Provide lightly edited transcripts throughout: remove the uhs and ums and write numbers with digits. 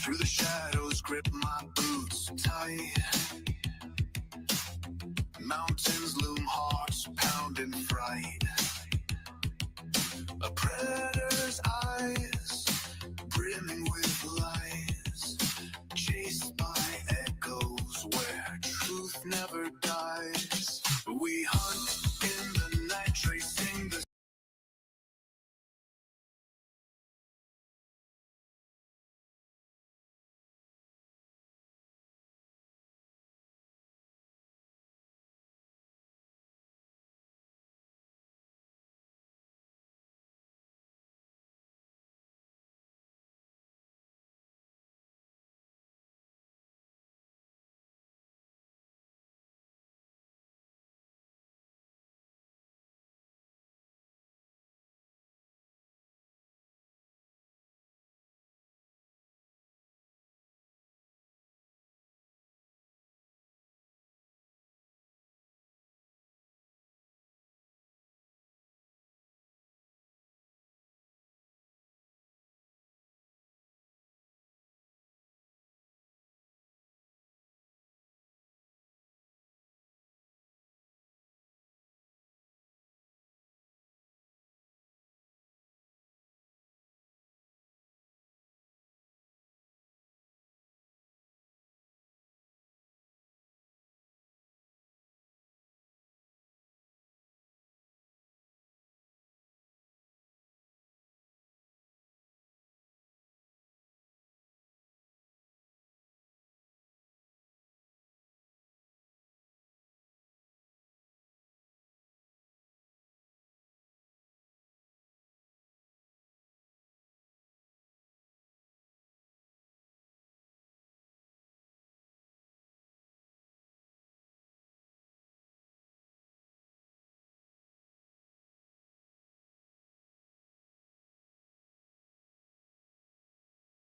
Through the shadows, grip my boots tight. Mountains loom, hearts pound in fright. A predator's eyes, brimming with lies, chased by echoes where truth never dies. We hunt in the night, tracing the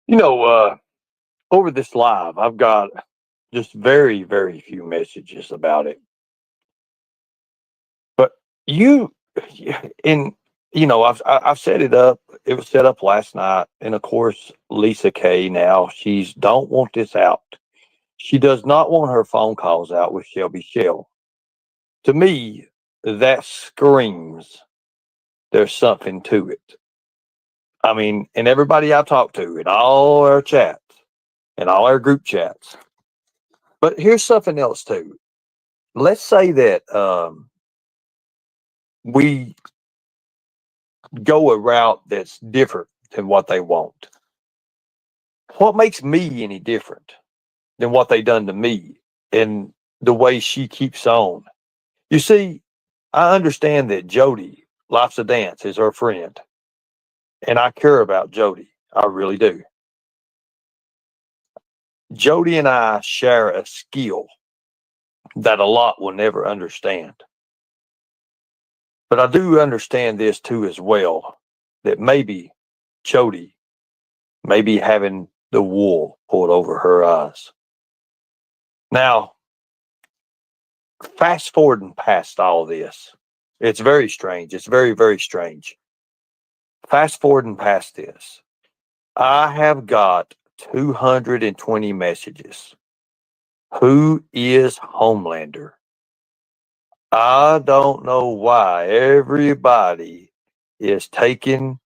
You know, over this live, I've got just very, very few messages about it. But you, in I've set it up. It was set up last night, and of course, Lisa Kay. Now she's don't want this out. She does not want her phone calls out with Shelby Shell. To me, that screams there's something to it. I mean, and everybody I talk to in all our chats and all our group chats. But here's something else too. Let's say that we go a route that's different than what they want. What makes me any different than what they done to me and the way she keeps on? You see, I understand that Jody, Life's a Dance, is her friend, and I care about Jody. I really do. Jody and I share a skill that a lot will never understand. But I do understand this too as well, that maybe Jody may be having the wool pulled over her eyes. Now, fast forwarding past all this, it's very strange. It's very, very strange. Fast forwarding past this, I have got 220 messages. Who is Homelander? I don't know why everybody is taking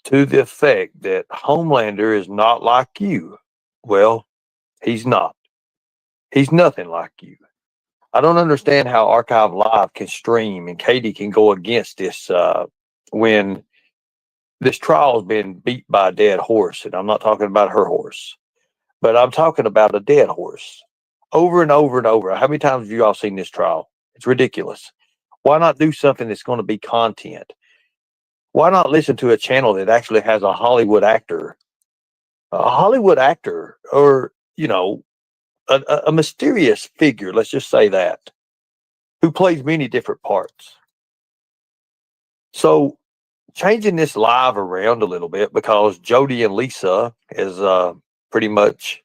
to the effect that Homelander is not like you. Well, he's not. He's nothing like you. I don't understand how Archive Live can stream and Katie can go against this when this trial's been beat by a dead horse. And I'm not talking about her horse, but I'm talking about a dead horse over and over and over. How many times have you all seen this trial? It's ridiculous. Why not do something that's going to be content? Why not listen to a channel that actually has a Hollywood actor, or, a mysterious figure, let's just say that, who plays many different parts? So changing this live around a little bit because Jody and Lisa has pretty much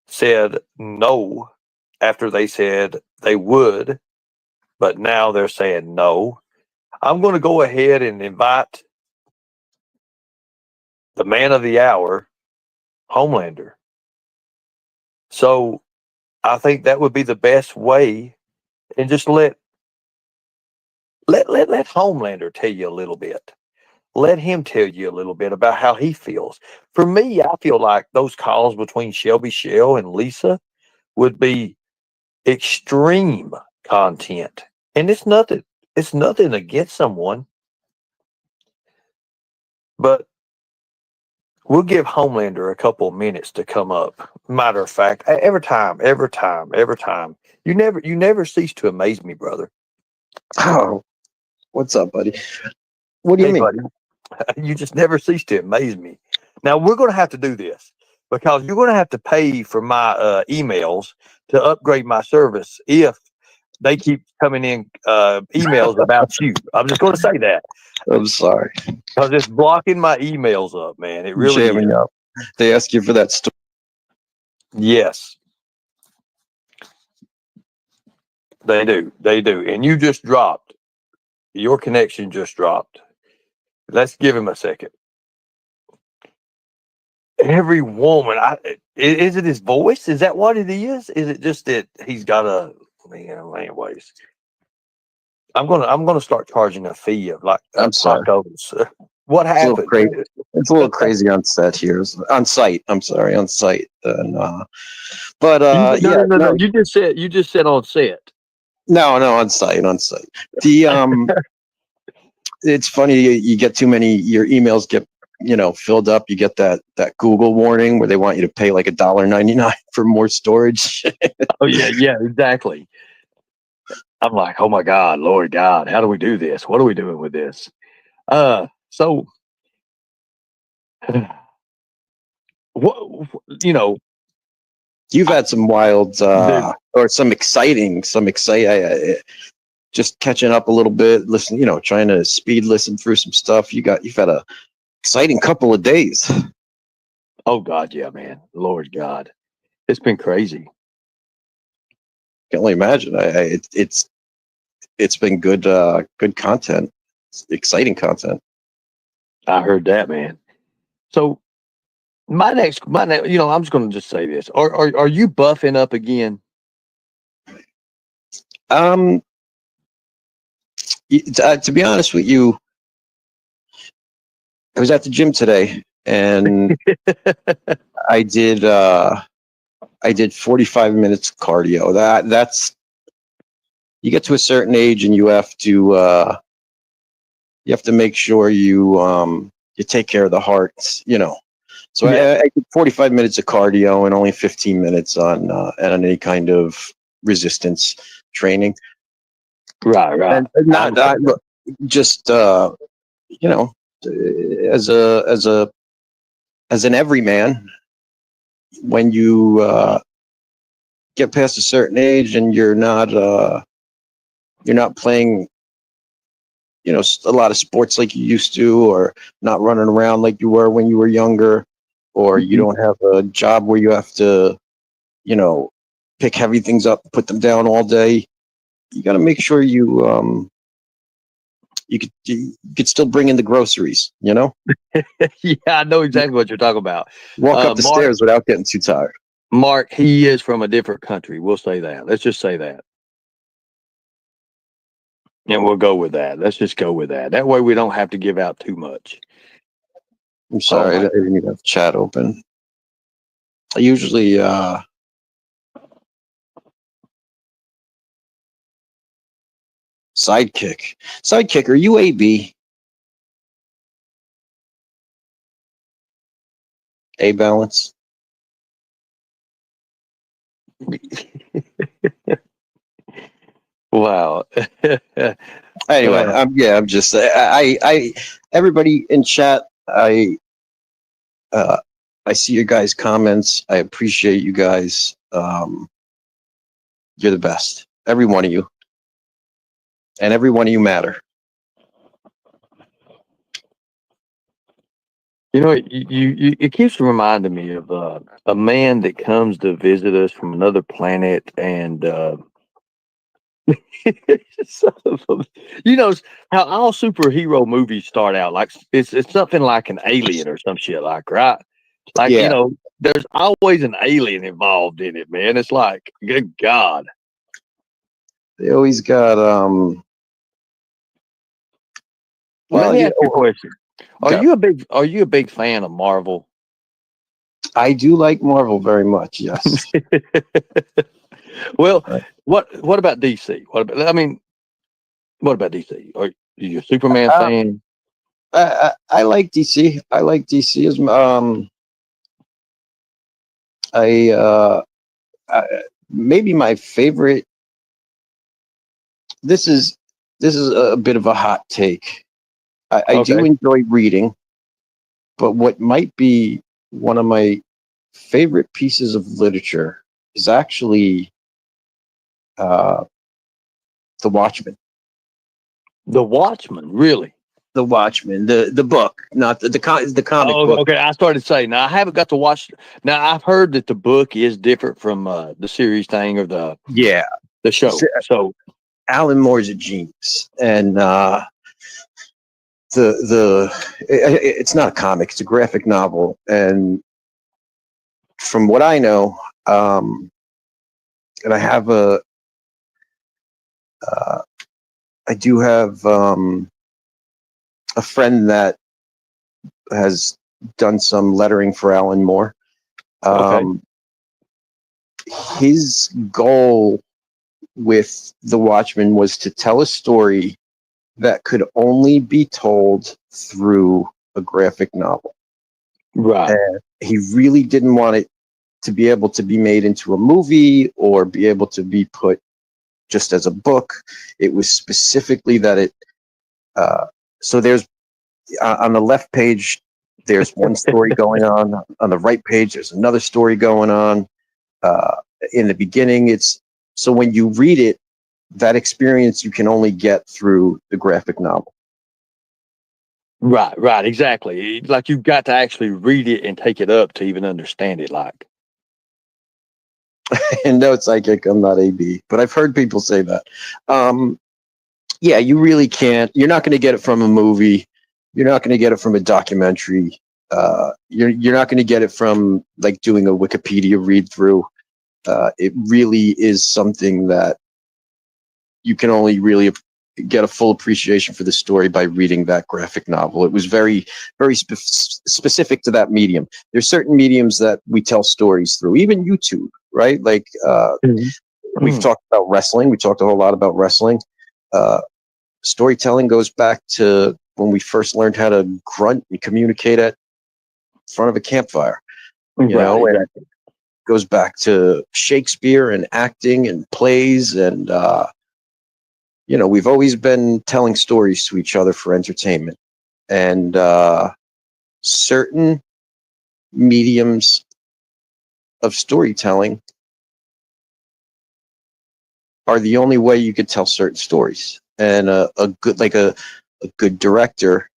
said no after they said they would, but now they're saying no. I'm going to go ahead and invite the man of the hour, Homelander. So I think that would be the best way, and just let Homelander tell you a little bit. Let him tell you a little bit about how he feels. For me, I feel like those calls between Shelby Shell and Lisa would be extreme content. And it's nothing against someone, but we'll give Homelander a couple of minutes to come up. Matter of fact, every time. You never cease to amaze me, brother. Oh, what's up, buddy? What do you Hey, mean? buddy. You just never cease to amaze me. Now we're going to have to do this because you're going to have to pay for my emails to upgrade my service if they keep coming in emails about you. I'm just going to say that I'm sorry. because it's blocking my emails up, man. It really Jamming is. up. They ask you for that Yes, they do. They do. And you just dropped. Your connection just dropped. Let's give him a second. Every woman, is it his voice? Is that what it is? Is it just that he's got a, anyways? I'm gonna start charging a fee of like I'm sorry. tacos. What It's a little happened? crazy. It's a little crazy on set here. On site. I'm sorry, on site. But No. You just said on set. no, on site, The it's funny, you get too many, your emails get filled up. You get that Google warning where they want you to pay like $1.99 for more storage. Oh yeah, exactly. I'm like, oh my God, Lord God, how do we do this? What are we doing with this? So what You've had some wild or some exciting just catching up a little bit, listen, trying to speed listen through some stuff. You've had a exciting couple of days. Oh God, yeah, man. Lord God. It's been crazy. Can only imagine. It's been good content, exciting content. I heard that, man. So my next, I'm just going to just say this: are you buffing up again? To be honest with you, I was at the gym today and I did 45 minutes of cardio. That's you get to a certain age and you have to make sure you take care of the heart, So Yeah. I did 45 minutes of cardio and only 15 minutes on any kind of resistance training. Right. And not just as an everyman, when you get past a certain age and you're not playing a lot of sports like you used to, or not running around like you were when you were younger, or you don't have a job where you have to pick heavy things up, put them down all day. You got to make sure you could still bring in the groceries, Yeah, I know exactly what you're talking about. walk up the stairs without getting too tired. Mark, he is from a different country. We'll say that. Let's just say that. And we'll go with that. Let's just go with that. That way we don't have to give out too much. I'm sorry, I didn't even have chat open. I usually Sidekick, are you AB? A balance? Wow. Anyway, I'm just I everybody in chat, I see your guys' comments. I appreciate you guys. You're the best. Every one of you. And every one of you matter. It keeps reminding me of a man that comes to visit us from another planet, and you know how all superhero movies start out like it's something like an alien or some shit like, right? Like, Yeah, there's always an alien involved in it, man. It's like, good God. they always got Let well, me ask you a question. go. Are you a big fan of Marvel? I do like Marvel very much. Yes. Well, Uh, what about DC? What about DC? Are you a Superman I, fan? I like DC. I like DC as I, I maybe my favorite. This is this is a bit of a hot take. I do Okay. enjoy reading, but what might be one of my favorite pieces of literature is actually uh, The Watchmen. The Watchmen, really? The Watchmen, the book, not the comic Oh, book. okay. I started saying now I haven't got to watch. Now I've heard that the book is different from the series thing or Yeah, the show. So Alan Moore's a genius, and it's not a comic; it's a graphic novel. And from what I know, and I have uh, I do have a friend that has done some lettering for Alan Moore. okay, Um, his goal with The Watchmen was to tell a story that could only be told through a graphic novel. right, And he really didn't want it to be able to be made into a movie or be able to be put just as a book. It was specifically that it. So there's on the left page, there's one story going on. On the right page, there's another story going on. Uh, in the beginning, it's so when you read it, that experience you can only get through the graphic novel. right, exactly. Like you've got to actually read it and take it up to even understand it. Like, And no, it's psychic. I'm not AB, but I've heard people say that. Um, yeah, you really can't. You're not going to get it from a movie. You're not going to get it from a documentary. You're not going to get it from like doing a Wikipedia read through. It really is something that you can only really get a full appreciation for the story by reading that graphic novel. It was very specific to that medium. There's certain mediums that we tell stories through, even YouTube, right? Like we've talked about wrestling. We talked a whole lot about wrestling. Uh, Storytelling goes back to when we first learned how to grunt and communicate at front of a campfire, right, and exactly. goes back to Shakespeare and acting and plays. And, we've always been telling stories to each other for entertainment. And certain mediums of storytelling are the only way you could tell certain stories. And a good director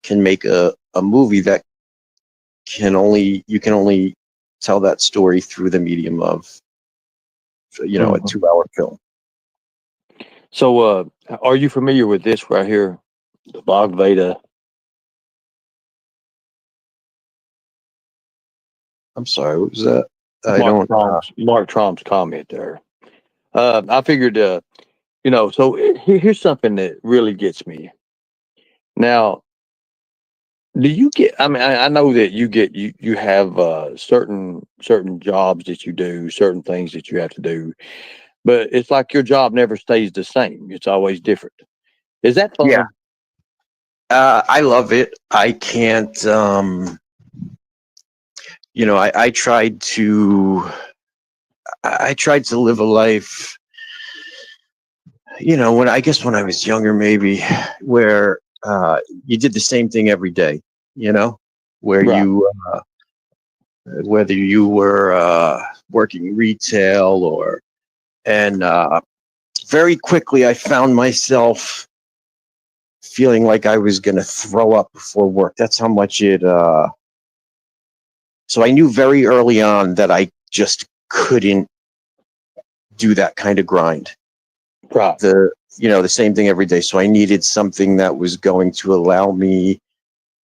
can make a movie that you can only tell that story through the medium of a Mhm. 2-hour film. So, are you familiar with this right here, the Bhagavad Gita? I'm sorry, what was that? I don't. Mark Trump's comment there. I figured, so here's something that really gets me. Now, do you get? I mean, I know that you have certain jobs that you do, certain things that you have to do, but it's like your job never stays the same. It's always different. Is that Yeah, fun? I love it. I can't. I tried to. I tried to live a life. When I was younger, maybe where you did the same thing every day. Where Right. whether you were working retail and very quickly I found myself feeling like I was going to throw up before work. That's how much it. So I knew very early on that I just couldn't do that kind of grind. Right. The same thing every day. So I needed something that was going to allow me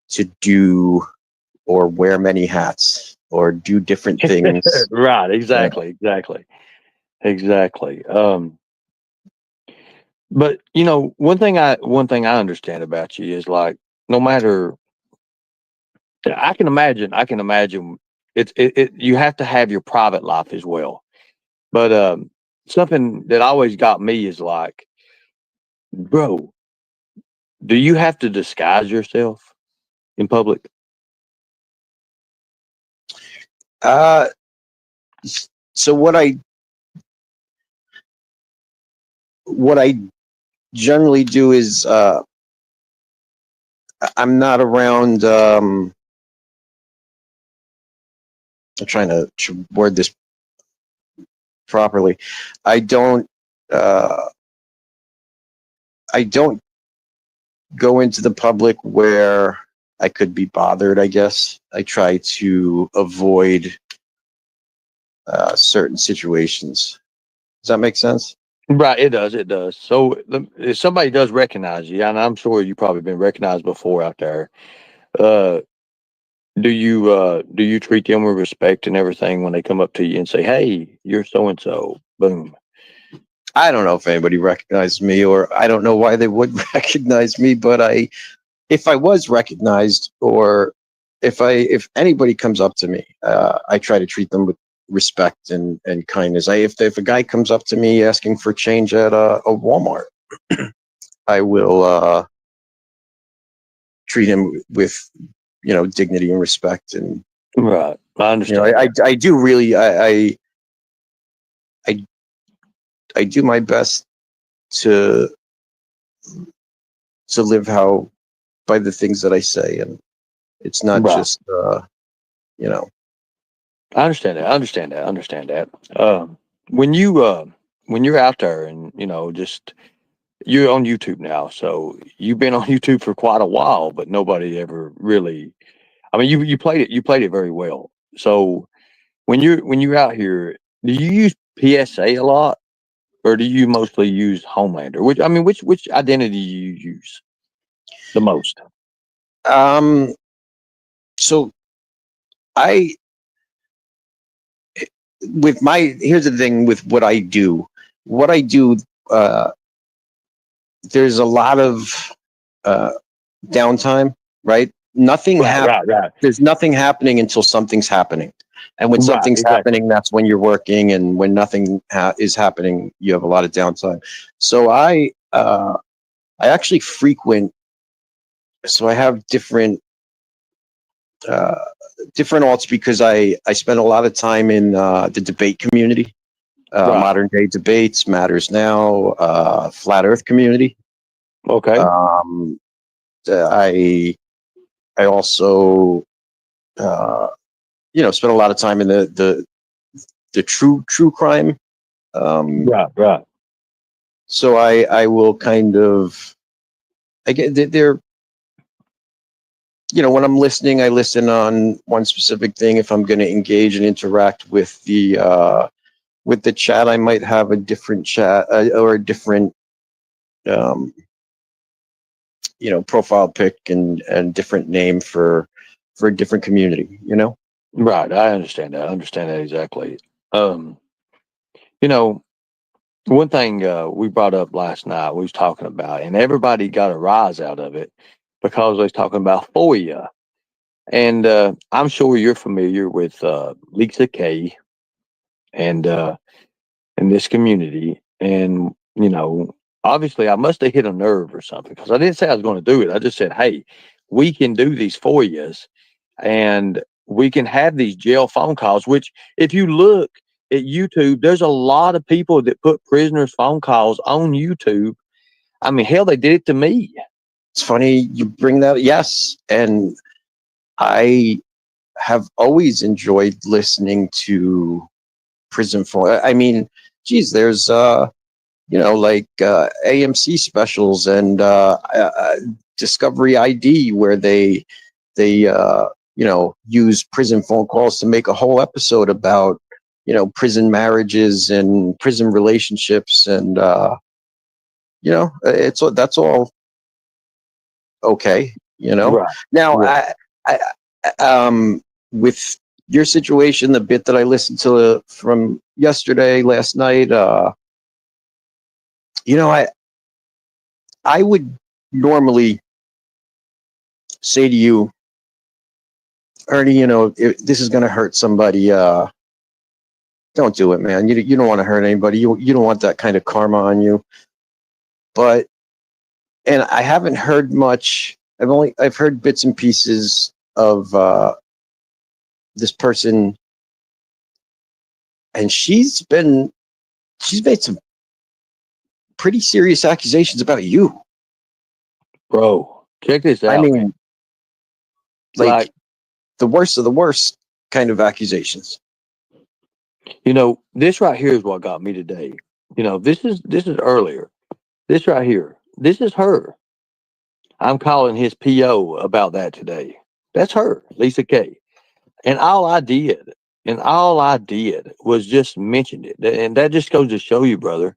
to do or wear many hats or do different things. Right. Yeah. Exactly. But one thing I understand about you is like, no matter, I can imagine you have to have your private life as well. But something that always got me is like, bro, do you have to disguise yourself in public? Uh, so what I generally do is I'm not around. I'm trying to word this properly. I don't. Uh, I don't go into the public where I could be bothered. I guess I try to avoid certain situations. Does that make sense? Right, it does. It does. So if somebody does recognize you, and I'm sure you've probably been recognized before out there, uh, do you treat them with respect and everything when they come up to you and say, "Hey, you're so and so"? Boom. I don't know if anybody recognized me, or I don't know why they would recognize me. But if I was recognized, or if anybody comes up to me, I try to treat them with respect and kindness. If a guy comes up to me asking for change at a Walmart, I will treat him with dignity and respect. And Right. I understand that. I do really I I do my best to live how by the things that I say, and it's not Right. just you know I understand that. I understand that. I understand that. When you when you're out there and just you're on YouTube now, so you've been on YouTube for quite a while, but nobody ever really. I mean, you played it very well. So when you're out here, do you use PSA a lot, or do you mostly use Homelander? Which identity do you use the most? um so I with my here's the thing with what I do. uh there's a lot of uh downtime, right? Right, right, right, There's nothing happening until something's happening. And when right. something's Exactly. happening, that's when you're working. And when nothing is happening, you have a lot of downtime. So I actually frequent. So I have uh, different alts because I spend a lot of time in the debate community, Right. modern day debates, matters now, flat Earth community. Okay. Um, I also uh, spend a lot of time in the true crime. Um, Right. Right. so I will kind of I get they're when I'm listening, I listen on one specific thing. If I'm going to engage and interact with the chat, I might have a different chat or a different um, profile pic and different name for a different community. Right. I understand that. I understand that exactly. Um, you know, One thing we brought up last night, we was talking about, and everybody got a rise out of it because they was talking about FOIA. And I'm sure you're familiar with Lisa Kay and in this community. And, obviously I must have hit a nerve or something because I didn't say I was going to do it. I just said, hey, we can do these FOIAs and we can have these jail phone calls, which if you look at YouTube, there's a lot of people that put prisoners' phone calls on YouTube. I mean, hell, they did it to me. It's funny you bring that. Yes, and I have always enjoyed listening to prison for. I mean, geez, there's like AMC specials and Discovery ID where they use prison phone calls to make a whole episode about prison marriages and prison relationships. And that's all okay. Right. Now Right. I With your situation, the bit that I listened to from yesterday, last night, you know, I would normally say to you, Ernie, you know, if this is going to hurt somebody, don't do it, man. You don't want to hurt anybody. You don't want that kind of karma on you. But, and I haven't heard much. I've heard bits and pieces of this person, and she's made some pretty serious accusations about you. Bro, check this out. I mean, like Like, the worst of the worst kind of accusations. you know, this right here is what got me today. You know, this is earlier. This right here. This is her. I'm calling his PO about that today. That's her, Lisa K. And all I did, was just mention it. And that just goes to show you, brother.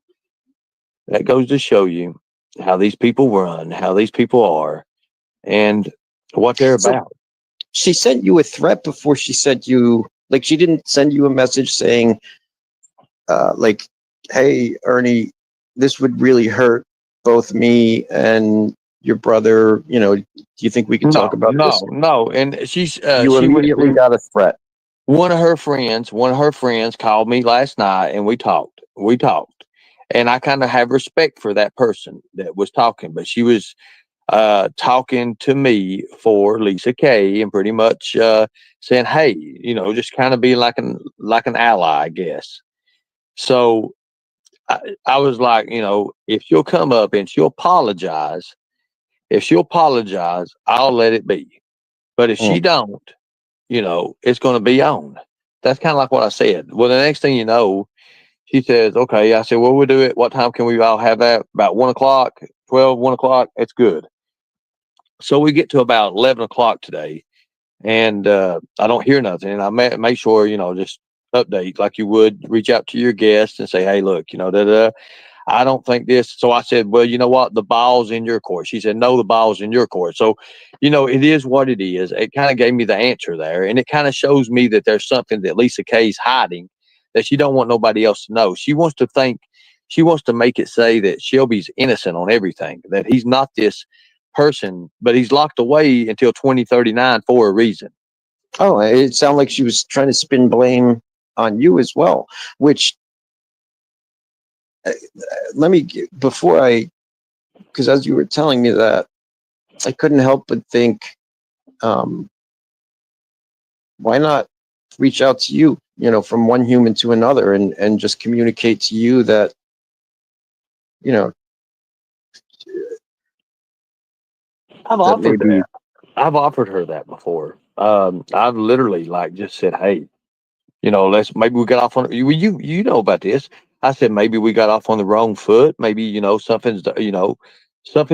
That goes to show you how these people run, how these people are, and what they're So about. she sent you a threat before she sent you, like, she didn't send you a message saying, like, hey, Ernie, this would really hurt both me and your brother. You know, do you think we could talk No, about this? no, no. And You she went immediately through. got a threat. One of her friends called me last night and we talked. And I kind of have respect for that person that was talking, but she was talking to me for Lisa K and pretty much saying, hey, you know, just kind of be like an ally, I guess. So I was like, you know, if she'll come up and she'll apologize, I'll let it be. But if she Mm. don't, you know, it's going to be on. That's kind of like what I said. Well, the next thing you know, she says, okay. I said, well, we'll do it. What time can we all have that? About 1 o'clock, 1 o'clock. It's good. So we get to about 11 o'clock today and I don't hear nothing. And I make sure, you know, just update like you would reach out to your guest and say, hey, look, you know, I don't think this. So I said, well, you know what? The ball's in your court. She said, no, the ball's in your court. So, you know, it is what it is. It kind of gave me the answer there. And it kind of shows me that there's something that Lisa K's hiding that she don't want nobody else to know. She wants to make it say that Shelby's innocent on everything, that he's not this person, but he's locked away until 2039 for a reason. Oh, it sounded like she was trying to spin blame on you as well, which let me, before because as you were telling me that, I couldn't help but think, um, why not reach out to you, you know, from one human to another, and just communicate to you that, you know, I've that offered maybe. that. I've offered her that before. I've literally like just said, hey, you know, maybe we got off on you know about this. I said maybe we got off on the wrong foot. Maybe, you know, something's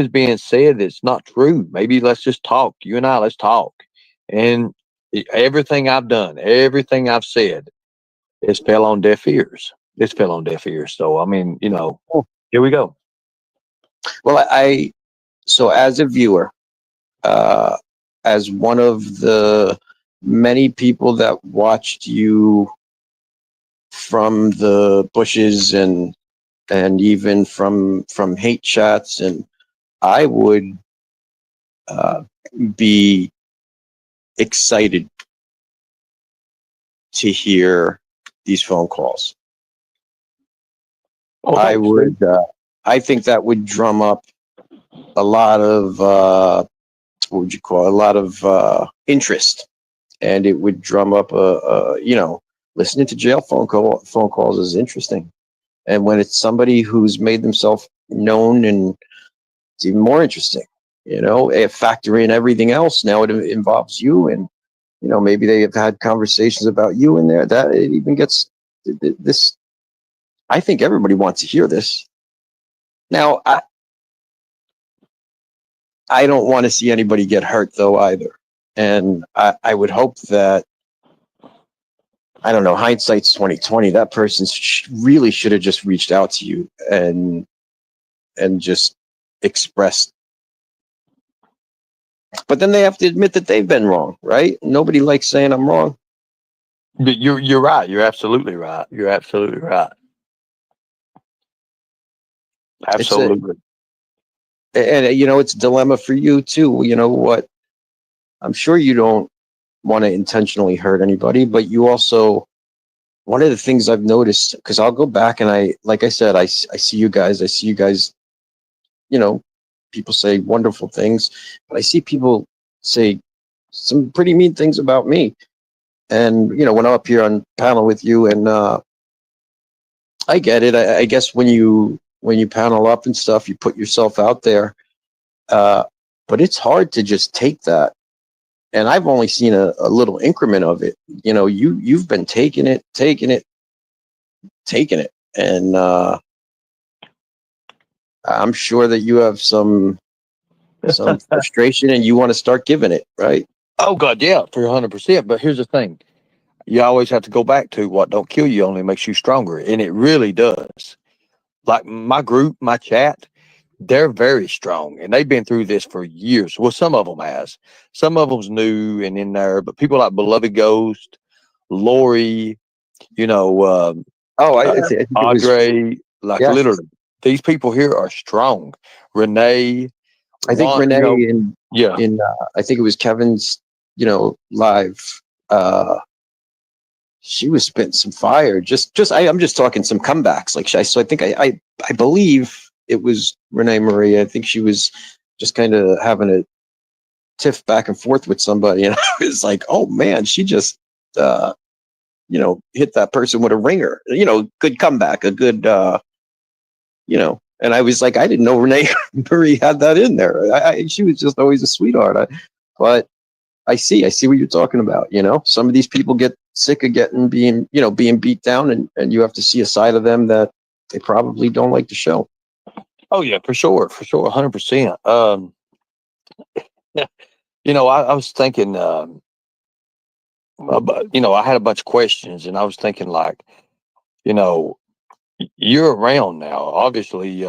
being said that's not true. Maybe let's just talk. You and I, let's talk. And everything I've done, everything I've said, it's fell on deaf ears. It's fell on deaf ears. So I mean, you know, here we go. Well, so as a viewer, uh, as one of the many people that watched you from the bushes, and even from hate chats, and I would uh, be excited to hear these phone calls. Oh, I thanks, Steve. would. I think that would drum up a lot of what would you call it? A lot of interest, and it would drum up you know, listening to jail phone calls is interesting, and when it's somebody who's made themselves known, and it's even more interesting. You know, factor in everything else. Now it involves you, and you know, maybe they have had conversations about you in there. That it even gets this. I think everybody wants to hear this. Now, I don't want to see anybody get hurt though either, and I would hope that, I don't know. Hindsight's 2020. That person really should have just reached out to you and just expressed But then they have to admit that they've been wrong, right? Nobody likes saying I'm wrong. But you're right. You're absolutely right. You're absolutely right. It's a, Absolutely. and you know, it's a dilemma for you too. You know what? I'm sure you don't want to intentionally hurt anybody, but you also, one of the things I've noticed, because I'll go back and like I said, I see you guys, you know, people say wonderful things, but I see people say some pretty mean things about me. And, you know, when I'm up here on panel with you, and I get it. I guess when you panel up and stuff, you put yourself out there. Uh, but it's hard to just take that. And I've only seen a little increment of it. You know, you've been taking it, and I'm sure that you have some frustration, and you want to start giving it, right? Oh God, yeah, for 100%. But here's the thing: you always have to go back to what don't kill you only makes you stronger, and it really does. Like my group, my chat, they're very strong, and they've been through this for years. Well, some of them has, some of them's new and in there, but people like Beloved Ghost, Lori, you know, Oh, I think it was, Audrey, like yeah. literally, these people here are strong. Renee, I think Ron, you know, Renee yeah. I think it was Kevin's, you know, live. She was spitting some fire. I'm just talking some comebacks. Like, so I think I believe it was Renee Marie. I think she was just kind of having a tiff back and forth with somebody, and I was like, oh man, she just, you know, hit that person with a ringer. You know, good comeback, a good, you know. And I was like, I didn't know Renee Marie had that in there. She was just always a sweetheart. But I see what you're talking about. You know, some of these people get sick of being beat down, and you have to see a side of them that they probably don't like to show. Oh yeah, for sure, 100%. You know, I was thinking, you know, I had a bunch of questions, and I was thinking, like, you know, you're around now. Obviously, you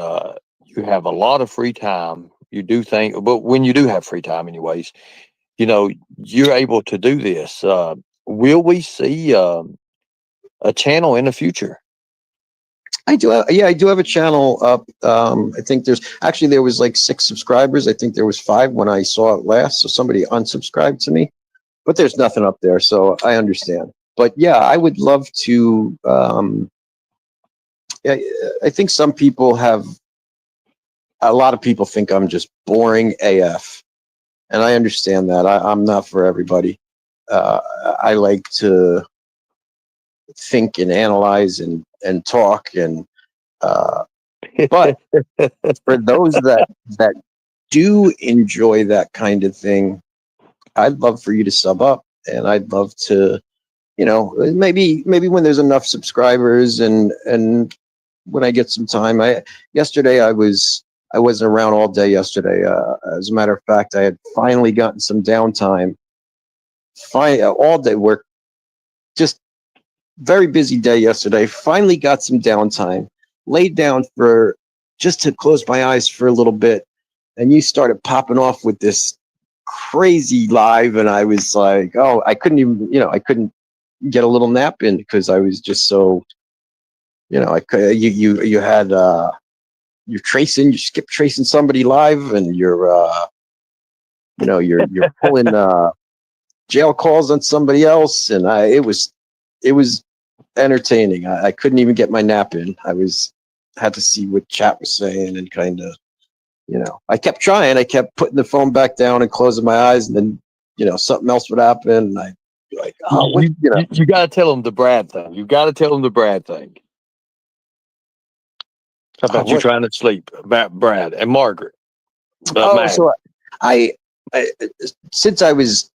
have a lot of free time. You do think, but when you do have free time, anyways, you know, you're able to do this. Will we see a channel in the future? I do. I do have a channel up. I think there was like 6 subscribers. I think there was 5 when I saw it last. So somebody unsubscribed to me, but there's nothing up there. So I understand. But yeah, I would love to. Yeah, I think a lot of people think I'm just boring AF, and I understand that. I'm not for everybody. I like to think and analyze and talk, and but for those that do enjoy that kind of thing, I'd love for you to sub up, and I'd love to, you know, maybe when there's enough subscribers, and when I get some time. Yesterday I wasn't around all day yesterday. As a matter of fact, I had finally gotten some downtime. All day work, just very busy day yesterday. Finally got some downtime. Laid down for just to close my eyes for a little bit, and you started popping off with this crazy live, and I was like, oh, I couldn't even, I couldn't get a little nap in because I was just so, you had you skip tracing somebody live, and you're pulling jail calls on somebody else, and it was entertaining. I couldn't even get my nap in. Had to see what chat was saying, and kind of, I kept trying. I kept putting the phone back down and closing my eyes, and then, something else would happen. And I'd be like, oh, what, You got to tell them the Brad thing. You got to tell them the Brad thing. How about you trying to sleep? About Brad and Margaret. So I since I was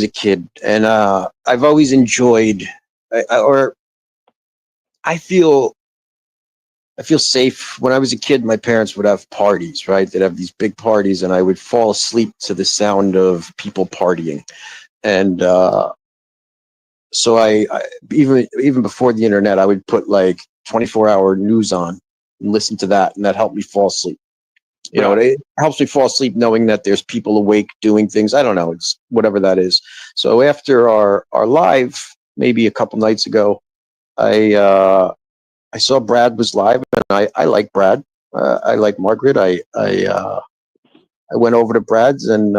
a kid, and I've always enjoyed, I feel safe. When I was a kid, my parents would have parties, right? They'd have these big parties, and I would fall asleep to the sound of people partying. And so I even before the internet, I would put like 24-hour news on and listen to that, and that helped me fall asleep. You know, Right. it helps me fall asleep knowing that there's people awake doing things. I don't know. It's whatever that is. So after our live, maybe a couple nights ago, I I saw Brad was live, and I like Brad. I like Margaret. I went over to Brad's and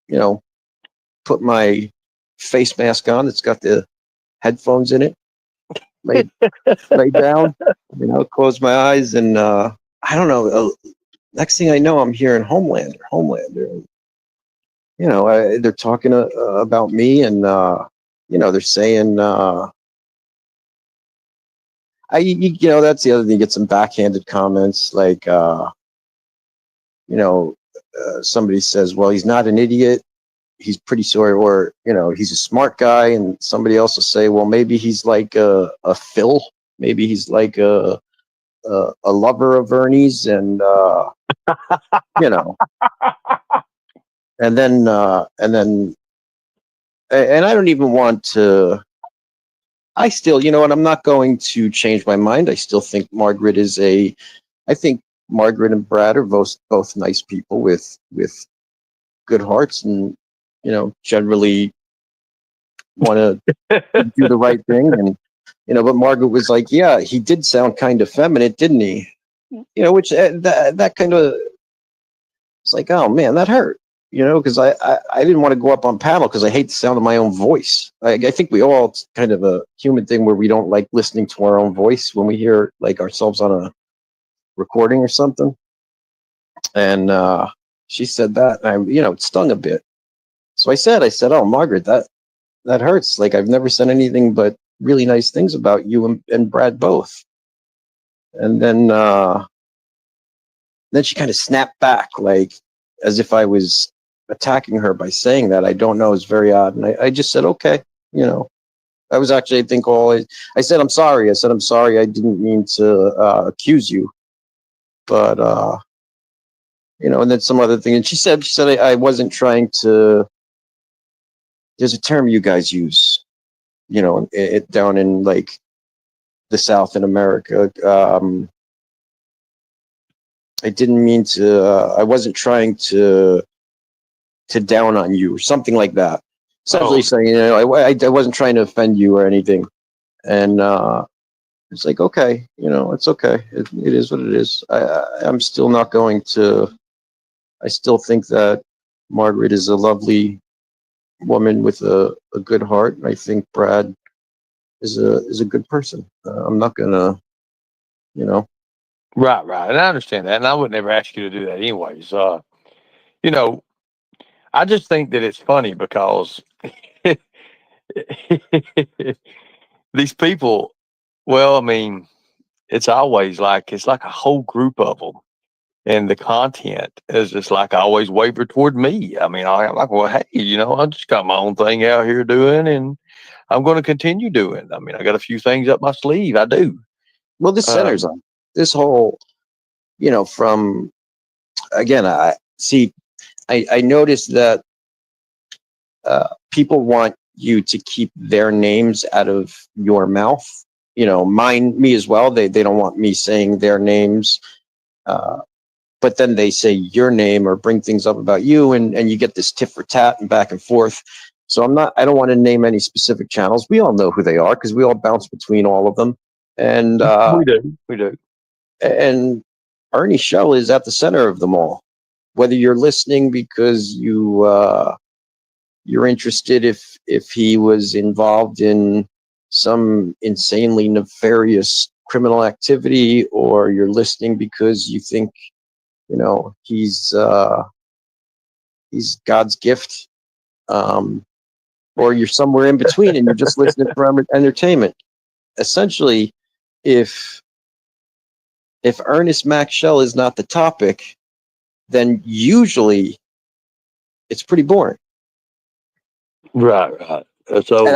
you know, put my face mask on. It's got the headphones in it. Lay down. You know, close my eyes, and I don't know. Next thing I know, I'm hearing Homelander. You know, they're talking about me, and you know, they're saying, you know, that's the other thing. You get some backhanded comments, like, you know, somebody says, "Well, he's not an idiot. He's pretty sore," or you know, he's a smart guy, and somebody else will say, "Well, maybe he's like a Phil. Maybe he's like a lover of Ernie's," and you know, and then and I don't even want to. I still, you know what? I'm not going to change my mind. I still think Margaret is a. I think Margaret and Brad are both nice people with good hearts, and you know, generally want to do the right thing. And you know, but Margaret was like, "Yeah, he did sound kind of feminine, didn't he?" You know, which that kind of, it's like, oh man, that hurt. You know, because I didn't want to go up on panel because I hate the sound of my own voice. I think we all, it's kind of a human thing where we don't like listening to our own voice when we hear like ourselves on a recording or something. And she said that, and I, you know, it stung a bit. So I said, oh Margaret, that hurts. Like I've never said anything but really nice things about you and Brad both. And then she kind of snapped back, like as if I was attacking her by saying that. I don't know. It's very odd. And I just said, okay, you know, I was actually, I think I said, I'm sorry. I said, I'm sorry. I didn't mean to accuse you, but, you know, and then some other thing. And she said, I wasn't trying to, there's a term you guys use, you know, it down in like the South in America. I didn't mean to, I wasn't trying to down on you or something like that. Essentially Oh, saying, you know, I wasn't trying to offend you or anything. And it's like, okay, you know, it's okay. It is what it is. I'm still not going to, I still think that Margaret is a lovely woman with a good heart. And I think Brad is a good person. I'm not going to, you know, right, right. And I understand that. And I would never ask you to do that anyways. You know, I just think that it's funny because these people, well, I mean, it's always like it's like a whole group of them, and the content is just like I always waver toward me. I mean, I'm like, well, hey, you know, I just got my own thing out here doing, and I'm going to continue doing. I mean, I got a few things up my sleeve. I do. well, this centers Um, on this whole, you know, from, again, I see, I noticed that people want you to keep their names out of your mouth. You know, me as well. They don't want me saying their names, uh, but then they say your name or bring things up about you, and you get this tit for tat and back and forth. So I'm not. I don't want to name any specific channels. We all know who they are because we all bounce between all of them, and we do. We do. and Ernie Shell is at the center of them all. Whether you're listening because you're interested if he was involved in some insanely nefarious criminal activity, or you're listening because you think, you know, he's God's gift, um, or you're somewhere in between and you're just listening for entertainment. Essentially, if Ernest Mac Shell is not the topic, then usually it's pretty boring. Right, right. And So,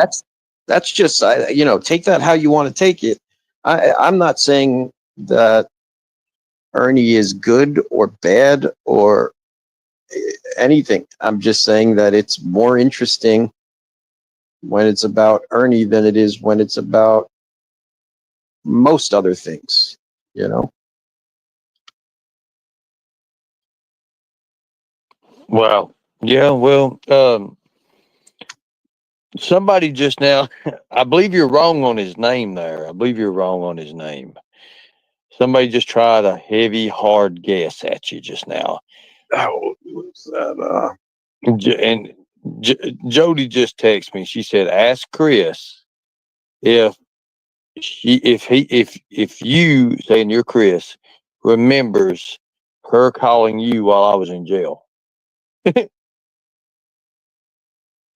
that's just, you know, take that how you want to take it. I'm not saying that Ernie is good or bad or anything. I'm just saying that it's more interesting when it's about Ernie than it is when it's about most other things, you know? Wow. Yeah. Well, somebody just now, I believe you're wrong on his name there. I believe you're wrong on his name. Somebody just tried a heavy, hard guess at you just now. Oh, what's that? And Jody just texted me. She said, "Ask Chris if if you saying you're Chris remembers her calling you while I was in jail." I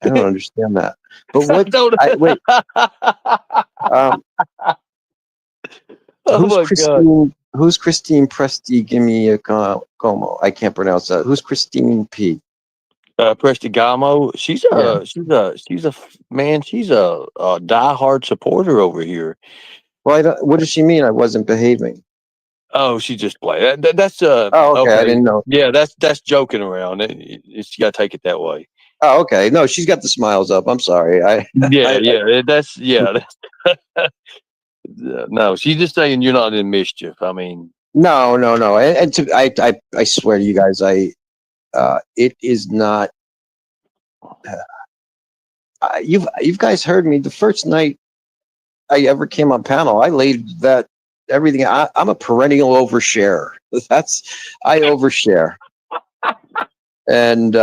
don't understand that. But I what? don't. Wait. Um, Oh my god. Who's Christine Presti? Give me a como. I can't pronounce that. Who's Christine P? Prestigamo. Yeah. Man. She's a diehard supporter over here. Well, what does she mean? I wasn't behaving. Oh, she just play. That's Oh, okay. I okay. didn't know. Yeah, that's joking around. It's you got to take it that way. Oh, okay. No, she's got the smiles up. I'm sorry. Yeah, yeah. That's yeah. No, she's just saying you're not in mischief. I mean, no, no, no. I swear to you guys, it is not. You've guys heard me. The first night I ever came on panel, I laid that everything. I'm a perennial overshare. I overshare, and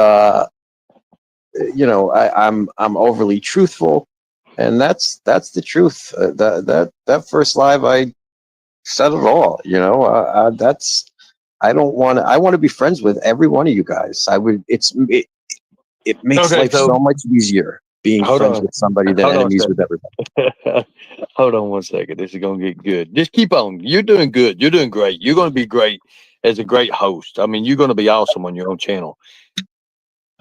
I'm overly truthful, and that's the truth. That first live, I said it all. That's. I don't want to. I want to be friends with every one of you guys. I would. It makes okay. life So so much easier being hold friends on, with somebody than hold on a enemies with everybody. second. Hold on 1 second. This is gonna get good. Just keep on. You're doing good. You're doing great. You're gonna be great as a great host. I mean, you're gonna be awesome on your own channel.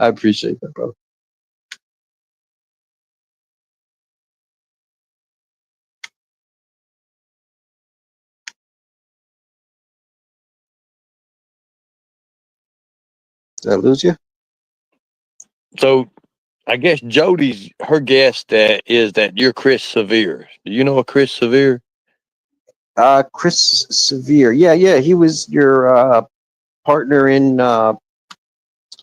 I appreciate that, bro. Did I lose you? So I guess Jody's her guess that is that you're Chris Severe. Do you know a Chris Severe? Chris Severe. Yeah, yeah. He was your partner in all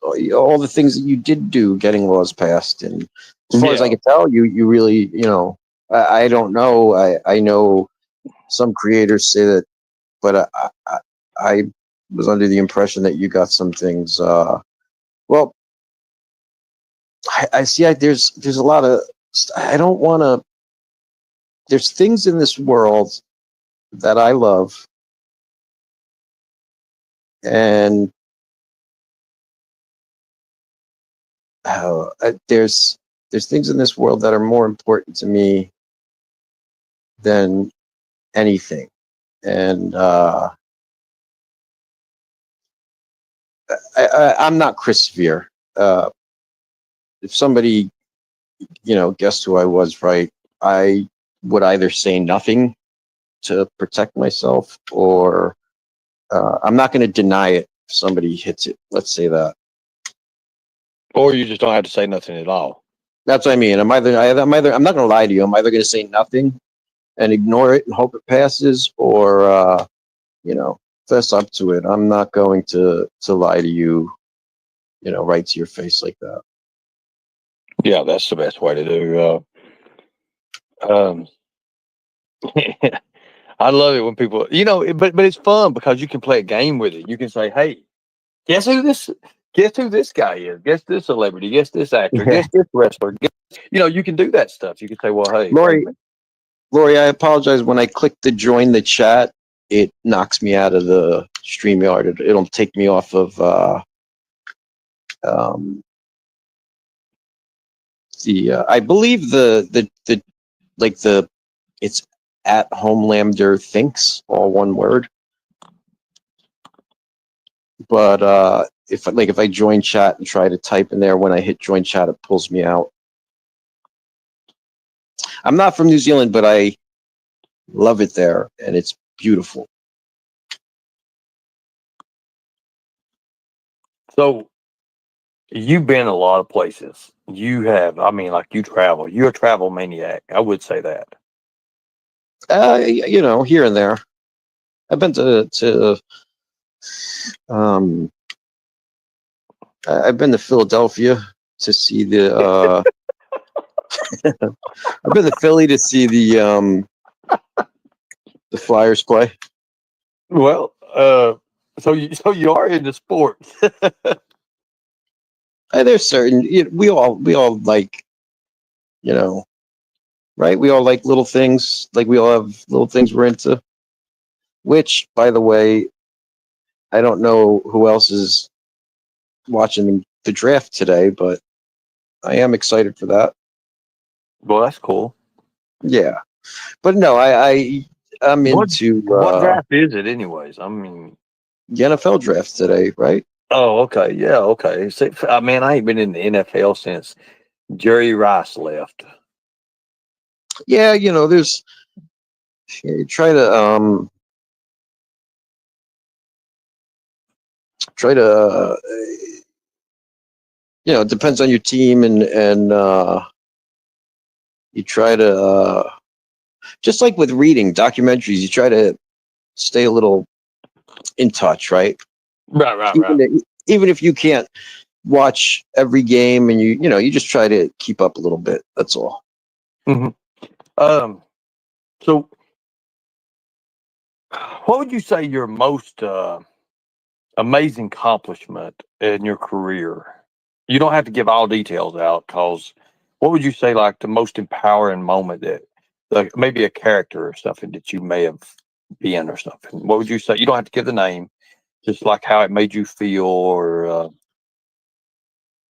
the things that you did do, getting laws passed. And as far as I Yeah. can tell, you really, I don't know. I know some creators say that, but I was under the impression that you got some things. Well, I see. There's a lot of. I don't want to. There's things in this world that I love, and there's things in this world that are more important to me than anything. And I'm not Chris Sphere. If somebody guessed who I was, right, I would either say nothing to protect myself, or I'm not going to deny it if somebody hits it. Let's say that. Or you just don't have to say nothing at all. That's what I mean. I'm not going to lie to you. I'm either going to say nothing and ignore it and hope it passes, or fess up to it. I'm not going to lie to you, right to your face like that. Yeah, that's the best way to do. Um, I love it when people, but it's fun because you can play a game with it. You can say, "Hey, guess who this? Guess who this guy is? Guess this celebrity? Guess this actor? Yeah. Guess this wrestler?" You can do that stuff. You can say, "Well, hey, wait a Lori, minute." I apologize. When I click to join the chat, it knocks me out of the StreamYard. It'll take me off of um, I believe the like the it's at Homelander Thinks, all one word. But if I join chat and try to type in there, when I hit join chat, it pulls me out. I'm not from New Zealand, but I love it there, and it's beautiful. So you've been a lot of places. You have. I mean, like you travel. You're a travel maniac. I would say that. Here and there. I've been to I've been to Philadelphia to see the. I've been to Philly to see the Flyers play. Well, so you are into sports. There's certain we all like, you know, right? We all like little things. Like we all have little things we're into. Which, by the way, I don't know who else is watching the draft today, but I am excited for that. Well, that's cool. Yeah, but no, I'm into What draft is it, anyways? I mean, the NFL draft today, right? oh, okay, yeah, okay. See, I mean, I ain't been in the NFL since Jerry Rice left. Yeah, there's you try to it depends on your team and you try to just like with reading documentaries, you try to stay a little in touch, right? Right. Even if you can't watch every game, and you just try to keep up a little bit. That's all. Hmm. So, what would you say your most amazing accomplishment in your career? You don't have to give all details out, cause what would you say like the most empowering moment that, like maybe a character or something that you may have been or something? What would you say? You don't have to give the name, just like how it made you feel, or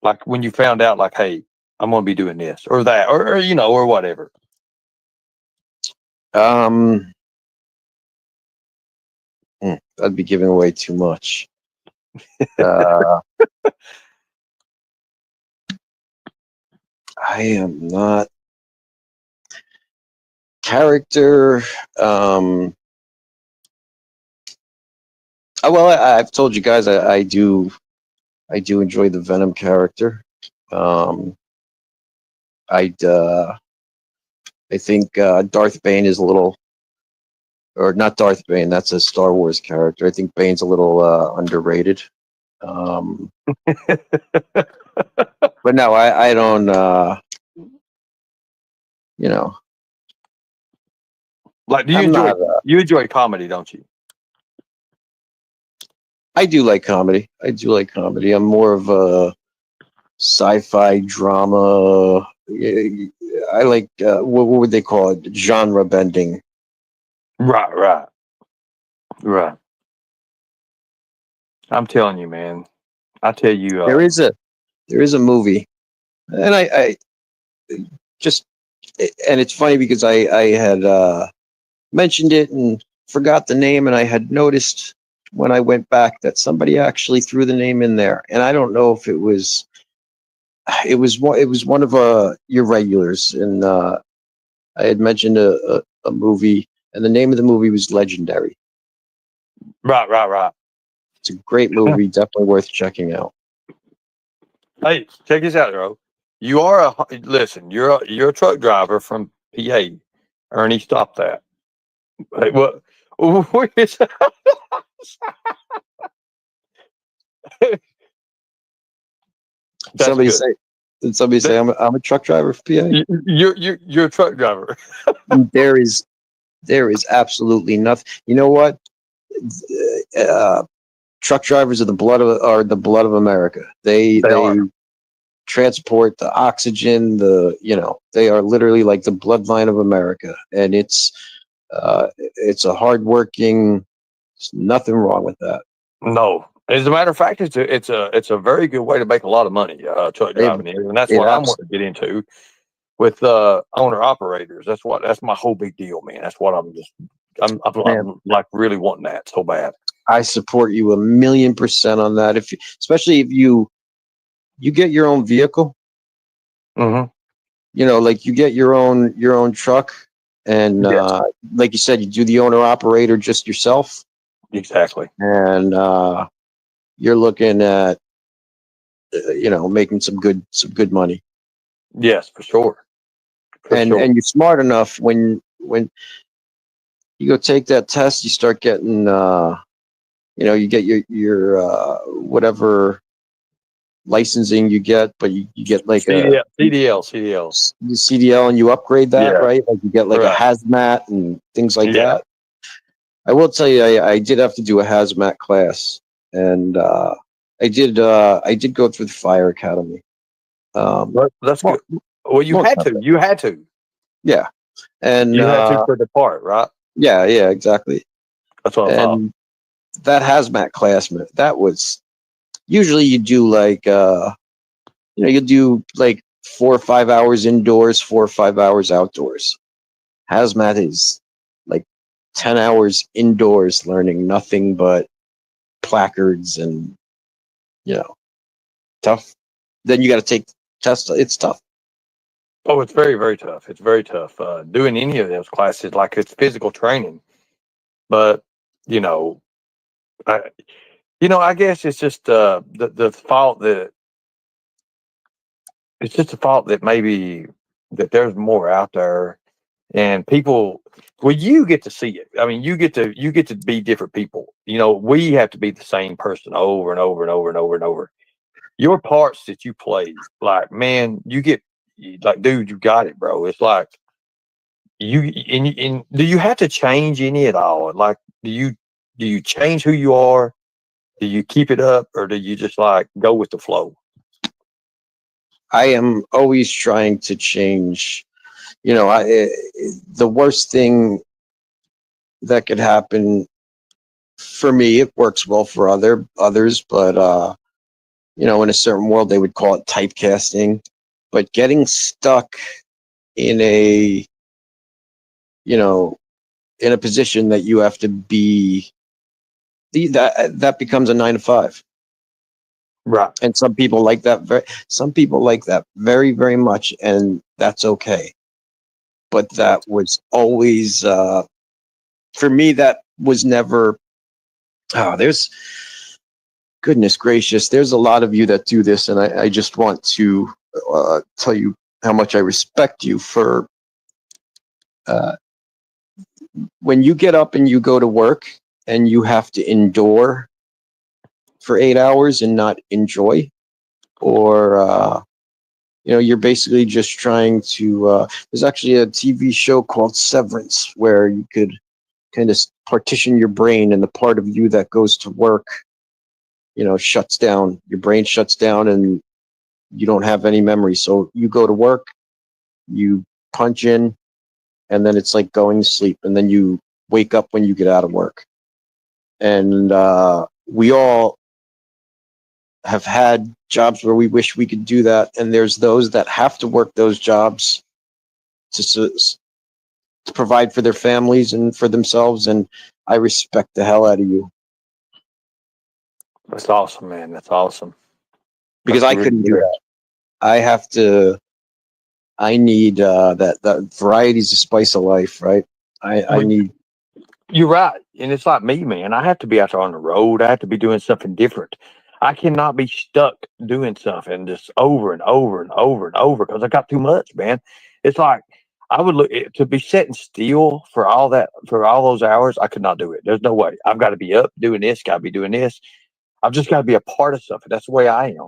like when you found out, like, hey, I'm going to be doing this or that, or whatever. Um, I'd be giving away too much. I am not character. Well, I've told you guys I do enjoy the Venom character. I'd I think Darth Bane is a little, or not Darth Bane. That's a Star Wars character. I think Bane's a little underrated. But no, I don't. You know, Like, do you I'm enjoy not. you enjoy comedy, don't you? I do like comedy. I do like comedy. I'm more of a sci-fi drama. I like what would they call it? Genre bending. Right. I'm telling you, man. I tell you, There is a movie, and I just and it's funny because I had mentioned it and forgot the name, and I had noticed when I went back that somebody actually threw the name in there, and I don't know if it was one of your regulars, and I had mentioned a movie, and the name of the movie was Legendary. right. It's a great movie, definitely worth checking out. Hey, check this out, bro. Listen. You're a truck driver from PA. Ernie, stop that. Hey, what? What is That's Somebody good. say, did somebody say I'm a truck driver for PA? You're a truck driver. There is absolutely nothing. You know what? Uh, Truck drivers are the blood of America. They They are. transport the oxygen. They are literally like the bloodline of America, and it's a hardworking. There's nothing wrong with that. No. As a matter of fact, it's a very good way to make a lot of money. Truck It driving is, and that's it what I'm abs- wanting to get into with owner operators. That's my whole big deal, man. That's what Man, I'm like really wanting that so bad. I support you 1,000,000% on that. Especially if you get your own vehicle, Hmm. like you get your own truck, and Yes, like you said, you do the owner operator just yourself, exactly. and you're looking at making some good money, Yes, for sure. For and sure. and you're smart enough when you go take that test, you start getting you get your whatever licensing you get, but you get like a CDL. CDL and you upgrade that, Yeah. right? Like you get like a Right. hazmat and things like Yeah. that. I will tell you, I did have to do a hazmat class, and I did go through the fire academy. That's Well, good. Well, you well, had to. You had to. yeah, and You had to for the part, right? yeah, exactly. That's what I thought. And that hazmat class, man, that was usually you do like you do like 4 or 5 hours indoors, 4 or 5 hours outdoors. Hazmat is like 10 hours indoors learning nothing but placards and tough. Then you got to take tests. It's tough. Oh, it's very, very tough. It's very tough. Doing any of those classes, like it's physical training, but you know, I, I guess it's just the fault that it's just a fault that maybe that there's more out there and people. Well, you get to see it. I mean, you get to be different people. We have to be the same person over and over and over and over and over. Your parts that you play, like man, like, dude, you got it, bro. It's like and do you have to change any at all? Like, do you change who you are? Do you keep it up, or do you just like go with the flow? I am always trying to change. The worst thing that could happen for me, it works well for others, but in a certain world they would call it typecasting. But getting stuck in a you know in a position that you have to be that becomes a 9 to 5. Right. And some people like that very, very much, and that's okay. But that was always for me, that was never there's goodness gracious, there's a lot of you that do this, and I just want to tell you how much I respect you for when you get up and you go to work and you have to endure for 8 hours and not enjoy, or you're basically just trying to there's actually a TV show called Severance where you could kind of partition your brain, and the part of you that goes to work shuts down. Your brain shuts down and you don't have any memory, so you go to work, you punch in, and then it's like going to sleep, and then you wake up when you get out of work. And we all have had jobs where we wish we could do that, and there's those that have to work those jobs to provide for their families and for themselves, and I respect the hell out of you. That's awesome, man. That's awesome. Because I couldn't do that. I need that variety's the spice of life, right? I need. You're right. And it's like me, man. I have to be out there on the road. I have to be doing something different. I cannot be stuck doing something just over and over and over and over because I got too much, man. It's like I would look to be sitting still for all those hours. I could not do it. There's no way. I've got to be up doing this, got to be doing this. I've just got to be a part of something. That's the way I am.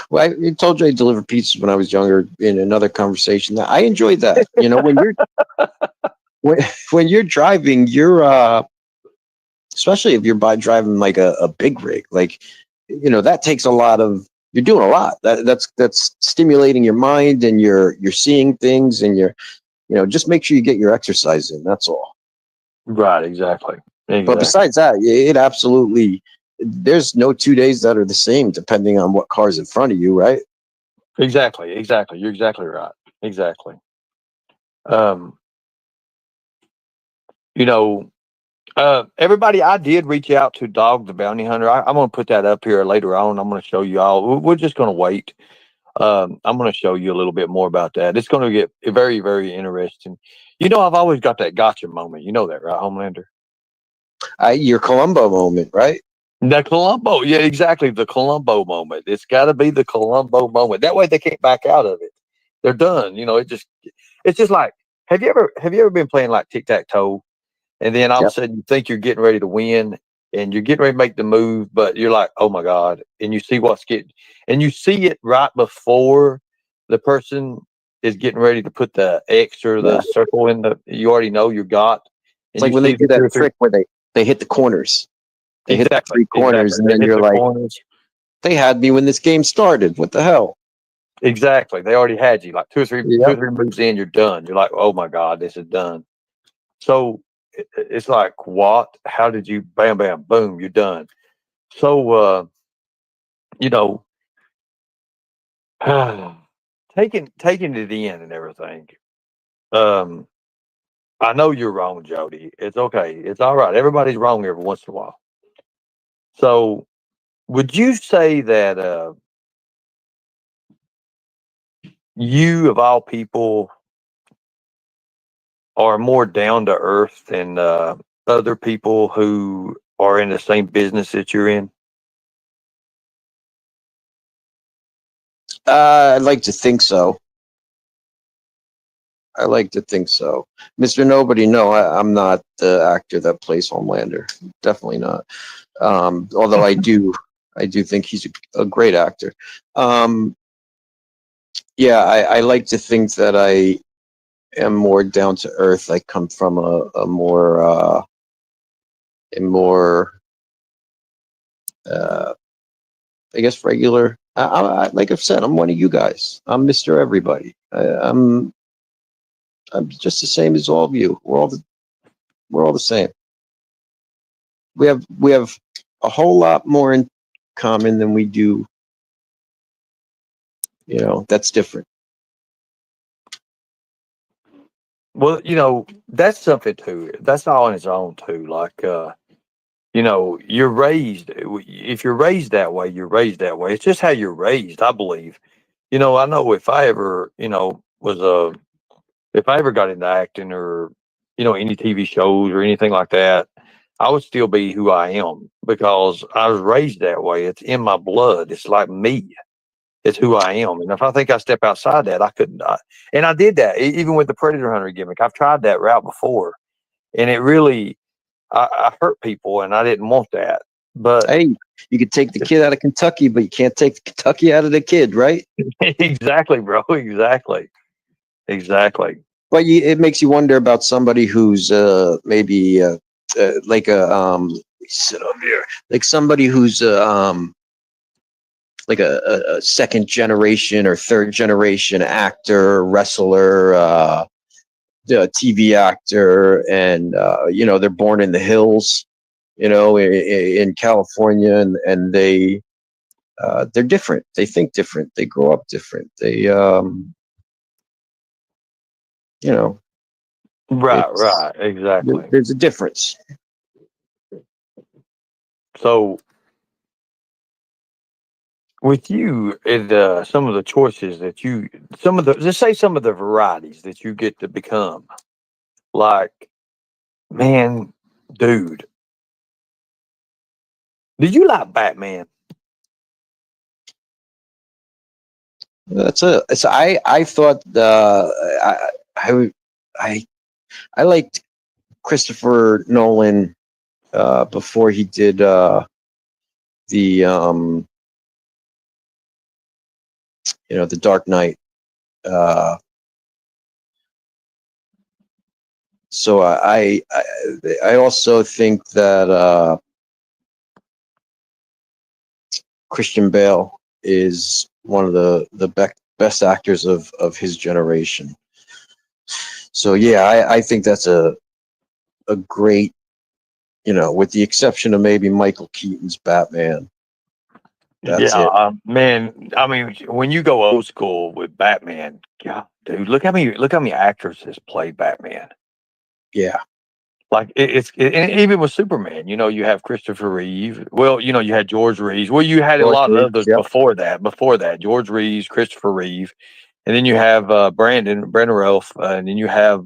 Well, I told you I delivered pizzas when I was younger in another conversation. That I enjoyed that. When you're when you're driving, you're especially if you're driving like a big rig, like that takes a lot of. You're doing a lot. That's stimulating your mind, and you're seeing things, and you're just make sure you get your exercise in. That's all. Right. Exactly. But besides that, it absolutely. There's no 2 days that are the same, depending on what car's in front of you, right? Exactly. You're exactly right. Exactly. Everybody, I did reach out to Dog the Bounty Hunter. I'm going to put that up here later on. I'm going to show you all. We're just going to wait. I'm going to show you a little bit more about that. It's going to get very, very interesting. I've always got that gotcha moment. You know that, right, Homelander? Your Columbo moment, right? The Columbo, yeah, exactly. The Columbo moment. It's got to be the Columbo moment. That way they can't back out of it. They're done. It's just like, have you ever been playing like tic tac toe, and then all of a sudden you think you're getting ready to win, and you're getting ready to make the move, but you're like, oh my God. And you see and you see it right before the person is getting ready to put the X or the Yeah. circle you already know you got. It's And like you when they see do the two that or three. trick where they hit the corners. They hit the Exactly. three corners, and They then hit you're the like, corners. they had me when this game started. What the hell? Exactly. They already had you. Like two or Yep. three moves in, you're done. You're like, oh my God, this is done. So it's like, what? How did you? Bam, bam, boom, you're done. So you know, taking it in and everything. Um, I know you're wrong, Jody. It's okay. It's all right. Everybody's wrong every once in a while. So, would you say that you, of all people, are more down to earth than other people who are in the same business that you're in? I'd like to think so. I like to think so. Mr. Nobody, no, I'm not the actor that plays Homelander. Definitely not. Although I do think he's a great actor. Yeah, I like to think that I am more down to earth. I come from a more uh, I guess regular. Like I've said, I'm one of you guys. I'm Mr. Everybody. I'm just the same as all of you. We're all the same. We have a whole lot more in common than we do. That's different. Well, that's something too. That's all on its own too. Like, you're raised. If you're raised that way, you're raised that way. It's just how you're raised, I believe. I know if I ever, if I ever got into acting or, any TV shows or anything like that, I would still be who I am because I was raised that way. It's in my blood. It's like me. It's who I am. And if I think I step outside that, I couldn't. And I did that even with the Predator Hunter gimmick. I've tried that route before, and it really, I hurt people, and I didn't want that. But Hey, you could take the kid out of Kentucky, but you can't take the Kentucky out of the kid, right? exactly, bro. Exactly. But it makes you wonder about somebody who's maybe like sit up here, like somebody who's like a second generation or third generation actor, wrestler, TV actor, and they're born in the hills, in California, and they're different. They think different. They grow up different. They Right, exactly. there's a difference. So with you and some of the choices that let's say some of the varieties that you get to become, like, man, dude, do you like Batman? That's it. So I thought I I I liked Christopher Nolan before he did the the Dark Knight. So I also think that Christian Bale is one of the best actors of his generation. So yeah, I think that's a great, with the exception of maybe Michael Keaton's Batman. That's Yeah, it. man. I mean, when you go old school with Batman, God, dude, look how many actors has played Batman. Yeah. Like and even with Superman, you have Christopher Reeve. Well, you had George Reeves. Well, you had a George lot of Reeves, others yep. before that, George Reeves, Christopher Reeve, and then you have Brandon Ralph, and then you have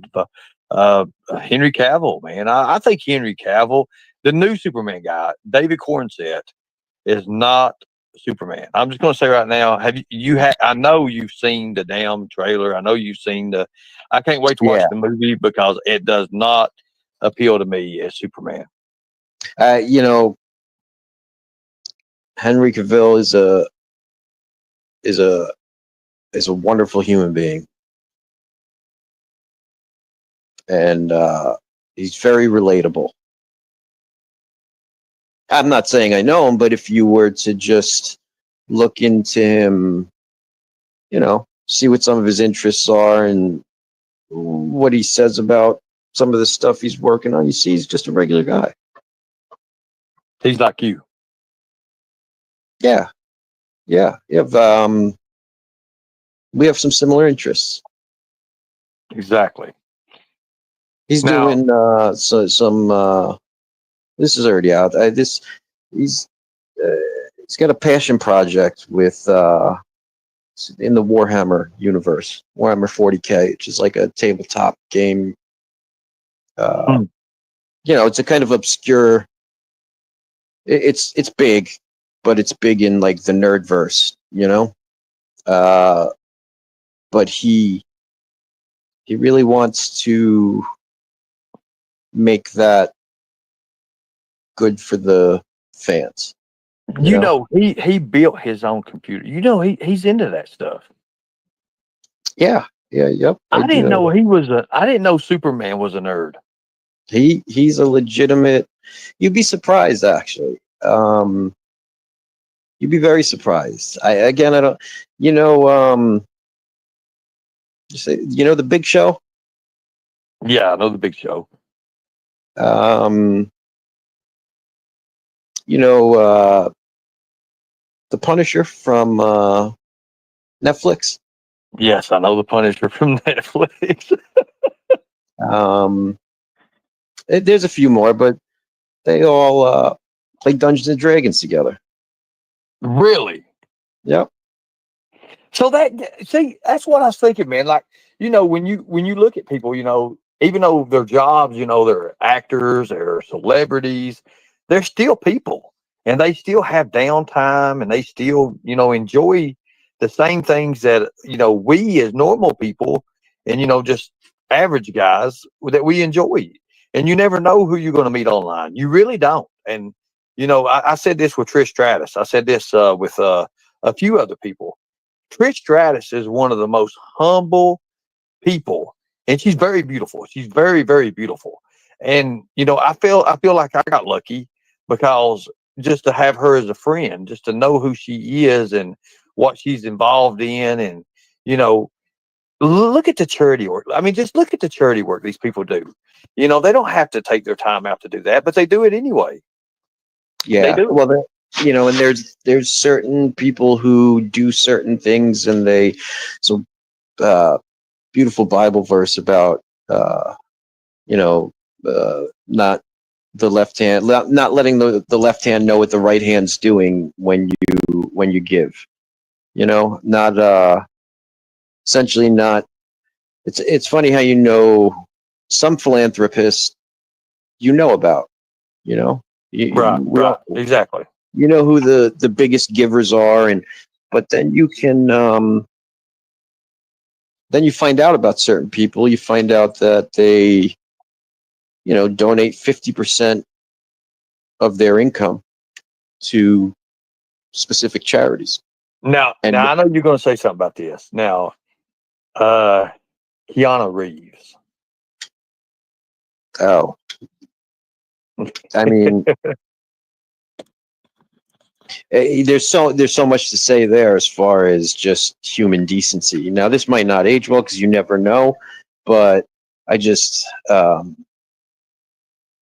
Henry Cavill. Man, I think Henry Cavill, the new Superman guy, David Cornsett, is not Superman. I'm just going to say right now, have I know you've seen the damn trailer. I know you've seen I can't wait to watch Yeah. the movie because it does not appeal to me as Superman. You know, Henry Cavill is a is a wonderful human being, and he's very relatable. I'm not saying I know him, but if you were to just look into him, you know, see what some of his interests are and what he says about some of the stuff he's working on, you see he's just a regular guy. He's like you. Yeah, yeah. We have some similar interests. Exactly. He's Now, doing some. This is already out. He's he's got a passion project with in the Warhammer universe, Warhammer 40K, which is like a tabletop game. Hmm. You know, it's a kind of obscure. It's big, but it's big in like the nerdverse. You know, but he really wants to make that good for the fans. you know, he built his own computer. You know, he's into that stuff. Yeah, yep. I I do didn't know know that. he was a. I didn't know Superman was a nerd. He's a legitimate. You'd be surprised, actually. You'd be very surprised. I don't. You know, you know the Big Show. Yeah, I know the Big Show. Um, you know, the Punisher from Netflix. Yes, I know the Punisher from Netflix. Um, there's a few more, but they all play Dungeons and Dragons together. Really? Yep. So that's what I was thinking, man. Like, you know, when you look at people, you know, even though their jobs, you know, they're actors, they're celebrities, they're still people, and they still have downtime, and they still, you know, enjoy the same things that you know we as normal people, and you know, just average guys that we enjoy. And you never know who you're going to meet online. You really don't. And you know, I said this with Trish Stratus. I said this with a few other people. Trish Stratus is one of the most humble people, and she's very beautiful. She's very, very beautiful. And you know, I feel like I got lucky because just to have her as a friend, just to know who she is and what she's involved in, and you know, look at the charity work. I mean, just look at the charity work these people do. You know, they don't have to take their time out to do that, but they do it anyway. They Yeah. do. Well, you know, and there's certain people who do certain things, and they so uh, beautiful Bible verse about you know not the left hand, not letting the left hand know what the right hand's doing when you give. You know, not essentially not. It's funny how you know some philanthropists you know about. You know, Right, we right, all exactly. you know who the biggest givers are, and but then you can then you find out about certain people. You find out that they donate 50% of their income to specific charities. Now And I know you're going to say something about this. Now, uh, Keanu Reeves. oh, I mean, there's so much to say there as far as just human decency. Now, this might not age well because you never know, but I just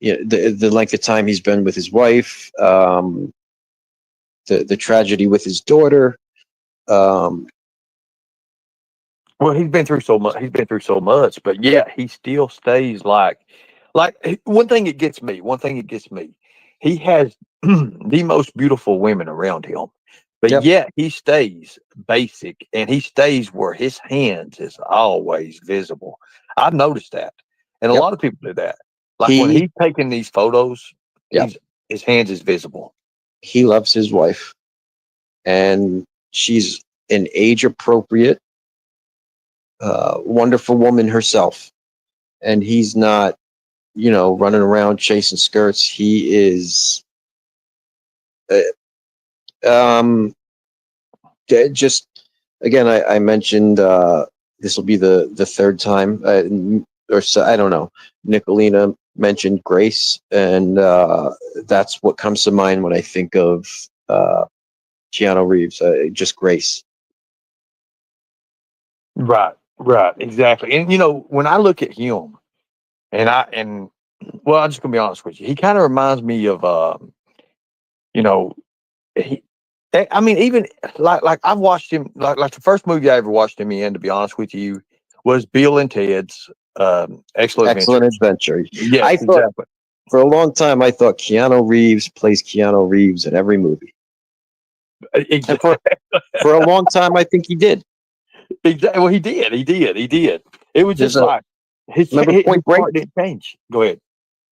the length of time he's been with his wife, the tragedy with his daughter. Um, Well, he's been through so much. He's been through so much, but yeah, he still stays like one thing it gets me. One thing it gets me. He has the most beautiful women around him, but yep, yet he stays basic and he stays where his hands is always visible. I've noticed that, and a yep. lot of people do that. Like when He he's taking these photos, yep. his hands is visible. He loves his wife, and she's an age appropriate, wonderful woman herself, and he's not running around chasing skirts. He is just again. I mentioned this will be the third time, or so, I don't know. Nicolina mentioned Grace, and that's what comes to mind when I think of Keanu Reeves. Just Grace. Right, right, exactly. And when I look at him, and well, I'm just gonna be honest with you, he kind of reminds me of you know, he. I mean, even like I've watched him like the first movie I ever watched him in, to be honest with you, was Bill and Ted's Excellent Excellent Adventure. Adventure. Yes, I thought exactly. for a long time I thought Keanu Reeves plays Keanu Reeves in every movie, and Exactly. for a long time I think he did. Exactly. Well, he did. He did. He did. It was There's just a like his remember Point Break. part didn't change. Go ahead.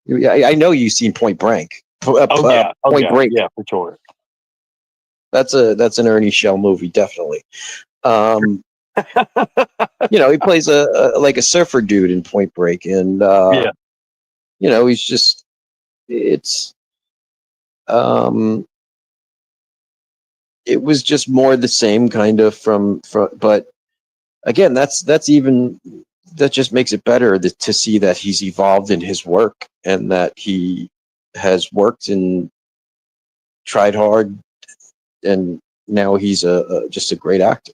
I know you've seen Point Blank. Oh yeah. Oh Point yeah. Break. Yeah, for sure. That's an Ernie Shell movie, definitely. He plays like a surfer dude in Point Break, and Yeah. he's just it's it was just more the same kind of from but again that just makes it better to see that he's evolved in his work and that he has worked and tried hard, and now he's just a great actor.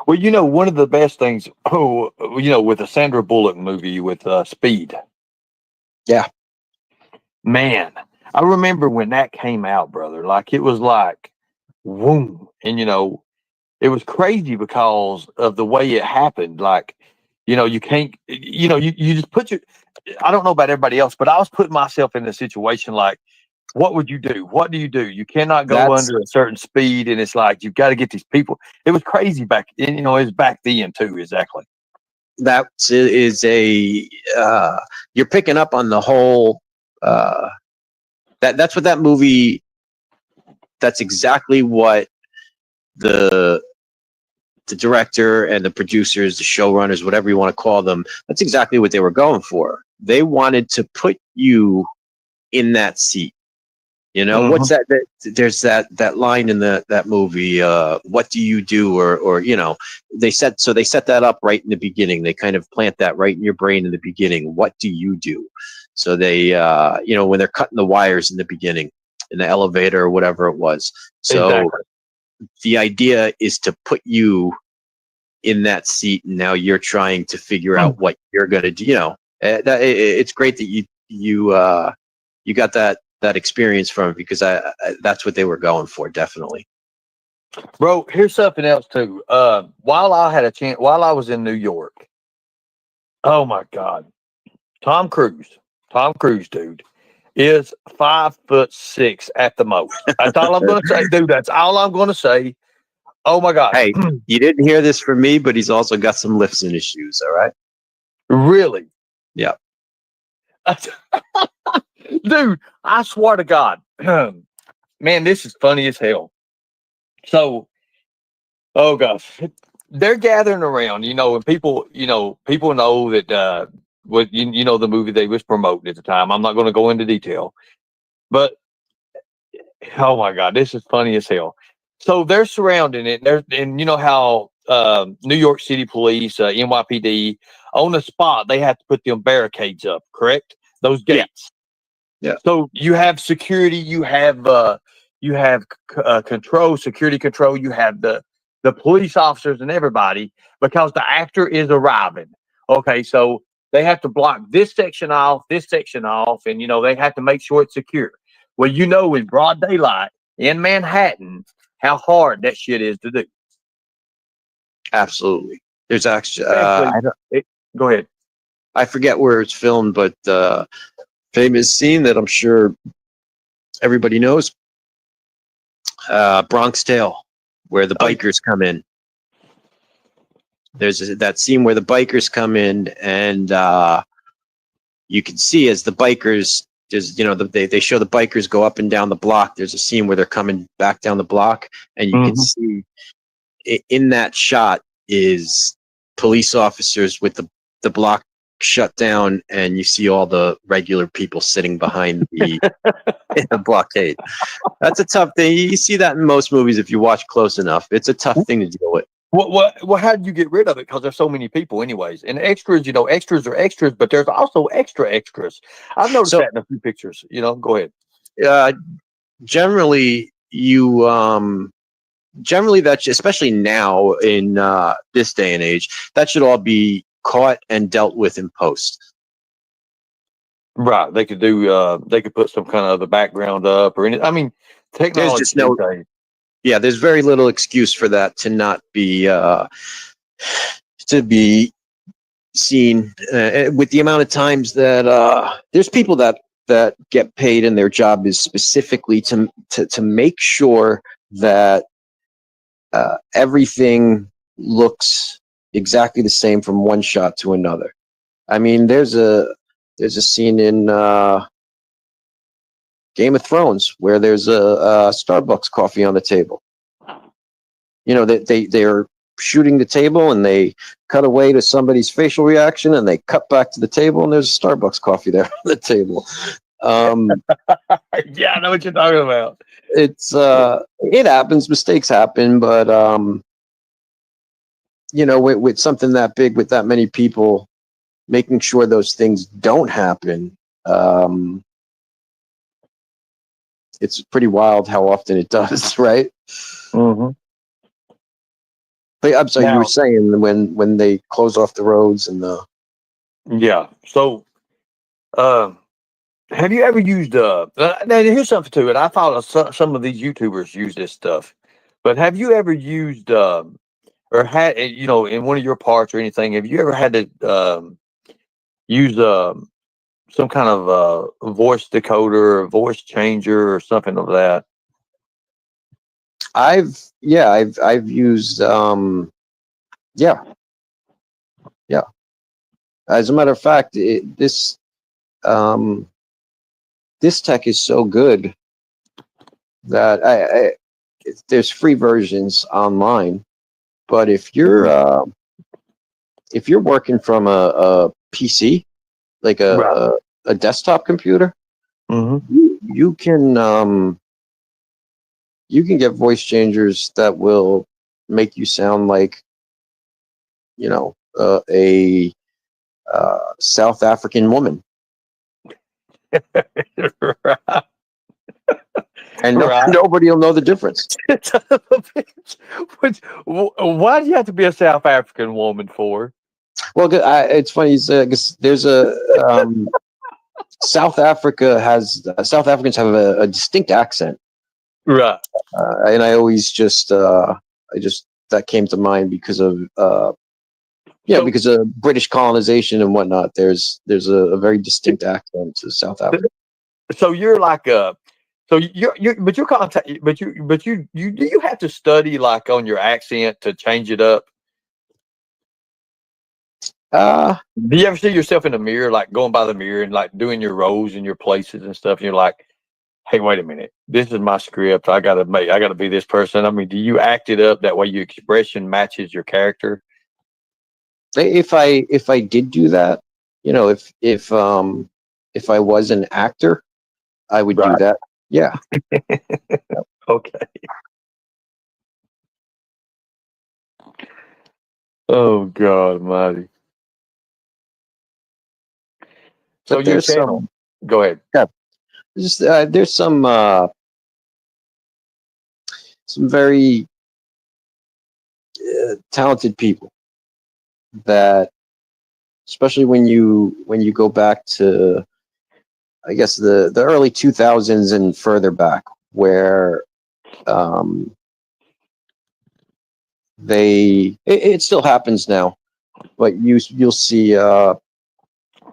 Well, one of the best things, with the Sandra Bullock movie with Speed. Yeah. Man, I remember when that came out, brother. Like it was like, boom, and it was crazy because of the way it happened. Like, you can't, you just put your. I don't know about everybody else, but I was putting myself in a situation like, what would you do? What do you do? You cannot go That's under a certain speed, and it's like you've got to get these people. It was crazy back, it was back then too. Exactly. that is a you're picking up on the whole that's what that movie. That's exactly what the director and the producers, the showrunners, whatever you want to call them, that's exactly what they were going for. They wanted to put you in that seat. What's that? There's that line in that movie. What do you do? Or they set that up right in the beginning. They kind of plant that right in your brain in the beginning. What do you do? So they, when they're cutting the wires in the beginning in the elevator or whatever it was. So Exactly. the idea is to put you in that seat, and now you're trying to figure out what you're going to do. It's great that you got that experience from it, because I that's what they were going for, definitely. Bro, here's something else too. While I was in New York, oh my God, Tom Cruise, dude, is 5'6" at the most. That's all I'm going to say, dude. That's all I'm going to say. Oh my God. Hey, you didn't hear this from me, but he's also got some lifts in his shoes. All right. Really? Yeah. Dude, I swear to God, man, this is funny as hell. So, oh gosh, they're gathering around, and people know that what the movie they was promoting at the time. I'm not going to go into detail, but oh my God, this is funny as hell. So they're surrounding it. And you know how New York City Police, NYPD, on the spot they have to put them barricades up, correct? Those gates. Yeah. So you have security, you have control, security control, you have the police officers and everybody, because the actor is arriving. Okay, so they have to block this section off, and they have to make sure it's secure. Well, in broad daylight in Manhattan, how hard that shit is to do. Absolutely. There's actually Go ahead. I forget where it's filmed, but famous scene that I'm sure everybody knows. Bronx Tale, where the bikers come in. There's that scene where the bikers come in, and you can see as the bikers, they show the bikers go up and down the block. There's a scene where they're coming back down the block, and you can see in that shot is police officers with the block shut down, and you see all the regular people sitting behind the, the blockade. That's a tough thing. You see that in most movies if you watch close enough. It's a tough thing to deal with. Well, how do you get rid of it? Because there's so many people, anyways. And extras, extras are extras, but there's also extra extras. I've noticed So that in a few pictures. Go ahead. generally, generally that's, especially now in this day and age, that should all be caught and dealt with in post. Right. They could do. They could put some kind of the background up or any. I mean, technology. There's just no. Yeah, there's very little excuse for that to not be seen with the amount of times that there's people that get paid and their job is specifically to make sure that everything looks exactly the same from one shot to another. I mean, there's a scene in Game of Thrones where there's a Starbucks coffee on the table. They're shooting the table and they cut away to somebody's facial reaction and they cut back to the table and there's a Starbucks coffee there on the table. Yeah, I know what you're talking about. It's it happens, mistakes happen, but with something that big, with that many people, making sure those things don't happen, it's pretty wild how often it does, right? Mm-hmm. But I'm sorry, you were saying when they close off the roads and the. Yeah. So, have you ever used now here's something to it. I follow some of these YouTubers use this stuff, but have you ever used or had in one of your parts or anything? Have you ever had to use some kind of voice decoder or voice changer or something of that? I've used yeah. As a matter of fact, this tech is so good that there's free versions online, but if you're working from a PC, like a desktop computer, mm-hmm. you can get voice changers that will make you sound like a South African woman. Right. And nobody will know the difference. Why do you have to be a South African woman for? Well, it's funny. There's a South Africans have a distinct accent, right? And I always that came to mind because of because of British colonization and whatnot. There's a very distinct accent to South Africa. So you're like do you have to study like on your accent to change it up? Do you ever see yourself in the mirror, like going by the mirror and like doing your roles and your places and stuff? And you're like, hey, wait a minute, this is my script. I gotta be this person. I mean, do you act it up that way your expression matches your character? If I did do that, if I was an actor, I would do that. Yeah. Okay. Oh God Almighty. So your channel. Go ahead. Yeah. There's some very talented people that, especially when you go back to, I guess, the early 2000s and further back, where it still happens now, but you'll see.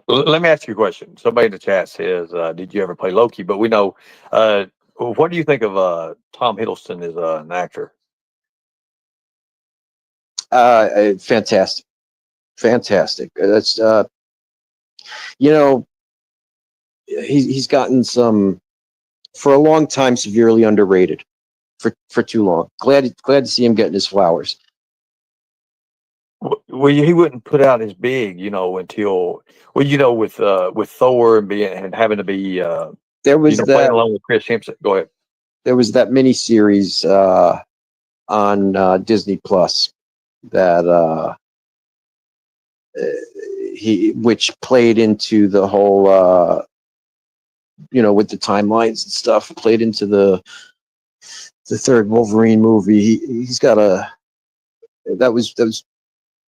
Let me ask you a question. Somebody in the chat says, "Did you ever play Loki?" But we know. What do you think of Tom Hiddleston as an actor? Fantastic. That's he's gotten some, for a long time, severely underrated for too long. Glad to see him getting his flowers. Well, he wouldn't put out as big, until with Thor and being and having to be There was playing that along with Chris Hemsworth. Go ahead. there was that mini series on Disney Plus that he which played into the whole with the timelines and stuff, played into the third Wolverine movie. He's got that was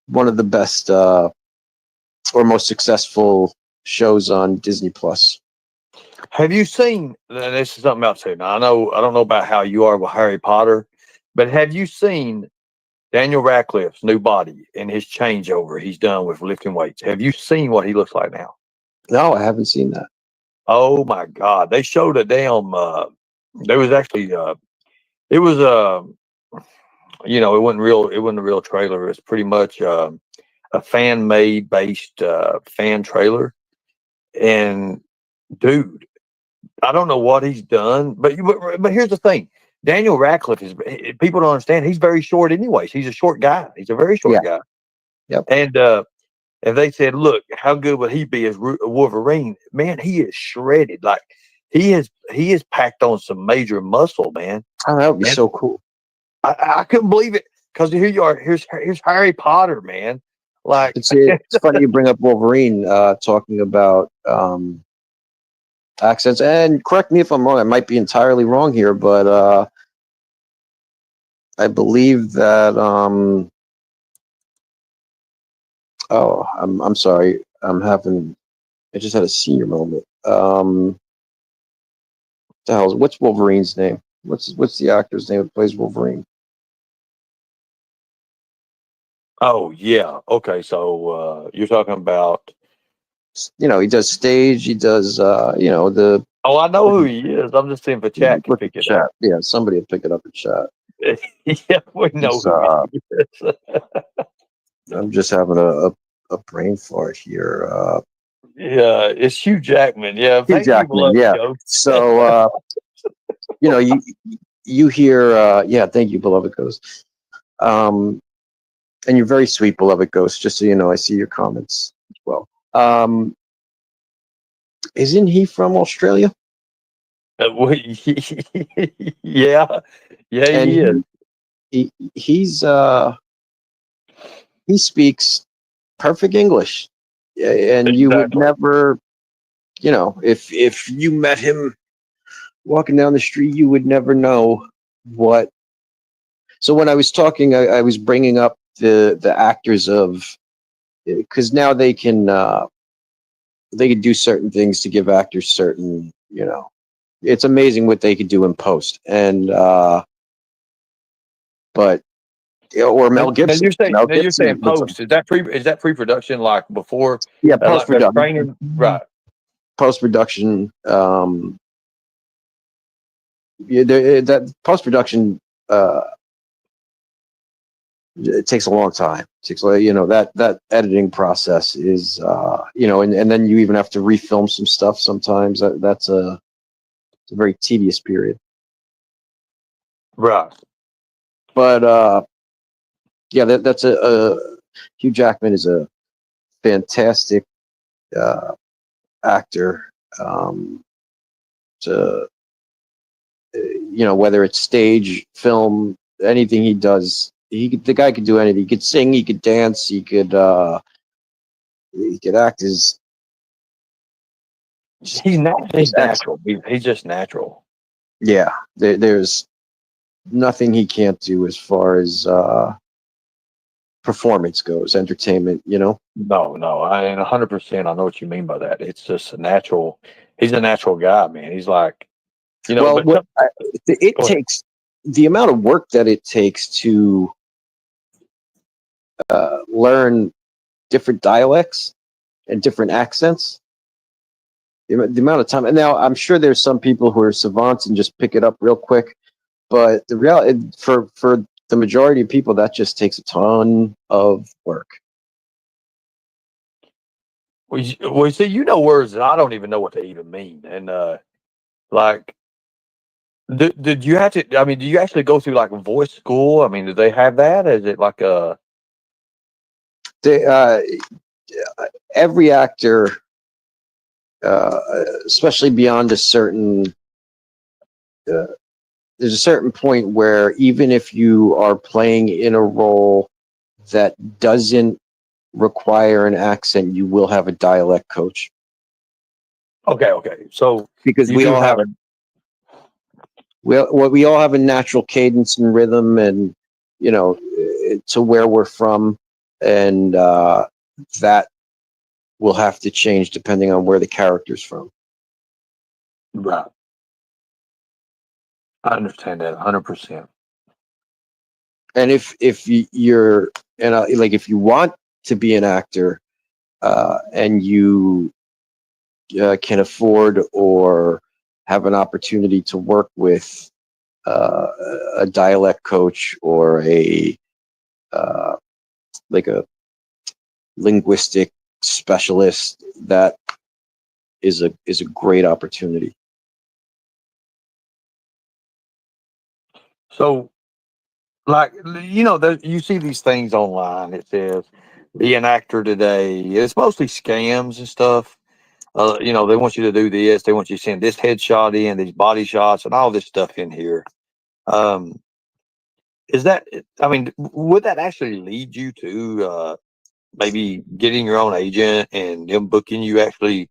one of the best or most successful shows on Disney Plus. Have you seen? And this is something else too. Now I don't know about how you are with Harry Potter, but have you seen Daniel Radcliffe's new body and his changeover he's done with lifting weights? Have you seen what he looks like now? No, I haven't seen that. Oh my God! They showed a damn. There was actually. It was it wasn't real. It wasn't a real trailer. It's pretty much a fan made based fan trailer. And dude, I don't know what he's done, but here's the thing: Daniel Radcliffe is. People don't understand. He's very short, anyways. He's a short guy. He's a very short Yeah. guy. Yep. And they said, look, how good would he be as Wolverine? Man, he is shredded. Like he has packed on some major muscle, man. Oh, that would be And so cool. I couldn't believe it because here you are. Here's Harry Potter, man. Like It's funny you bring up Wolverine, talking about accents. And correct me if I'm wrong. I might be entirely wrong here, but I believe that. I'm sorry. I just had a senior moment. The hell? What's Wolverine's name? What's the actor's name that plays Wolverine? oh yeah, okay. So you're talking about? He does stage. He does the. Oh, I know who he is. I'm just seeing if chat can Look at pick it chat. up. Yeah, somebody will pick it up in chat. Yeah, we know He's, who he is. I'm just having a brain fart here. Yeah, it's Hugh Jackman. Yeah, Hugh thank you, Jackman. beloved Yeah. ghost. So you hear yeah. Thank you, beloved ghost. And you're very sweet, beloved ghost. Just so you know, I see your comments as well. Isn't he from Australia? Well, yeah, yeah, And he is. he's he speaks perfect English. And you would Exactly. never, if you met him walking down the street, you would never know what. So when I was talking, I was bringing up the actors of, because now they can do certain things to give actors certain, it's amazing what they could do in post. And but or Mel Now Gibson. you're saying post. Is that pre-production, like before, Yeah, post like the production. training, right? Post production. Yeah, that post production. It takes a long time. It takes that editing process is and then you even have to refilm some stuff sometimes. It's a very tedious period. Right. But yeah, that's a Hugh Jackman is a fantastic actor. To whether it's stage, film, anything he does, the guy could do anything. He could sing, he could dance, he could act as. He's natural. He's just natural. Yeah, there's nothing he can't do as far as performance goes, entertainment. No, I 100%. I know what you mean by that. It's just a natural. He's a natural guy, man. He's like, Well, but it go ahead. takes the amount of work that it takes to learn different dialects and different accents. The amount of time, and now I'm sure there's some people who are savants and just pick it up real quick, but the reality for the majority of people, that just takes a ton of work. Well, see, words that I don't even know what they even mean, and like, did you have to? I mean, do you actually go through like a voice school? I mean, do they have that? Is it like a? They, every actor, especially beyond a certain, there's a certain point where even if you are playing in a role that doesn't require an accent, you will have a dialect coach, Okay. So because you we do all have have we all have a natural cadence and rhythm, and to where we're from, and that will have to change depending on where the character's from. right. I understand that 100%. And if you're and like if you want to be an actor, and you can afford or have an opportunity to work with uh, a dialect coach or a like a linguistic specialist, that is a great opportunity. So, like, you see these things online. It says, be an actor today. It's mostly scams and stuff. They want you to do this. They want you to send this headshot in, these body shots, and all this stuff in here. Um, is that, I mean, would that actually lead you to maybe getting your own agent and them booking you actually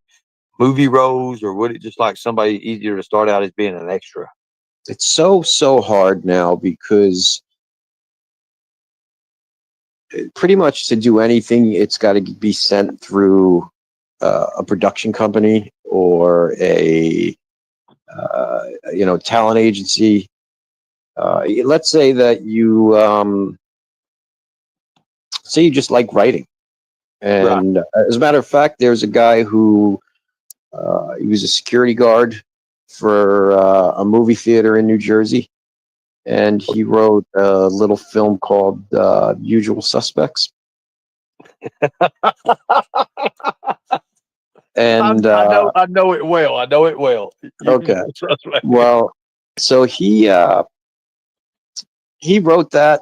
movie roles, or would it just like somebody easier to start out as being an extra? It's so hard now, because pretty much to do anything, it's got to be sent through a production company or a talent agency. Let's say that you say you just like writing, Right. and as a matter of fact, there's a guy who he was a security guard for a movie theater in New Jersey, and he wrote a little film called Usual Suspects. And I know it well. I know it well. okay, Suspect. well, so he wrote that,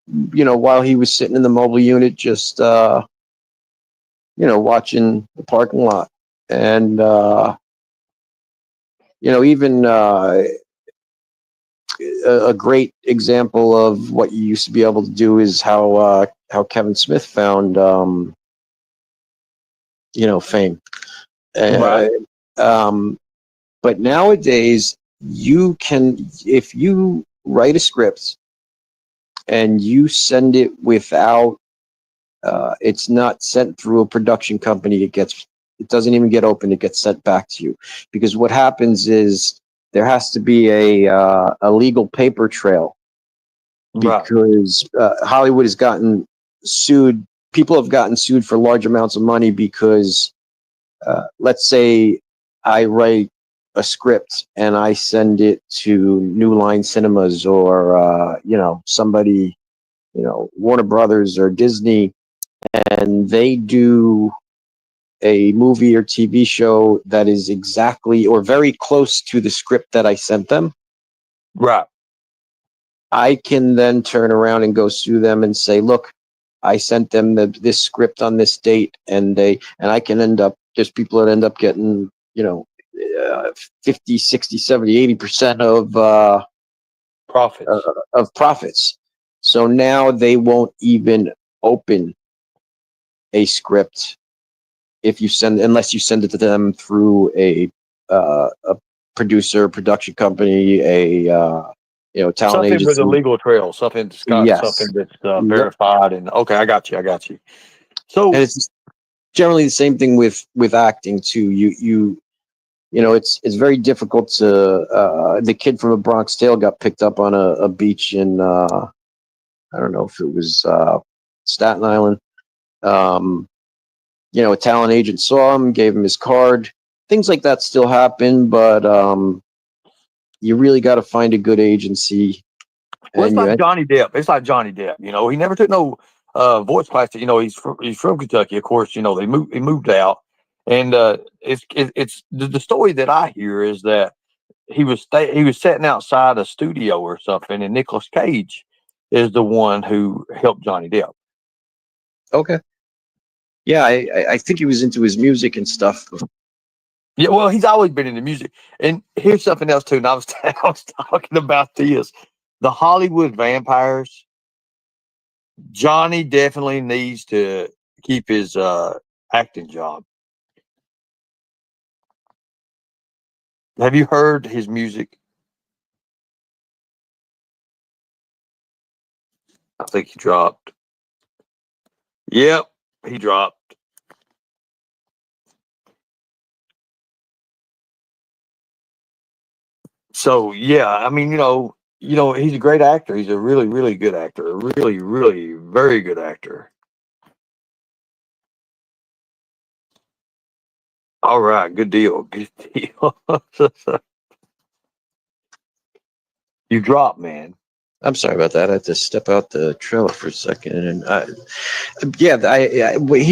while he was sitting in the mobile unit, just watching the parking lot, and even a great example of what you used to be able to do is how Kevin Smith found fame. Right. Uh, um, but nowadays, you can, if you write a script and you send it without, it's not sent through a production company. It doesn't even get open. It gets sent back to you, because what happens is there has to be a legal paper trail, Right. because Hollywood has gotten sued. People have gotten sued for large amounts of money because, let's say, I write a script and I send it to New Line Cinemas, or somebody, Warner Brothers or Disney, and they do a movie or TV show that is exactly or very close to the script that I sent them. Right. I can then turn around and go sue them and say, look, I sent them this script on this date, and I can end up, there's people that end up getting, 50, 60, 70, 80% Profits. of profits. So now they won't even open a script unless you send it to them through a production company, a talent Something with a agency. legal trail. Something that's got something Yes. that's Yep. verified. And okay, I got you. So And it's generally the same thing with acting too. It's very difficult to. The kid from A Bronx Tale got picked up on a beach in, I don't know if it was Staten Island. A talent agent saw him, gave him his card. Things like that still happen, but you really got to find a good agency. well, it's And like Johnny Depp. It's like Johnny Depp. He never took no voice class. He's from Kentucky, of course. He moved out, and it's the story that I hear is that he was sitting outside a studio or something, and Nicolas Cage is the one who helped Johnny Depp. okay, Yeah, I think he was into his music and stuff. Yeah, well, he's always been into music. And here's something else too. And I was I was talking about this. The Hollywood vampires. Johnny definitely needs to keep his acting job. Have you heard his music? I think he dropped. Yep, he dropped. So yeah, I mean, he's a great actor. He's a really, really good actor. A really, really, very good actor. All right, good deal. Good deal. You dropped, man. I'm sorry about that. I had to step out the trailer for a second, and he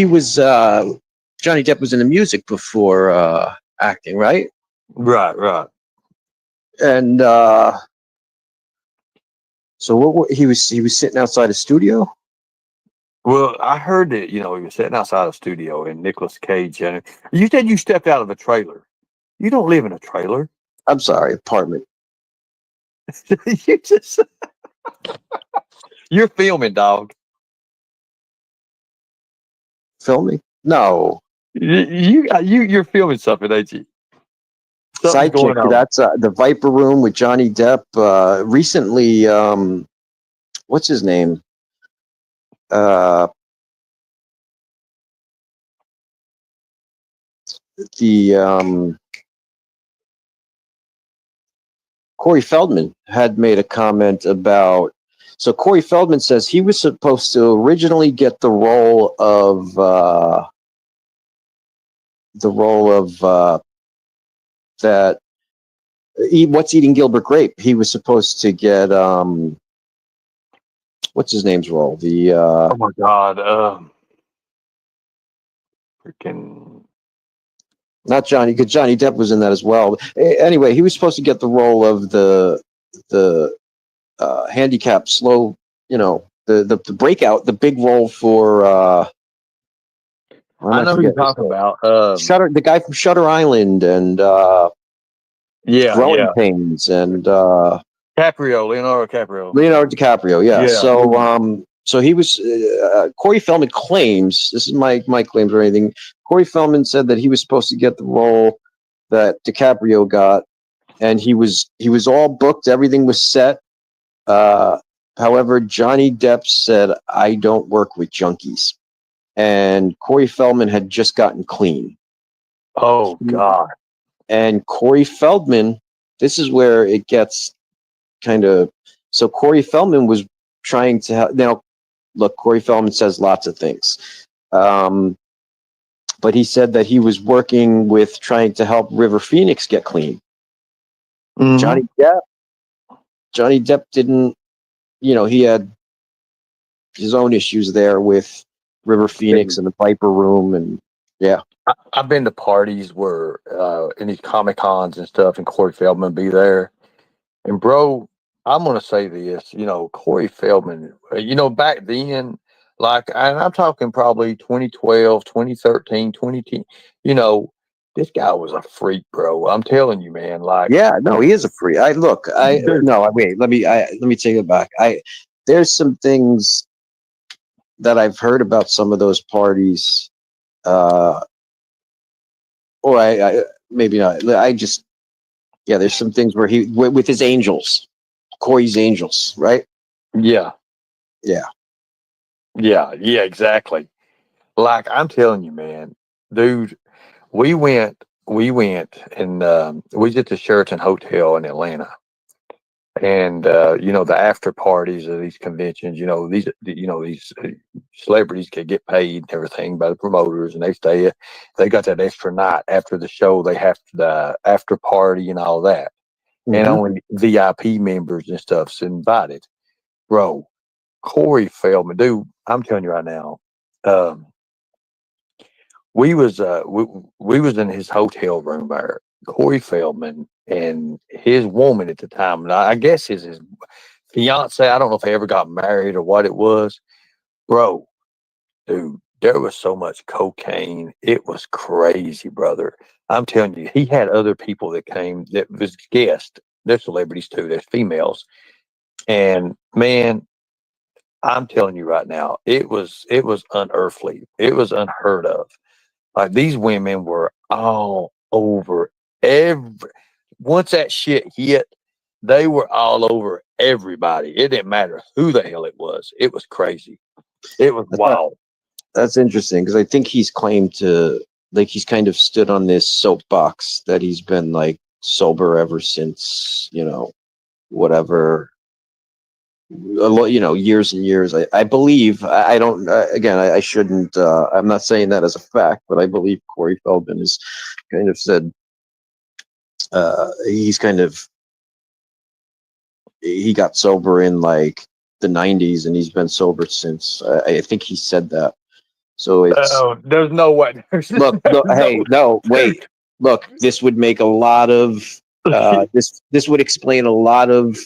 was Johnny Depp was in the music before acting, right? Right, right. And so he was sitting outside a studio. Well, I heard that, he was sitting outside a studio and Nicolas Cage. And you said you stepped out of a trailer. You don't live in a trailer. I'm sorry, apartment. you just, you're filming, dog. Filming? No. You're filming something, ain't you? Something's Sidekick. going on. That's the Viper Room with Johnny Depp. Recently, what's his name? The Corey Feldman had made a comment about. So Corey Feldman says he was supposed to originally get the role of that. What's Eating Gilbert Grape? He was supposed to get what's his name's role? The Oh my God. Freaking. not Johnny, because Johnny Depp was in that as well. Anyway, he was supposed to get the role of the handicapped slow, the breakout, the big role for I know who you're talking about. Shutter, the guy from Shutter Island and Growing Yeah. Pains and Leonardo DiCaprio. Leonardo DiCaprio. Yeah. Yeah. So he was. Corey Feldman claims, this is my claims or anything. Corey Feldman said that he was supposed to get the role that DiCaprio got, and he was all booked. Everything was set. However, Johnny Depp said, "I don't work with junkies," and Corey Feldman had just gotten clean. Oh God. And Corey Feldman, this is where it gets kind of. So Corey Feldman was trying to help. Now, look, Corey Feldman says lots of things, but he said that he was working with trying to help River Phoenix get clean. Mm-hmm. Johnny Depp didn't. He had his own issues there with River Phoenix and the Viper Room, and yeah. I've been to parties where in these Comic Cons and stuff, and Corey Feldman be there. And bro, I'm gonna say this, Corey Feldman, back then, and I'm talking probably 2012, 2013, 2010, this guy was a freak, bro. I'm telling you, man. Yeah, no, he is a freak. Wait, let me take it back. There's some things that I've heard about some of those parties. Or I maybe not. There's some things where he with his angels, Corey's angels, right? Yeah, yeah, exactly. I'm telling you, man, dude, we went and we was at the Sheraton Hotel in Atlanta. And the after parties of these conventions, these celebrities can get paid and everything by the promoters, and they got that extra night after the show. They have the after party and all that, and only VIP members and stuff's invited. Bro, Corey Feldman, dude, I'm telling you right now, we was in his hotel room there. Corey Feldman and his woman at the time, and I guess his fiance. I don't know if they ever got married or what it was, bro. Dude, There was so much cocaine. It was crazy, brother. I'm telling you, he had other people that came that was guests. They're celebrities too. There's females. And man, I'm telling you right now, it was unearthly. It was unheard of. Like these women were all over every once that shit hit, they were all over everybody. It didn't matter who the hell it was. It was crazy. It was That's, wild. that's interesting because I think he's claimed to, like, he's kind of stood on this soapbox that he's been like sober ever since, whatever, years and years. I believe, I don't, again, I shouldn't, I'm not saying that as a fact, but I believe Corey Feldman has kind of said, he's kind of, he got sober in like the 90s and he's been sober since. I think he said that. So it's, There's no way. look, hey, no, wait, look, this would make a lot of, this would explain a lot of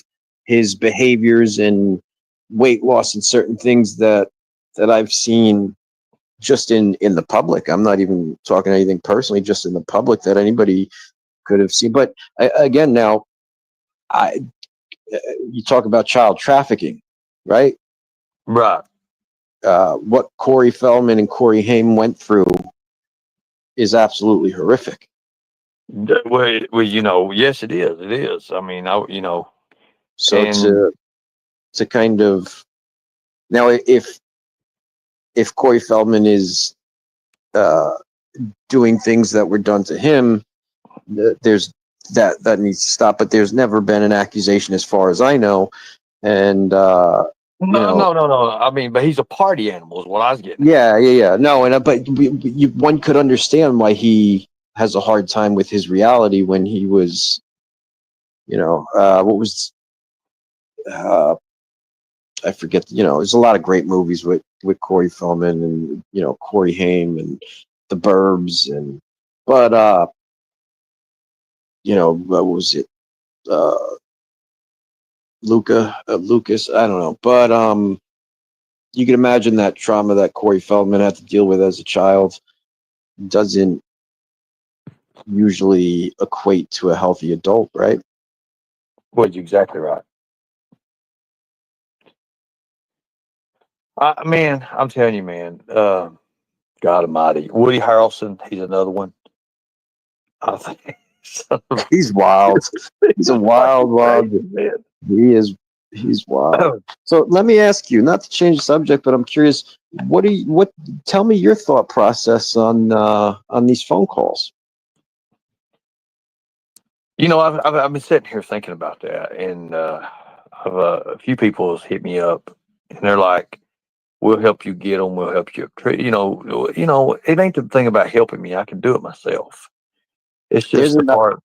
his behaviors and weight loss and certain things that I've seen just in the public. I'm not even talking anything personally, just in the public that anybody could have seen. But again, now, I you talk about child trafficking, right? Right. What Corey Feldman and Corey Haim went through is absolutely horrific. Well, yes, it is. It is. I mean, So and to kind of, now, if Corey Feldman is doing things that were done to him, there's that needs to stop. But there's never been an accusation, as far as I know, and no. I mean, but he's a party animal, is what I was getting. yeah. No, and but one could understand why he has a hard time with his reality when he was, what was, I forget. There's a lot of great movies with Corey Feldman and Corey Haim and The Burbs but what was it? Lucas, I don't know, but you can imagine that trauma that Corey Feldman had to deal with as a child doesn't usually equate to a healthy adult, right? Well, you're exactly right. Man, I'm telling you, man. God Almighty, Woody Harrelson, he's another one. I think He's wild. He's a wild. man. He's wild. So let me ask you, not to change the subject, but I'm curious. Tell me your thought process on these phone calls. I've been sitting here thinking about that, and a few people has hit me up, and they're like, "We'll help you get them. We'll help you." It ain't the thing about helping me. I can do it myself. It's just the part.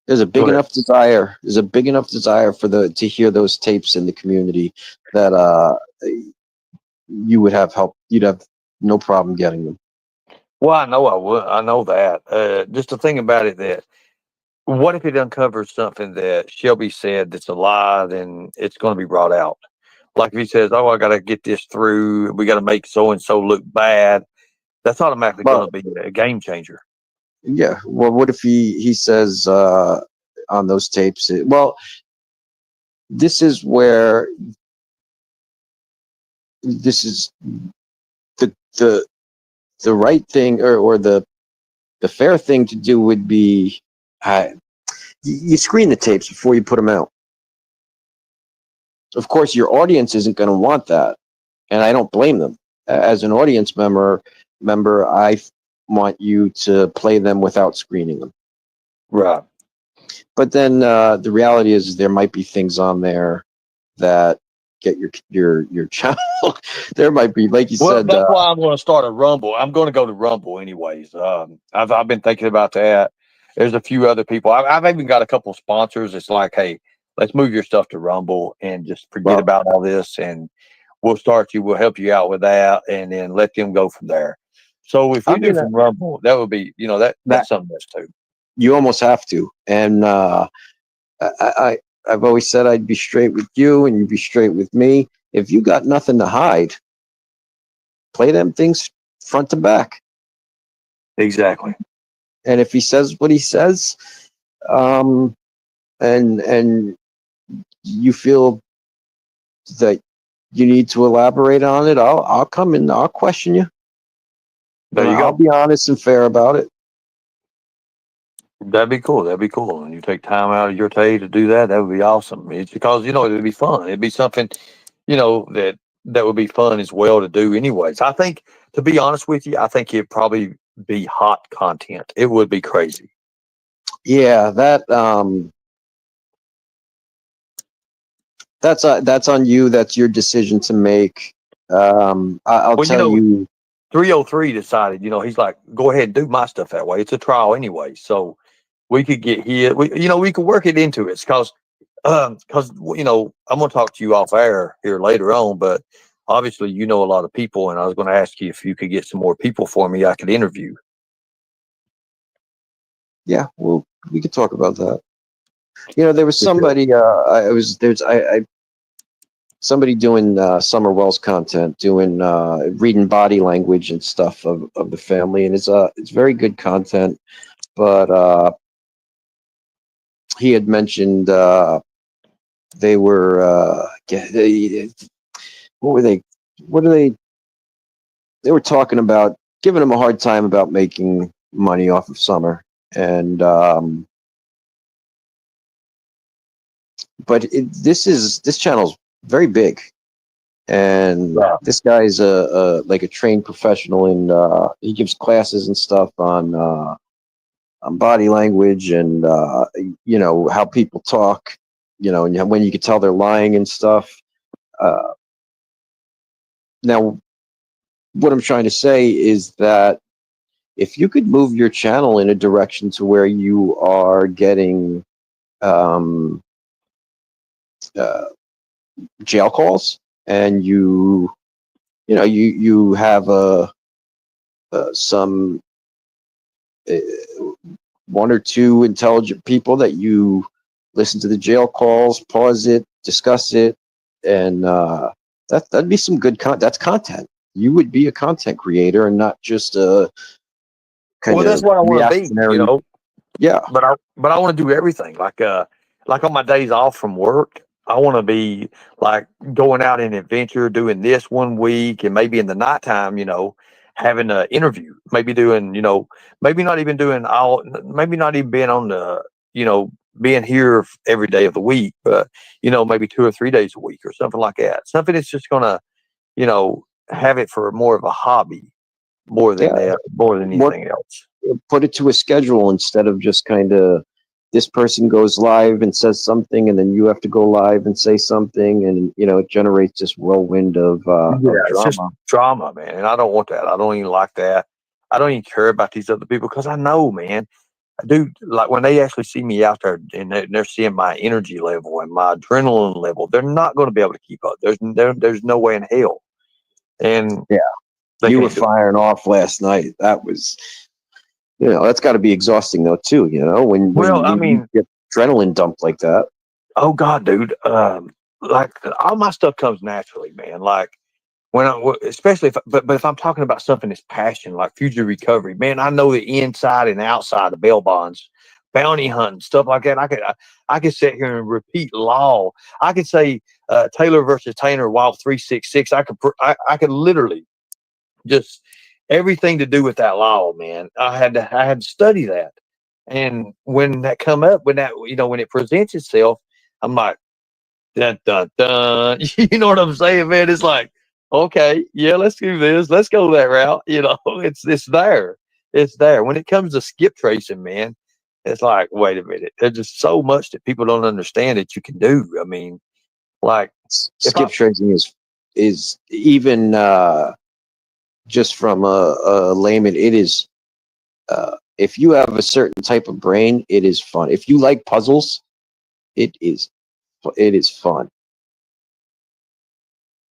There's a big enough desire. There's a big enough desire to hear those tapes in the community that you would have help. You'd have no problem getting them. Well, I know I would. I know that. Just the thing about it that what if it uncovers something that Shelby said that's a lie? Then it's going to be brought out. Like if he says, "Oh, I got to get this through. We got to make so and so look bad." That's automatically going to be a game changer. Yeah. Well, what if he says on those tapes? This is where this is the right thing, or the fair thing to do would be you screen the tapes before you put them out. Of course, your audience isn't going to want that, and I don't blame them. As an audience member, I want you to play them without screening them. Right. But then the reality is there might be things on there that get your channel. There might be, like you said. That's why I'm going to start a Rumble. I'm going to go to Rumble anyways. I've been thinking about that. There's a few other people. I've even got a couple of sponsors. It's like, hey, let's move your stuff to Rumble and just forget about all this, and we'll help you out with that, and then let them go from there. So if we do from Rumble, that would be, that's something else too. You almost have to. And I've always said I'd be straight with you and you'd be straight with me. If you got nothing to hide, play them things front to back. Exactly. And if he says what he says, and you feel that you need to elaborate on it, I'll come in. I'll question you. There you I'll go. be honest and fair about it. That'd be cool. That'd be cool. And you take time out of your day to do that. That would be awesome. It's because, it'd be fun. It'd be something, that would be fun as well to do anyways. I think, to be honest with you, I think it'd probably be hot content. It would be crazy. Yeah, that's on you. That's your decision to make. I'll Well, tell you. 303 decided, he's like, go ahead and do my stuff that way. It's a trial anyway. So we could get here. We could work it into it because, I'm going to talk to you off air here later on, but obviously, a lot of people, and I was going to ask you if you could get some more people for me I could interview. Yeah, well, we could talk about that. There was somebody. Somebody doing Summer Wells content, doing reading body language and stuff of the family, and it's very good content. But he had mentioned they were what were they? What are they? They were talking about giving him a hard time about making money off of Summer, and but this channel's very big, and this guy's like a trained professional, and he gives classes and stuff on body language and how people talk, and when you can tell they're lying and stuff. Now, what I'm trying to say is that if you could move your channel in a direction to where you are getting jail calls, and you have some one or two intelligent people that you listen to the jail calls, pause it, discuss it, and that'd be some good content. That's content. You would be a content creator and not just a kind of that's what I want to be, reactionary. Yeah. But I want to do everything. Like on my days off from work, I want to be like going out in adventure, doing this one week, and maybe in the nighttime, having an interview, maybe doing, maybe not even doing maybe not even being on the, being here every day of the week, but, maybe 2 or 3 days a week or something like that. Something that's just going to, have it for more of a hobby more than anything else. Put it to a schedule instead of just kind of this person goes live and says something, and then you have to go live and say something, and it generates this whirlwind of it's drama. just drama, man, and I don't want that. I don't even like that. I don't even care about these other people because I know, man, dude, like when they actually see me out there and they're seeing my energy level and my adrenaline level, they're not going to be able to keep up. There's no way in hell. And yeah, you were firing off last night. That was, that's got to be exhausting though too. When you get adrenaline dumped like that. Oh God, dude. Like all my stuff comes naturally, man. Like especially if I'm talking about something that's passion, like future recovery, man, I know the inside and outside of bail bonds, bounty hunting, stuff like that. I could sit here and repeat law. I could say Taylor versus Taylor, Wild 366. I could literally just everything to do with that law, man. I had to study that, and when that come up, when it presents itself, I'm like, dun dun dun. You know what I'm saying, man? It's like, okay, yeah, let's do this. Let's go that route. It's there. It's there. When it comes to skip tracing, man, it's like, wait a minute. There's just so much that people don't understand that you can do. I mean, like skip tracing is even just from a layman. It is if you have a certain type of brain, it is fun. If you like puzzles, it is fun.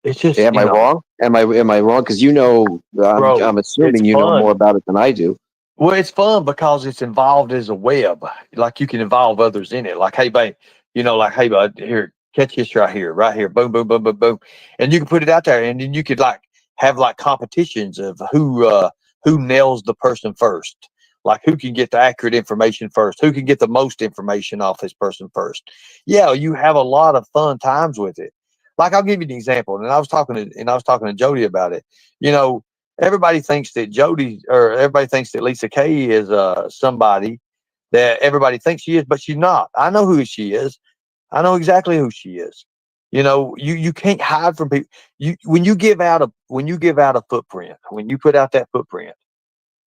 It's just. Am I wrong? Am I wrong? Because I'm assuming you know more about it than I do. Well, it's fun because it's involved as a web. Like you can involve others in it. Like, hey, babe, like, hey, bud, here, catch this right here, boom, boom, boom, boom, boom, and you can put it out there, and then you could like have like competitions of who nails the person first, like who can get the accurate information first, who can get the most information off this person first. Yeah, you have a lot of fun times with it. Like I'll give you an example, and I was talking to Jody about it. You know, everybody thinks that everybody thinks that Lisa Kay is somebody that everybody thinks she is, but she's not. I know who she is. I know exactly who she is. You know, you can't hide from people. When you give out a footprint, when you put out that footprint,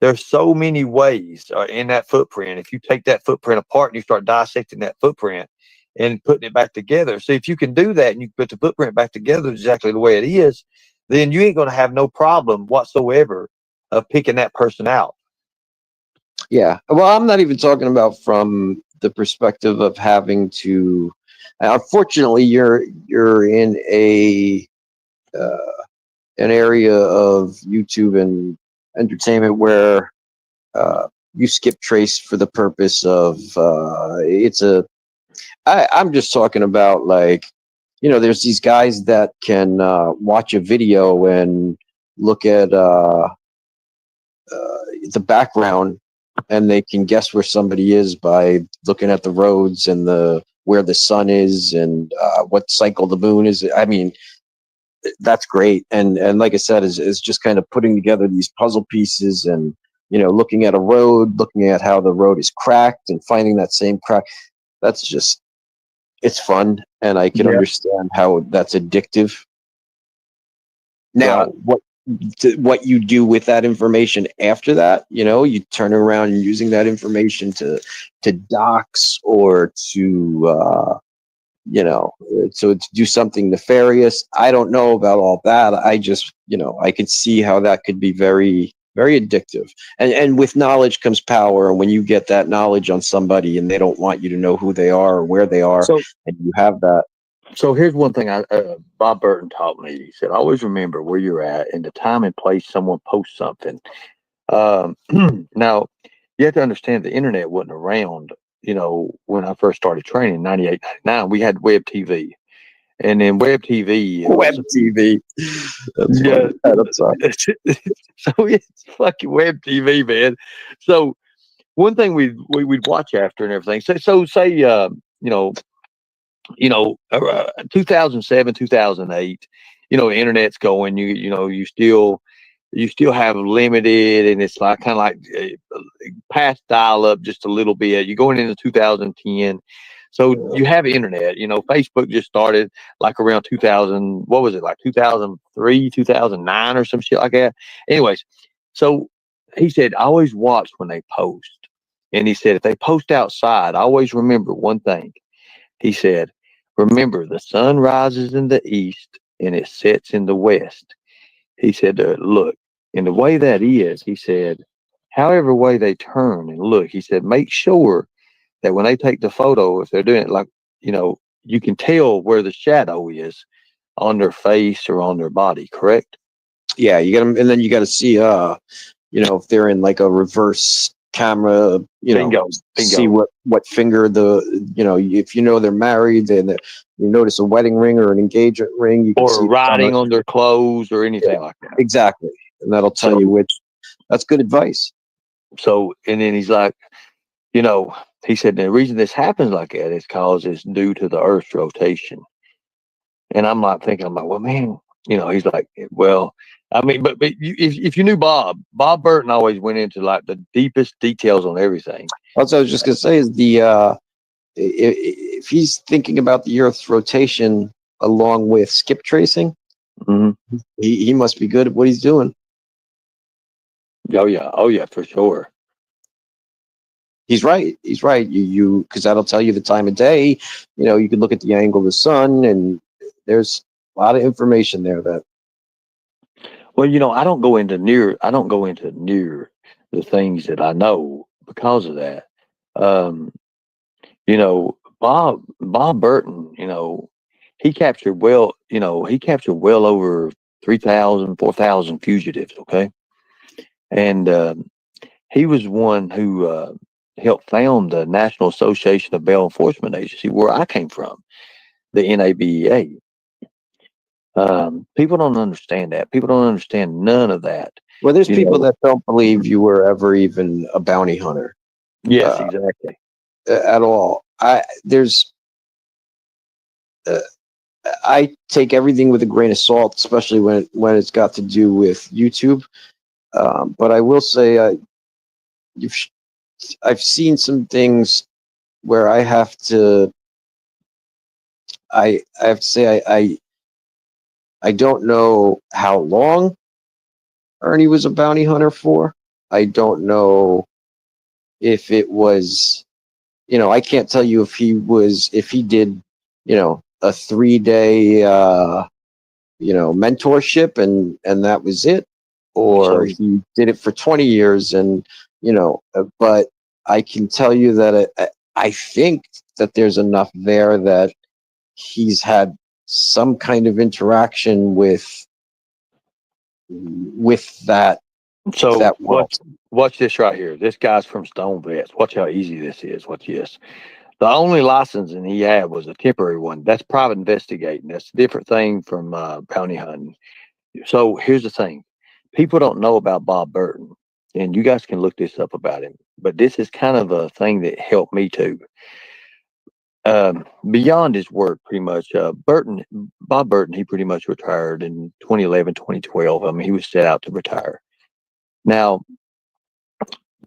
there's so many ways in that footprint. If you take that footprint apart and you start dissecting that footprint and putting it back together, so if you can do that and you put the footprint back together exactly the way it is, then you ain't going to have no problem whatsoever of picking that person out. Yeah. Well, I'm not even talking about from the perspective of having to. Unfortunately, you're in an area of YouTube and entertainment where you skip trace for the purpose of I'm just talking about, like, there's these guys that can watch a video and look at the background, and they can guess where somebody is by looking at the roads and where the sun is and what cycle the moon is. I mean, that's great. And like I said, is just kind of putting together these puzzle pieces and, looking at a road, looking at how the road is cracked and finding that same crack. That's just, it's fun. And I can understand how that's addictive. Now, what you do with that information after that, you turn around and using that information to dox or to, so to do something nefarious. I don't know about all that. I just, I could see how that could be very, very addictive. And with knowledge comes power. And when you get that knowledge on somebody and they don't want you to know who they are or where they are, and you have that. So here's one thing Bob Burton taught me. He said, always remember where you're at and the time and place someone posts something. Now, you have to understand the internet wasn't around, when I first started training, 98, 99. We had web TV. And then web TV. Web TV. That's funny. I'm sorry. So it's fucking web TV, man. So one thing we'd watch after and everything. So say, 2007, 2008, the internet's going, you still have limited, and it's like kind of like past dial up just a little bit. You're going into 2010. So you have internet, Facebook just started like around 2000, what was it? Like 2003, 2009 or some shit like that. Anyways. So he said, I always watch when they post. And he said, if they post outside, I always remember one thing. He said, remember, the sun rises in the east and it sets in the west. He said, look, in the way that is, he said, however way they turn and look, he said, make sure that when they take the photo, if they're doing it like, you can tell where the shadow is on their face or on their body, correct? Yeah, you got them, and then you got to see, if they're in like a reverse camera, Bingo. See what finger if they're married, then you notice a wedding ring or an engagement ring, you can or see writing on their clothes or anything like that. Exactly, and that'll tell you which. That's good advice. So, and then he's like, he said the reason this happens like that is because it's due to the Earth's rotation. And I'm like, well, man, he's like, well, I mean, but if you knew Bob Burton always went into like the deepest details on everything. Also, I was just gonna say is if he's thinking about the Earth's rotation along with skip tracing, he must be good at what he's doing. Oh yeah, for sure. He's right. You because that'll tell you the time of day. You can look at the angle of the sun, and there's a lot of information there that. Well, I don't go into near the things that I know because of that. Bob Burton, he captured well over 3,000, 4,000 fugitives. Okay. And he was one who helped found the National Association of Bail Enforcement Agency, where I came from, the NABEA. People don't understand that. People don't understand none of that. Well, there's You people know. that don't believe you were ever even a bounty hunter Yes, uh, exactly. at all. Uh, I take everything with a grain of salt, especially when it's got to do with YouTube. But I will say, you've, I've seen some things where I have to say I don't know how long Ernie was a bounty hunter for. I don't know if it was, I can't tell you if he did, a 3 day, mentorship and that was it, or So, he did it for 20 years but I can tell you that I think that there's enough there that he's had some kind of interaction with so that world. watch this right here. This guy's from Stone Vets. Watch how easy this is. Watch this. The only licensing he had was a temporary one. That's private investigating. That's a different thing from bounty hunting. So here's the thing: people don't know about Bob Burton, and you guys can look this up about him. But this is kind of a thing that helped me too. Beyond his work, pretty much, Bob Burton, he pretty much retired in 2011, 2012. I mean, he was set out to retire. Now,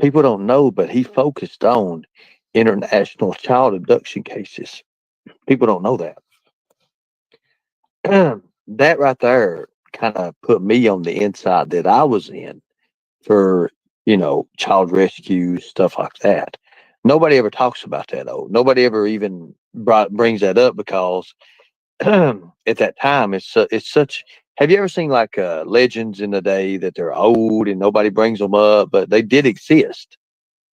people don't know, but he focused on international child abduction cases. People don't know that. That right there kind of put me on the inside that I was in for, child rescue, stuff like that. Nobody ever talks about that, though. Nobody ever even brings that up because at that time it's such. Have you ever seen like legends in the day that they're old and nobody brings them up, but they did exist?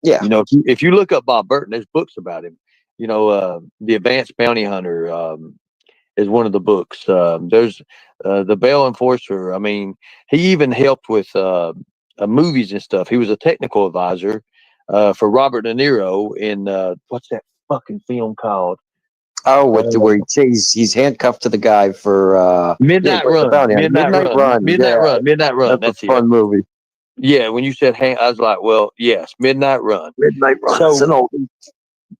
Yeah. If you look up Bob Burton, there's books about him. The Advanced Bounty Hunter is one of the books. There's the Bell Enforcer. I mean, he even helped with movies and stuff. He was a technical advisor for Robert De Niro in what's that fucking film called? Oh, Uh, where he's handcuffed to the guy for Midnight the Run, bounty hunter. Midnight Midnight Run, Run. Midnight Yeah, Run, Midnight Run. that's a That's it. fun movie. Yeah, when you said, "Hey," I was like, "Well, yes, Midnight Run." Midnight Run. It's So, an old.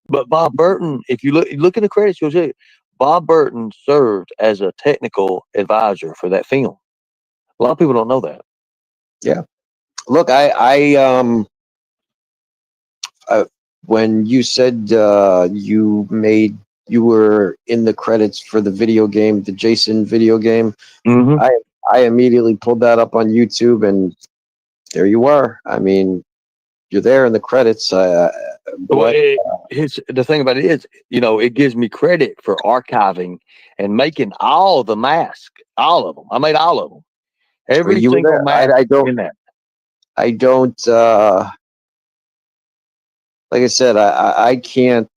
but Bob Burton, if you look in the credits, you'll see Bob Burton served as a technical advisor for that film. A lot of people don't know that. Yeah. Look, when you said you were in the credits for the video game, the Jason video game, Mm-hmm. I immediately pulled that up on YouTube, and there you are. I mean, you're there in the credits. Well, What? the thing about it is, it gives me credit for archiving and making all the masks, all of them. I made all of them, every You were single there. mask I don't. in that. I don't. Like I said, I can't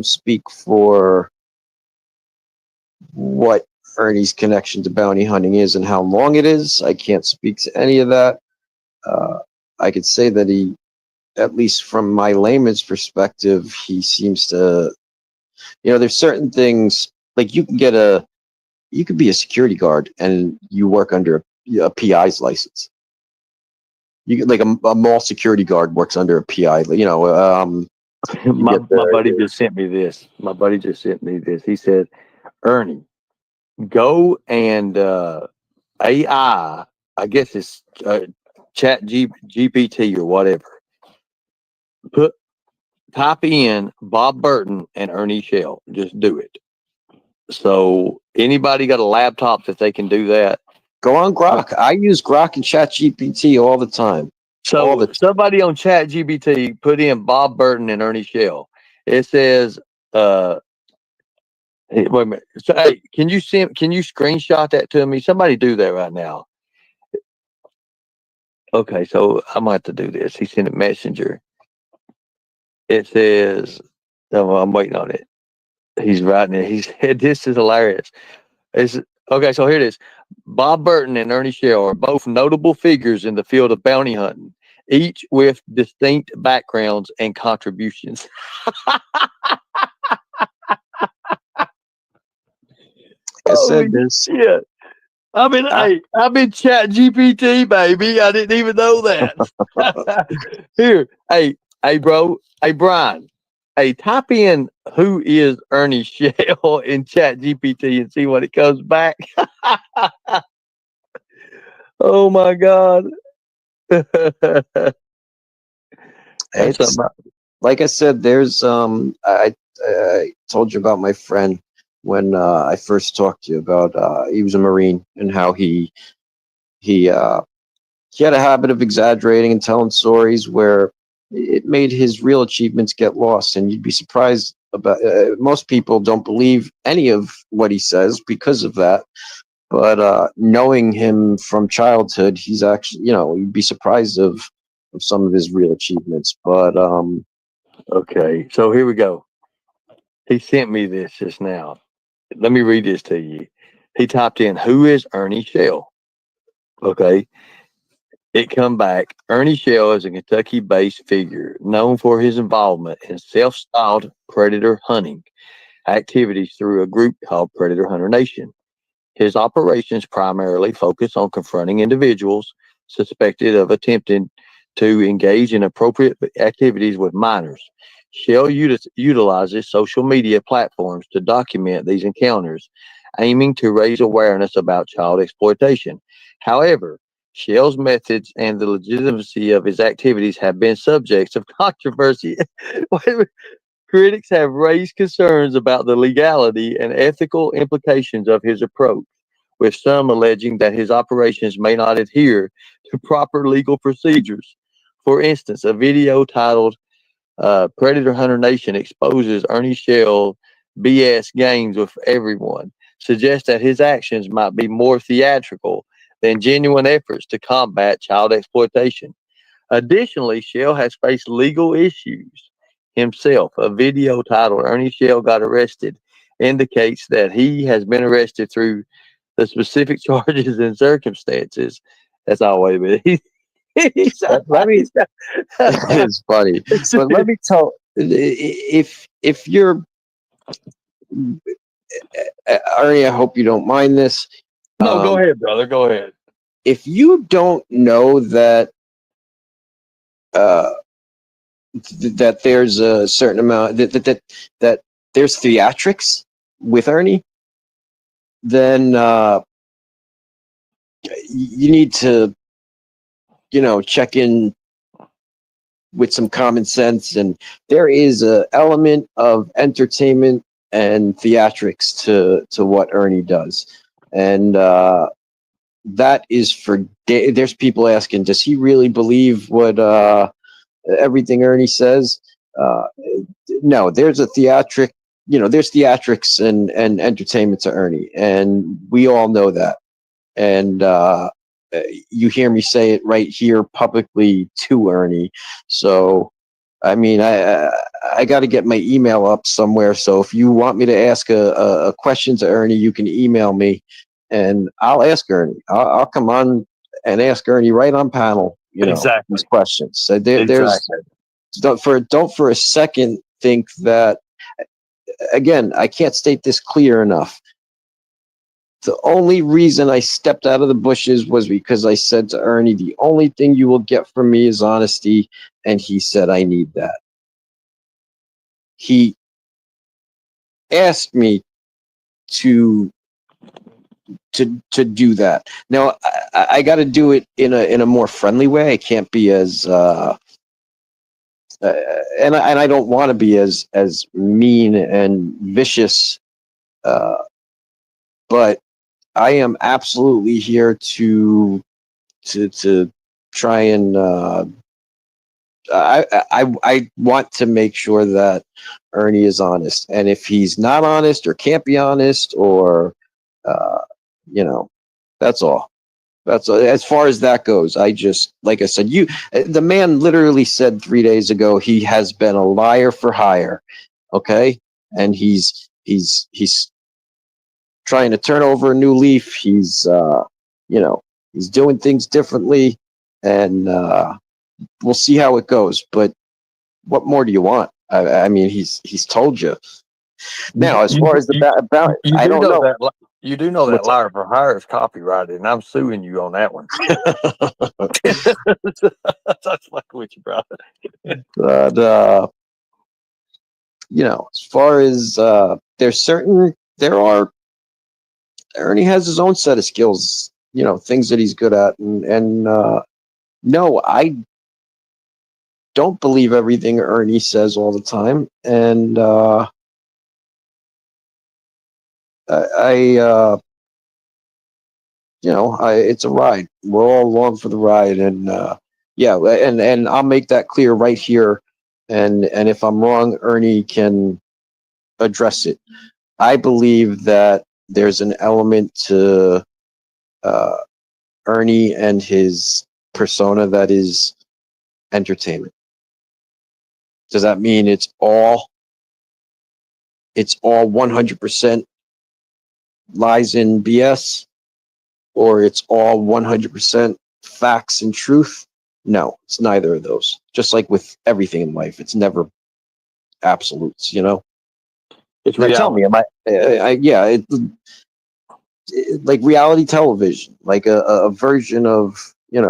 speak for what Ernie's connection to bounty hunting is and how long it is. I can't speak to any of that. Uh, I could say that he, at least from my layman's perspective, he seems to, there's certain things like you could be a security guard and you work under a PI's license. You could, like a mall security guard works under a PI, you my get my the, buddy just sent me this. My buddy just sent me this. He said, "Ernie, go and I guess it's GPT or whatever. Put Type in Bob Burton and Ernie Shell. Just do it." So anybody got a laptop that they can do that? go on Grok. I use Grok and Chat GPT all the time. All So the somebody on Chat GBT put in Bob Burton and Ernie Shell. It says, hey, wait a minute. So, hey, can you screenshot that to me? Somebody do that right now. Okay, so I might have to do this. He sent a messenger. It says, oh, I'm waiting on it. He's writing it. He said, "This is hilarious." It's okay. So here it is. Bob Burton and Ernie Shell are both notable figures in the field of bounty hunting, each with distinct backgrounds and contributions. I Holy said, there's shit! I'm in Chat GPT, baby. I didn't even know that. Here, bro, Brian, type in who is Ernie Shell in Chat GPT and see what it comes back. Oh my God. That's It's something. like I said. There's I told you about my friend when I first talked to you about. He was a Marine and how he had a habit of exaggerating and telling stories where it made his real achievements get lost. And you'd be surprised about most people don't believe any of what he says because of that. But knowing him from childhood, he's actually, you'd be surprised of some of his real achievements. But Okay, so here we go. He sent me this just now. Let me read this to you. He typed in, who is Ernie Shell? Okay. It come back. Ernie Shell is a Kentucky-based figure known for his involvement in self-styled predator hunting activities through a group called Predator Hunter Nation. His operations primarily focus on confronting individuals suspected of attempting to engage in appropriate activities with minors. Shell utilizes social media platforms to document these encounters, aiming to raise awareness about child exploitation. However, Shell's methods and the legitimacy of his activities have been subjects of controversy. Critics have raised concerns about the legality and ethical implications of his approach, with some alleging that his operations may not adhere to proper legal procedures. For instance, a video titled Predator Hunter Nation exposes Ernie Shell BS games with everyone, suggests that his actions might be more theatrical than genuine efforts to combat child exploitation. Additionally, Shell has faced legal issues himself. A video titled Ernie Shell Got Arrested indicates that he has been arrested through the specific charges and circumstances. That's always been. let me. It's funny, but let me tell. If you're Arnie, I hope you don't mind this. No, go ahead, brother. Go ahead. If you don't know that that there's a certain amount that there's theatrics with Ernie, then you need to check in with some common sense. And there is a element of entertainment and theatrics to what Ernie does, and that is for there's people asking, does he really believe what everything Ernie says? No, there's a theatric, there's theatrics and entertainment to Ernie, and we all know that. And you hear me say it right here publicly to Ernie. So, I mean, I got to get my email up somewhere. So if you want me to ask a question to Ernie, you can email me, and I'll ask Ernie. I'll come on and ask Ernie right on panel. Exactly. These questions. So there's don't for a second think that. Again, I can't state this clear enough. The only reason I stepped out of the bushes was because I said to Ernie, the only thing you will get from me is honesty. And he said, I need that. He asked me to do that. Now I got to do it in a more friendly way. I can't be as and I don't want to be as mean and vicious, but I am absolutely here to try and I want to make sure that Ernie is honest, and if he's not honest or can't be honest, or that's all. That's as far as that goes. I just, like I said, the man literally said 3 days ago he has been a liar for hire. Okay, and he's trying to turn over a new leaf. He's he's doing things differently, and we'll see how it goes. But what more do you want? I mean, he's told you. Now, as far as the about, I don't know. You do know that What's Liar for Hire is copyrighted, and I'm suing you on that one. That's fucking with you, bro. But as far as there are Ernie has his own set of skills, things that he's good at, and no, I don't believe everything Ernie says all the time, and it's a ride. We're all along for the ride, and yeah, and I'll make that clear right here. And if I'm wrong, Ernie can address it. I believe that there's an element to Ernie and his persona that is entertainment. Does that mean it's all 100% lies in BS, or it's all 100% facts and truth? No, it's neither of those. Just like with everything in life, it's never absolutes. It's Now tell reality. me, am yeah, like reality television, like a version of, is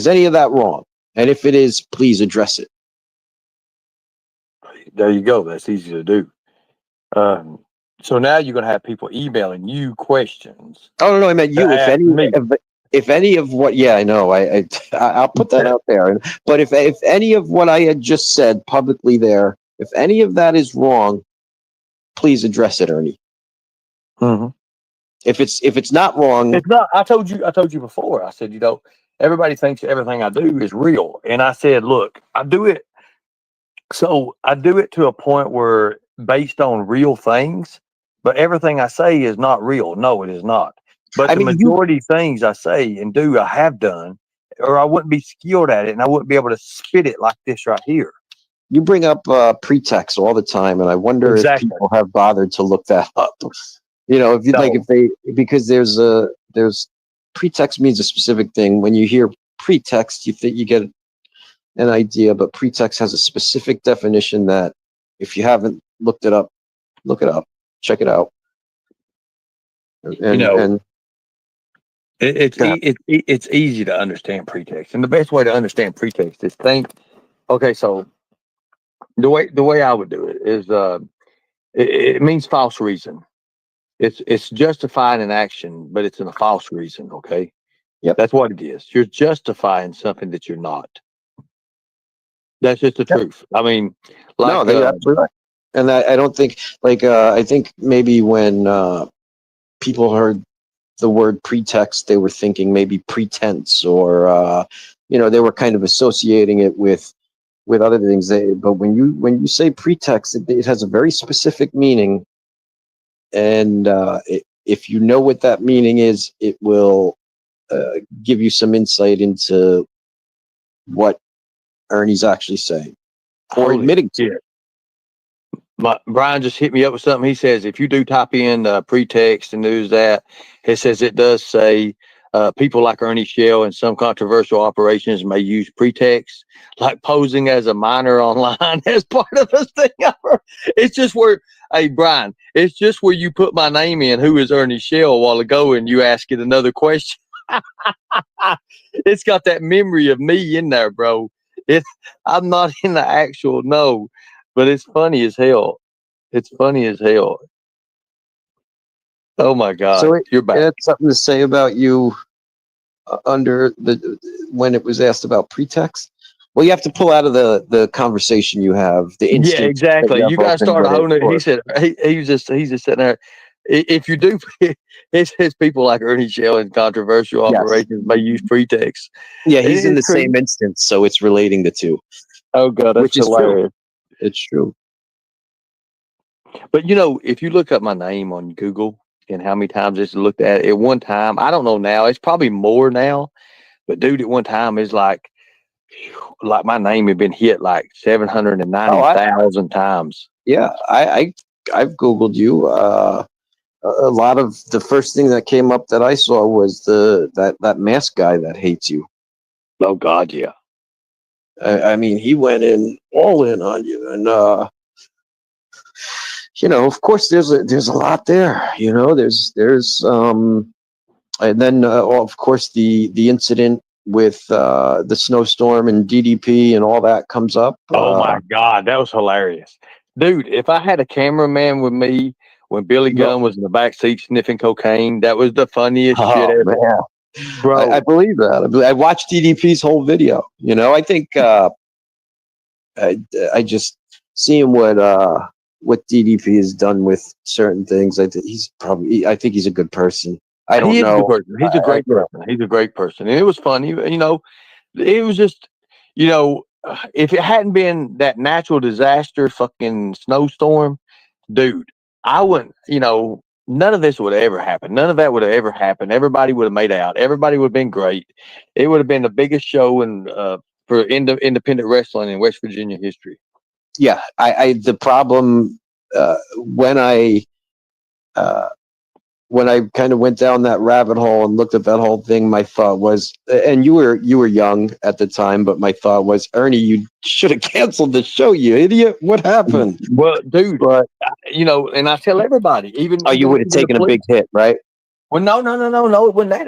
any of that wrong? And if it is, please address it. There you go. That's easy to do. So now you're going to have people emailing you questions. Oh no, I meant you. To ask me. If any of what, yeah, I know, I'll put that out there. But if any of what I had just said publicly there, if any of that is wrong, please address it, Ernie. Mm-hmm. If it's not wrong, it's not. I told you before. I said, everybody thinks everything I do is real, and I said, look, I do it. So I do it to a point where based on real things, but everything I say is not real. No, it is not. But the majority of things I say and do, I have done, or I wouldn't be skilled at it, and I wouldn't be able to spit it like this right here. You bring up pretext all the time, and I wonder if people have bothered to look that up. Because there's pretext means a specific thing. When you hear pretext, you get an idea, but pretext has a specific definition that if you haven't looked it up, look it up, check it out. It's easy to understand pretext, and the best way to understand pretext is think. Okay, so the way I would do it is it means false reason. It's justifying an action, but it's in a false reason. Okay, yep, that's what it is. You're justifying something that you're not. That's just the truth. I mean, no, they're absolutely right. And I don't think, I think maybe when people heard the word pretext, they were thinking maybe pretense, or they were kind of associating it with other things. But when you say pretext, it has a very specific meaning, and if you know what that meaning is, it will give you some insight into what Ernie's actually saying or admitting to it. Brian just hit me up with something. He says if you do type in pretext and news that, it says it does say people like Ernie Shell and some controversial operations may use pretext, like posing as a minor online as part of this thing. It's just where, hey, Brian, it's just where you put my name in, who is Ernie Shell, a while ago, and you ask it another question. It's got that memory of me in there, bro. I'm not in the actual no, but it's funny as hell. It's funny as hell. Oh my God! So you're back. It had something to say about you under when it was asked about pretext. Well, you have to pull out of the conversation you have the instant. Yeah, exactly. You guys start a whole new. He said he's just sitting there. If you do, it says people like Ernie Shell and controversial operations may use pretext. Yeah, he's in the same instance, so it's relating the two. Oh God, that's hilarious. It's true. But if you look up my name on Google and how many times it's looked at one time, I don't know now. It's probably more now. But dude, at one time it's like my name had been hit like 790,000 times. Yeah, I've Googled you. A lot of the first thing that came up that I saw was that mask guy that hates you. Oh God, yeah. I mean, he went all in on you, and of course, there's a lot there. And then of course the incident with the snowstorm and DDP and all that comes up. Oh my God, that was hilarious, dude! If I had a cameraman with me when Billy Gunn was in the back seat sniffing cocaine, that was the funniest shit ever, man. bro. I believe that. I watched DDP's whole video. I think I just seeing what DDP has done with certain things. I think he's a good person. I don't know. He is a good person. He's a great person. He's a great person, and it was funny. It was just, if it hadn't been that natural disaster, fucking snowstorm, dude, I wouldn't. None of this would have ever happened. None of that would have ever happened. Everybody would have made out. Everybody would have been great. It would have been the biggest show for independent wrestling in West Virginia history. Yeah, the problem when I kind of went down that rabbit hole and looked at that whole thing, my thought was, and you were young at the time, but my thought was, Ernie, you should have canceled the show, you idiot. What happened? Well, dude, and I tell everybody, even you would have taken a big hit, right? Well, no, it wasn't that.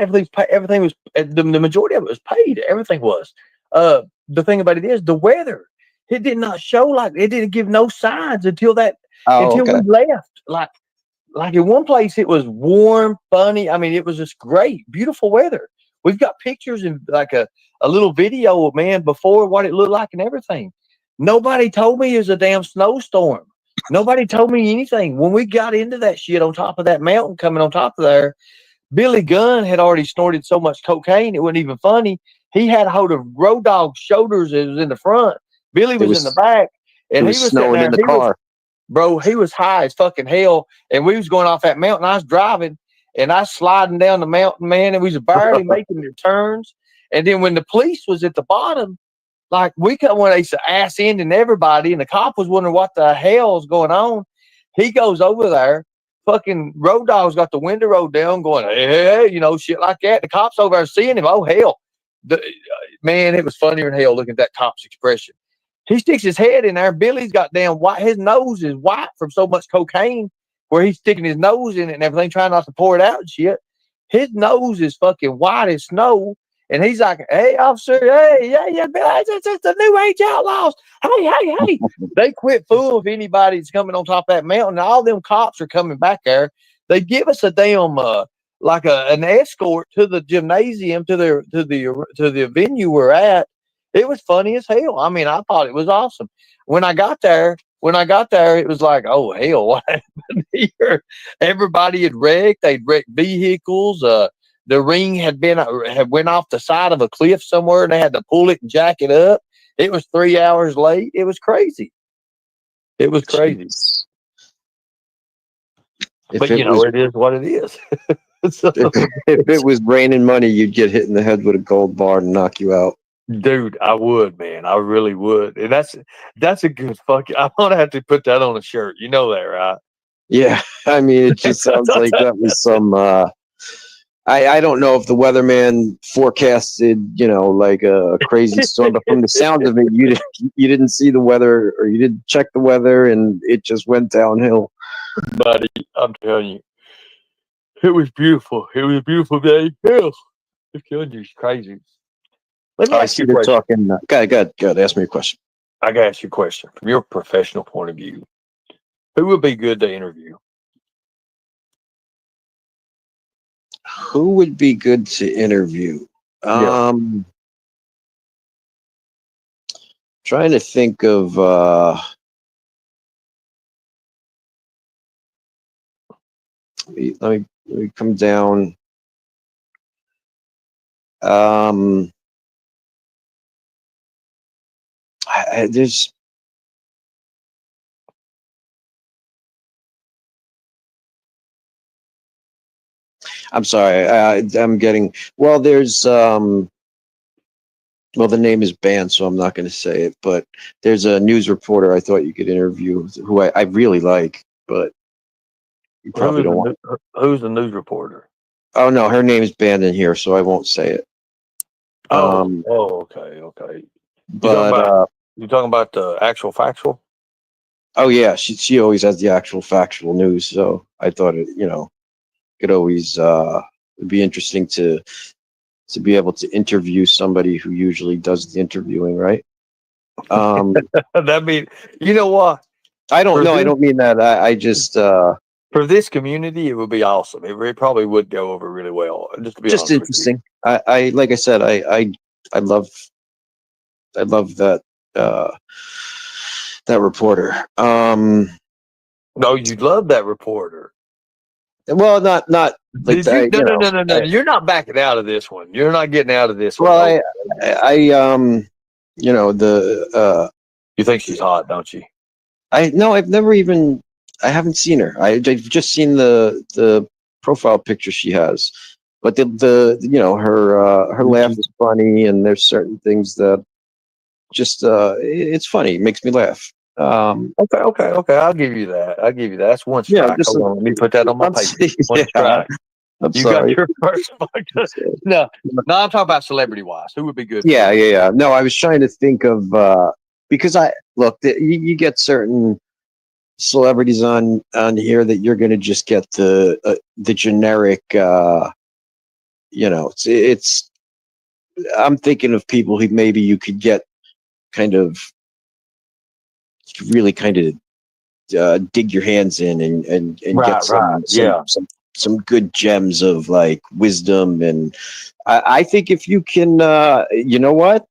Everything was the majority of it was paid. Everything was. The thing about it is the weather. It did not show it didn't give no signs until we left. Like in one place, it was warm, funny. I mean, it was just great, beautiful weather. We've got pictures and like a little video, man, before what it looked like and everything. Nobody told me it was a damn snowstorm. Nobody told me anything. When we got into that shit on top of that mountain coming on top of there, Billy Gunn had already snorted so much cocaine, it wasn't even funny. He had a hold of Road Dogg's shoulders. It was in the front. Billy was in the back. And he was snowing in the car. Bro, he was high as fucking hell. And we was going off that mountain. I was driving and I was sliding down the mountain, man. And we was barely making the turns. And then when the police was at the bottom, like we got when they ass ending everybody, and the cop was wondering what the hell is going on. He goes over there. Fucking Road Dogg's got the window rolled down, going, hey, shit like that. The cop's over there seeing him. Oh hell, man, it was funnier than hell looking at that cop's expression. He sticks his head in there. Billy's got damn white. His nose is white from so much cocaine, where he's sticking his nose in it and everything, trying not to pour it out and shit. His nose is fucking white as snow. And he's like, hey, officer, hey, yeah, Billy, it's the New Age Outlaws. Hey. They quit fooling if anybody's coming on top of that mountain. All them cops are coming back there. They give us a damn an escort to the gymnasium, to the venue we're at. It was funny as hell. I mean, I thought it was awesome. When I got there, it was like, oh hell, what happened here? Everybody had wrecked. They'd wrecked vehicles. The ring had went off the side of a cliff somewhere, and they had to pull it and jack it up. It was 3 hours late. It was crazy. It was crazy. But it is what it is. So, if it was raining money, you'd get hit in the head with a gold bar and knock you out. Dude, I would, man. I really would. And that's a good fucking. I'm gonna have to put that on a shirt. You know that, right? Yeah. I mean, it just sounds like that was some. I don't know if the weatherman forecasted, like a crazy storm, but from the sound of it, you didn't see the weather, or you didn't check the weather, and it just went downhill. Buddy, I'm telling you, it was beautiful. It was a beautiful day. Hell, it's crazy. Let me ask you a question. Good. Ask me a question. I got to ask you a question from your professional point of view. Who would be good to interview? Who would be good to interview? Trying to think of. Let me come down. There's. I'm sorry. I'm getting. Well, there's. Well, the name is banned, so I'm not going to say it. But there's a news reporter I thought you could interview, who I really like, but you probably don't want. Who's the news reporter? Oh no, her name is banned in here, so I won't say it. Okay. But you talking about the actual factual? Oh yeah, she always has the actual factual news. So I thought it, could always it'd be interesting to be able to interview somebody who usually does the interviewing, right? That mean, you know what? I don't For know. I this, don't mean that. I just for this community, it would be awesome. It probably would go over really well. Just to be just honest with you. interesting. I like I said, I love that uh that reporter. No, you love that reporter. Well, not like Did you? that, No, no, no, no, no. You're not backing out of this one. You're not getting out of this one. well, No. the You think she's hot, don't you? I no, I haven't seen her. I've just seen the profile picture she has, but her laugh is funny, and there's certain things that just it's funny. It makes me laugh. Okay. I'll give you that. I'll give you that. That's one Yeah, strike. just Hold on, let me put that on my paper. One yeah. strike. I'm You got sorry. your first one. No, I'm talking about celebrity wise. Who would be good? Yeah. No, I was trying to think of because you get certain celebrities on here that you're going to just get the generic. It's. I'm thinking of people who maybe you could get kind of really kind of dig your hands in and get Right. Yeah. some good gems of like wisdom. And I think if you can, you know what,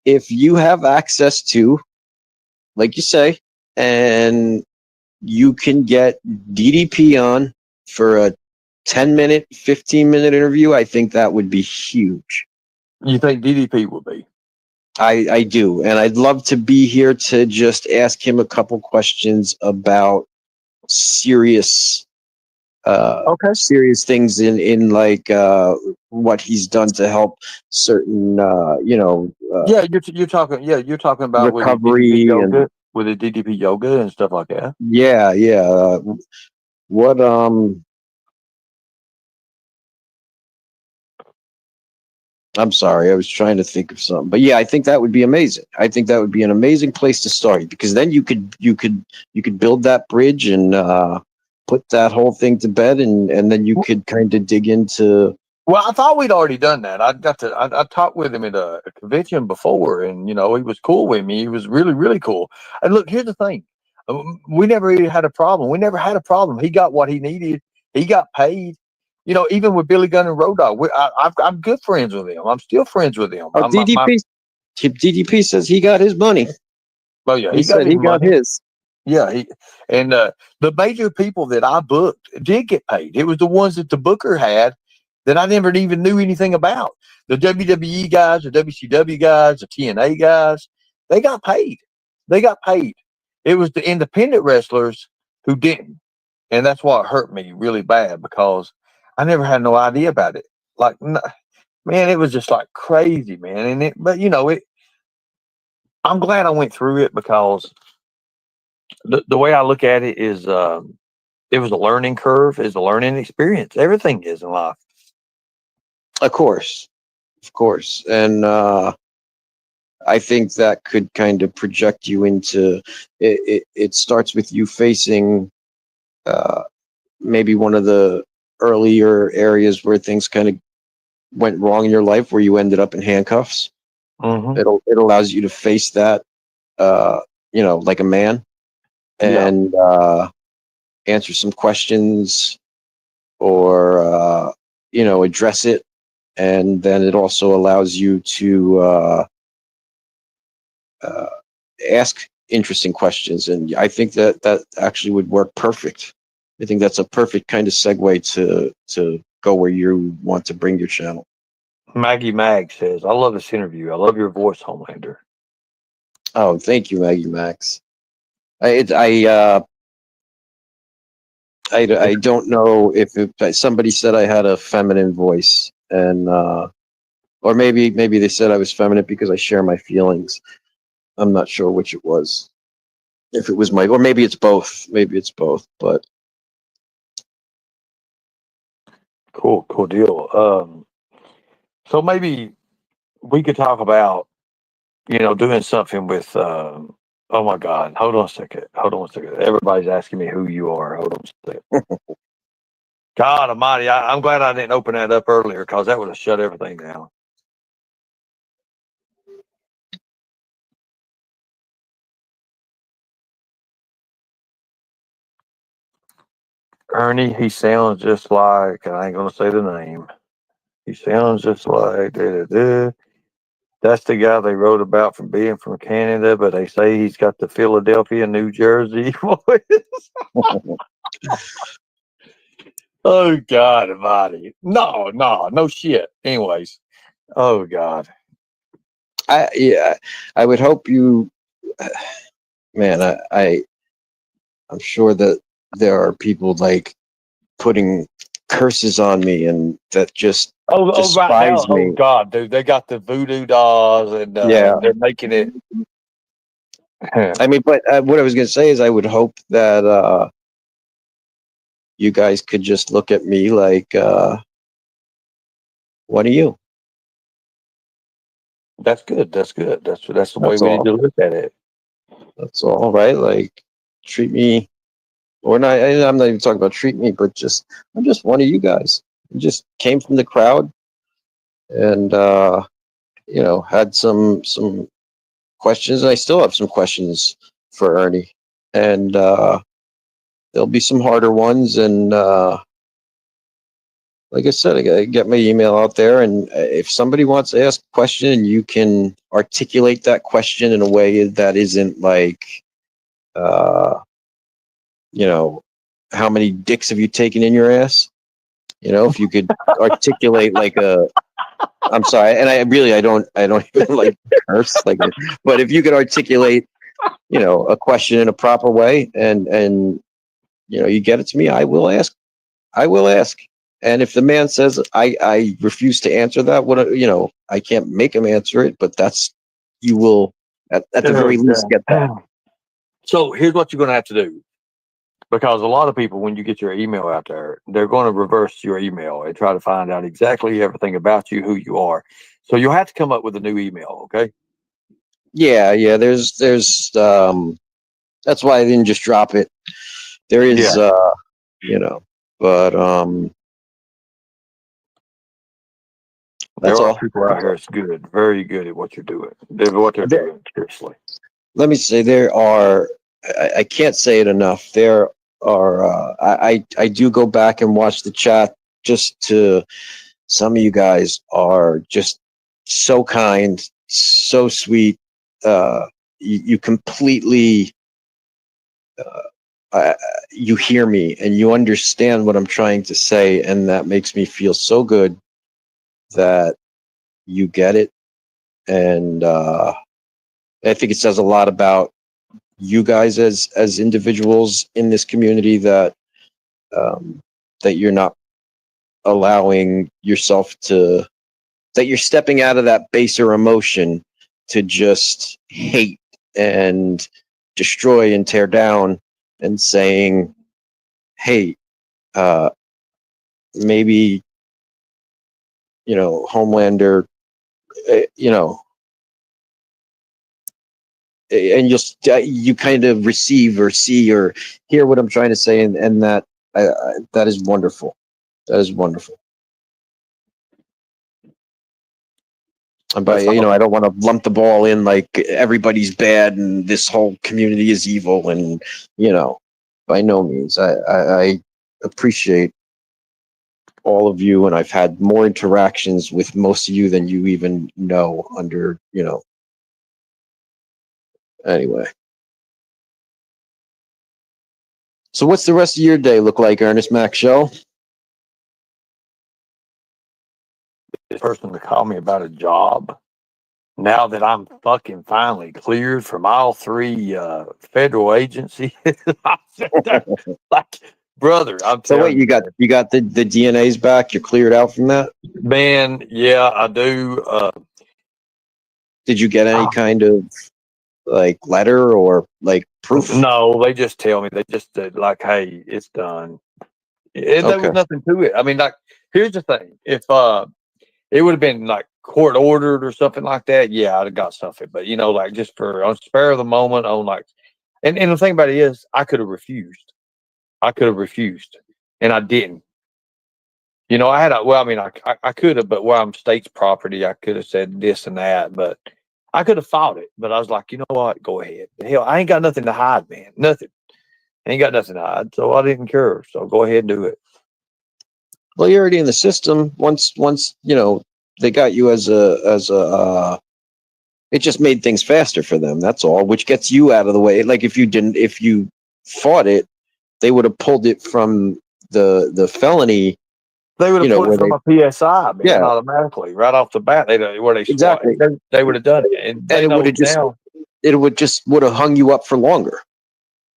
if you have access to, like you say, and you can get DDP on for a 10-minute, 15-minute interview, I think that would be huge. You think DDP would be? I do, and I'd love to be here to just ask him a couple questions about serious serious things in like what he's done to help certain Yeah, you're talking. Yeah, you're talking about with the DDP recovery and yoga, with the DDP yoga and stuff like that. yeah. What I'm sorry, I was trying to think of something, but yeah, I think that would be amazing. I think that would be an amazing place to start, because then you could build that bridge and put that whole thing to bed, and then you could kind of dig into. Well, I thought we'd already done that. I talked with him at a convention before, and he was cool with me. He was really, really cool. And look, here's the thing: we never really had a problem. We never had a problem. He got what he needed. He got paid. Even with Billy Gunn and Road Dogg, I'm good friends with him. I'm still friends with him. Oh, DDP says he got his money. Oh yeah, He got said his he got money. his. Yeah, and the major people that I booked did get paid. It was the ones that the booker had that I never even knew anything about. The WWE guys, the WCW guys, the TNA guys, they got paid. They got paid. It was the independent wrestlers who didn't, and that's what hurt me really bad, because I never had no idea about it. Like, man, it was just like crazy, man. But I'm glad I went through it, because the way I look at it is, it was a learning curve, is a learning experience. Everything is in life. Of course, and I think that could kind of project you into. It starts with you facing uh, maybe one of the earlier areas where things kind of went wrong in your life, where you ended up in handcuffs. Mm-hmm. It allows you to face that, like a man, and answer some questions, or address it, and then it also allows you to ask interesting questions. And I think that actually would work perfect. I think that's a perfect kind of segue to go where you want to bring your channel. Maggie Mag says, "I love this interview. I love your voice, Homelander." Oh, thank you, Maggie Max. I don't know if somebody said I had a feminine voice, and or maybe they said I was feminine because I share my feelings. I'm not sure which it was. If it was or maybe it's both. Maybe it's both. But Cool deal. So maybe we could talk about, doing something with Oh my God. Hold on a second. Everybody's asking me who you are. Hold on a second. God Almighty, I'm glad I didn't open that up earlier because that would have shut everything down. Ernie, he sounds just like, I ain't going to say the name. He sounds just like, that's the guy they wrote about from being from Canada, but they say he's got the Philadelphia, New Jersey voice. Oh, God Almighty. No shit. Anyways. Oh, God. I would hope you, man. I'm sure that there are people like putting curses on me and that just Right now, despise me. God, dude, they got the voodoo dolls and Yeah. they're making it. I mean, but what I was going to say is I would hope that you guys could just look at me like, what are you? That's good. That's good. That's the way That's we need all. to look at it. That's all, right? Like, treat me, or not. I'm not even talking about treat me, but I'm just one of you guys. I just came from the crowd and, had some questions. And I still have some questions for Ernie. And there'll be some harder ones. And like I said, I gotta get my email out there. And if somebody wants to ask a question and you can articulate that question in a way that isn't like, uh, how many dicks have you taken in your ass? If you could articulate like I'm sorry, and I don't even like curse like it, but if you could articulate, a question in a proper way and you get it to me, I will ask. And if the man says I refuse to answer that, I can't make him answer it, but you will at the very least get that. So here's what you're going to have to do. Because a lot of people, when you get your email out there, they're going to reverse your email and try to find out exactly everything about you, who you are. So you'll have to come up with a new email, okay? Yeah. There's that's why I didn't just drop it. There is, but There that's are all. people out here that's good, very good at what you're doing. What they're doing, seriously. Let me say there are. I can't say it enough. There are. I do go back and watch the chat just to. Some of you guys are just so kind, so sweet. You completely. You hear me and you understand what I'm trying to say, and that makes me feel so good that you get it. And I think it says a lot about you guys as individuals in this community that that you're not allowing yourself that you're stepping out of that baser emotion to just hate and destroy and tear down and saying, hey, maybe, Homelander, you know, and you kind of receive or see or hear what I'm trying to say, and that is wonderful. That is wonderful. And by I don't want to lump the ball in like everybody's bad and this whole community is evil, and by no means. I appreciate all of you, and I've had more interactions with most of you than you even know. Anyway. So what's the rest of your day look like, Ernest Mac Show? This person to call me about a job. Now that I'm fucking finally cleared from all three federal agencies, like, brother, I'm So telling wait, you got the DNAs back? You're cleared out from that? man, yeah, I do. Did you get any kind of like letter or like proof? No, they just tell me. They just said like, "Hey, it's done." And there was Okay. nothing to it. I mean, like, here's the thing: if it would have been like court ordered or something like that. Yeah, I'd have got something. But like just for on spare of the moment on like, and the thing about it is, I could have refused. I could have refused, and I didn't. I had a, well, I mean, I could have, but where I'm state's property, I could have said this and that, but I could have fought it. But I was like, you know what? Go ahead. Hell, I ain't got nothing to hide, man. Nothing. I ain't got nothing to hide. So I didn't care. So go ahead and do it. Well, you're already in the system. Once they got you as a it just made things faster for them. That's all. Which gets you out of the way. Like if you fought it, they would have pulled it from the felony. They would have put it from a PSI, man, yeah, automatically right off the bat. Where they exactly. They would have done it, and it would have would have hung you up for longer.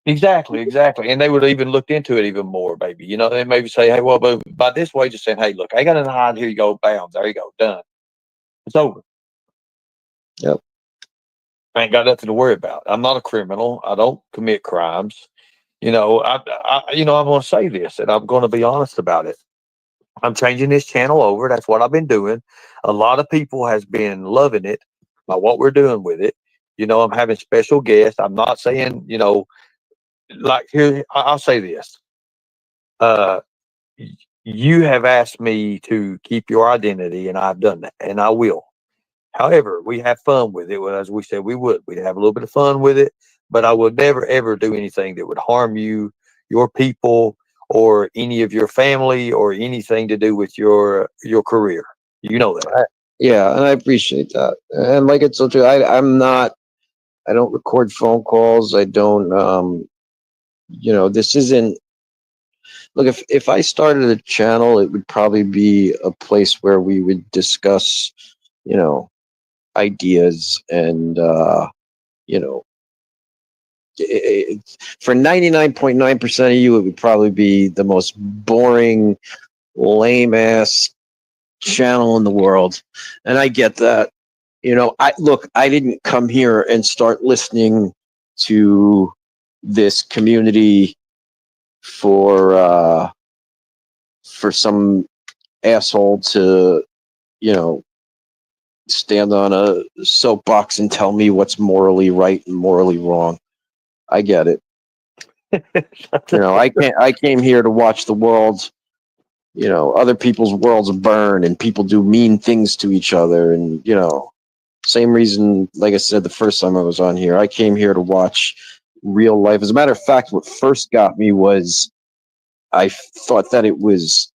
Exactly, and they would have even looked into it even more, baby. They maybe say, hey, well, but by this way, just saying, hey, look, I ain't got nothing to hide. Here you go, bounds. There you go, done. It's over. Yep. I ain't got nothing to worry about. I'm not a criminal. I don't commit crimes. I'm going to say this, and I'm going to be honest about it. I'm changing this channel over. That's what I've been doing. A lot of people has been loving it by what we're doing with it. I'm having special guests. I'm not saying, like here, I'll say this. You have asked me to keep your identity, and I've done that, and I will. However, we have fun with it. Well, as we said, we would. We'd have a little bit of fun with it, but I would never, ever do anything that would harm you, your people, or any of your family, or anything to do with your career. You know that. Yeah, and I appreciate that. And like I told you, I don't record phone calls. I don't, this isn't, look, if I started a channel, it would probably be a place where we would discuss, ideas and, for 99.9% of you, it would probably be the most boring, lame ass channel in the world. And I get that. I didn't come here and start listening to this community for some asshole to, stand on a soapbox and tell me what's morally right and morally wrong. I get it. I came here to watch the world, other people's worlds burn and people do mean things to each other. And, same reason, like I said, the first time I was on here, I came here to watch real life. As a matter of fact, what first got me was I thought that it was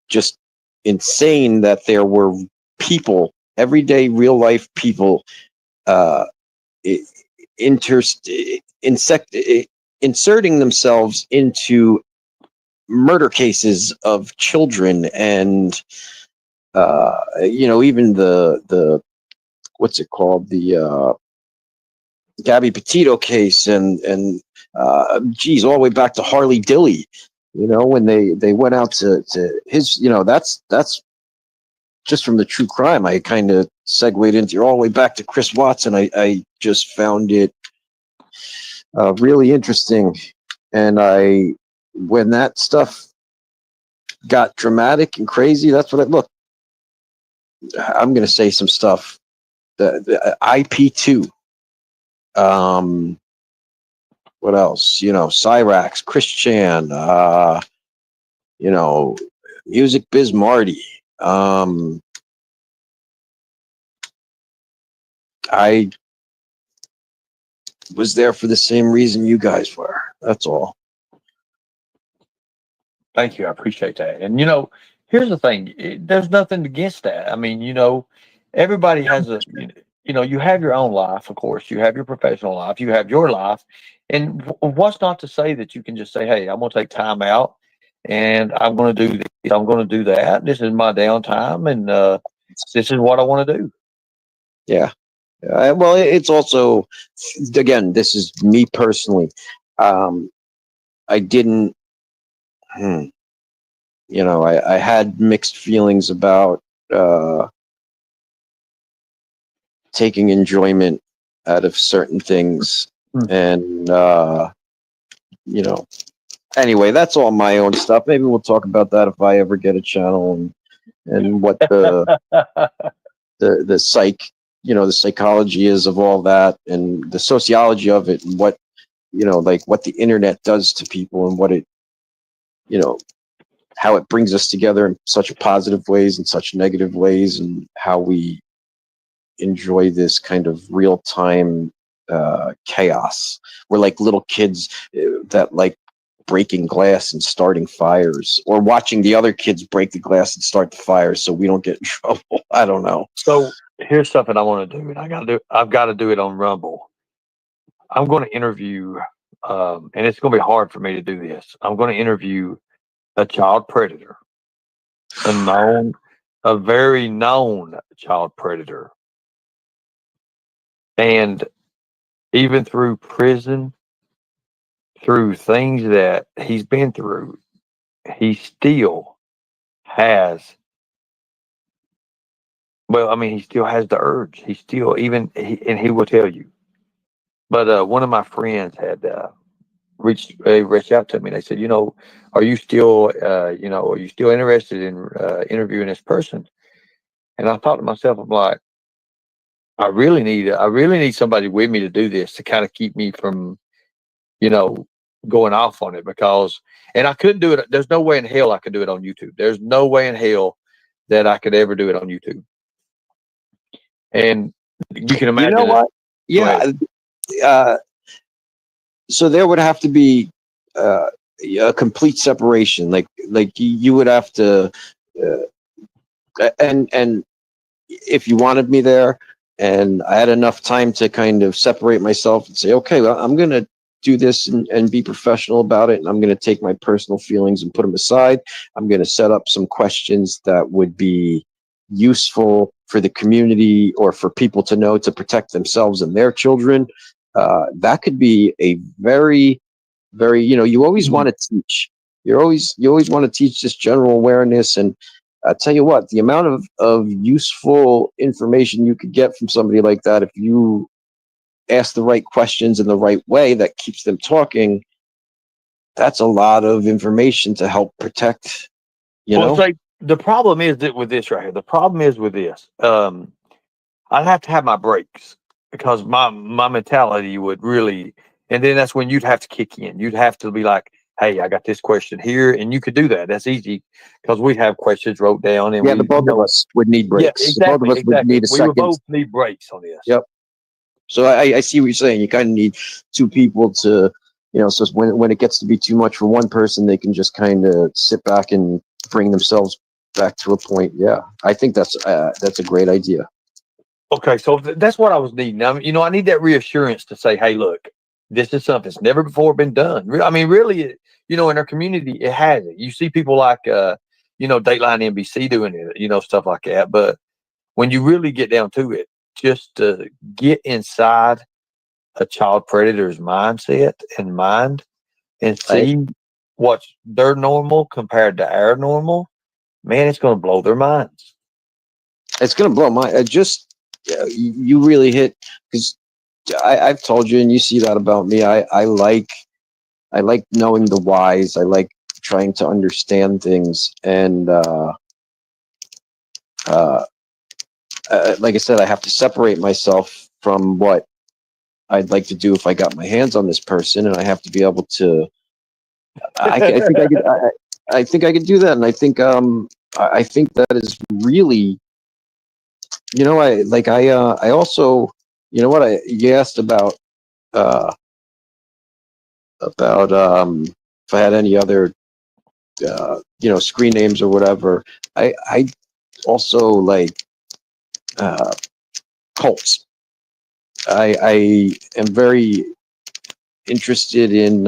just insane that there were people, everyday real life people, inserting themselves into murder cases of children and even the what's it called, the Gabby Petito case and all the way back to Harley Dilly, when they went out to his, that's just from the true crime. I kind of segued into all the way back to Chris Watson. I just found it really interesting. And when that stuff got dramatic and crazy, that's what look, I'm going to say some stuff. The IP2. What else? Cyrax, Chris Chan, Music Biz Marty. I was there for the same reason you guys were. That's all. Thank you. I appreciate that. And, here's the thing. There's nothing against that. I mean, everybody has you have your own life, of course. You have your professional life. You have your life. And what's not to say that you can just say, hey, I'm going to take time out and I'm going to do this. I'm going to do that. This is my downtime. And this is what I want to do. Yeah. Well, it's also, again, this is me personally. I didn't, I had mixed feelings about taking enjoyment out of certain things. And, anyway, that's all my own stuff. Maybe we'll talk about that if I ever get a channel and and what the the psychology is of all that, and the sociology of it, and what like what the internet does to people, and what it how it brings us together in such positive ways and such negative ways, and how we enjoy this kind of real time chaos. We're like little kids that like breaking glass and starting fires, or watching the other kids break the glass and start the fires so we don't get in trouble. I don't know. So here's something I want to do, and I've got to do it on Rumble. I'm going to interview, and it's going to be hard for me to do this. I'm going to interview a child predator, a very known child predator, and even through prison, through things that he's been through, he still has. Well, I mean, he still has the urge. He still and he will tell you. But one of my friends had reached out to me. They said, are you still interested in interviewing this person? And I thought to myself, I'm like, I really need somebody with me to do this, to kind of keep me from, going off on it, and I couldn't do it. There's no way in hell I could do it on YouTube. There's no way in hell that I could ever do it on YouTube. And you can imagine. You know what? Yeah. So there would have to be a complete separation. Like you would have to, and if you wanted me there, and I had enough time to kind of separate myself and say, okay, well, I'm going to do this and be professional about it. And I'm going to take my personal feelings and put them aside. I'm going to set up some questions that would be useful for the community, or for people to know to protect themselves and their children. That could be a very, very, you always want to teach. You always want to teach this general awareness. And I tell you what, the amount of useful information you could get from somebody like that, if you ask the right questions in the right way that keeps them talking, that's a lot of information to help protect, It's like, the problem is that with this right here, I'd have to have my breaks, because my mentality would really, and then that's when you'd have to kick in. You'd have to be like, hey, I got this question here, and you could do that. That's easy, because we have questions wrote down, and the both of us would need breaks. Yeah, exactly, both of us would need a second. We would both need breaks on this. Yep. So I see what you're saying. You kind of need two people to, so when it gets to be too much for one person, they can just kind of sit back and bring themselves back to a point. Yeah, I think that's a great idea. Okay, so that's what I was needing. I need that reassurance to say, hey, look, this is something that's never before been done. I mean, really, in our community, it has it. You see people like, Dateline NBC doing it, stuff like that. But when you really get down to it, just to get inside a child predator's mindset and mind, and see what's their normal compared to our normal, man, it's going to blow their minds. It's going to blow my. You really hit, because I've told you, and you see that about me. I like knowing the whys. I like trying to understand things, and like I said, I have to separate myself from what I'd like to do if I got my hands on this person, and I have to be able to. I think I could. I think I could do that, and I think that is really. I also, you asked about if I had any other screen names or whatever. I also like cults. I am very interested in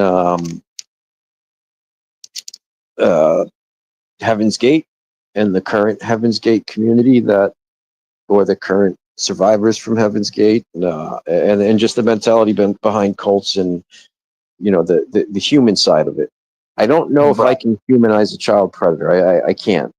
Heaven's Gate, and the current Heaven's Gate community, or the current survivors from Heaven's Gate, and just the mentality behind cults, and the human side of it. I don't know if I can humanize a child predator. I can't.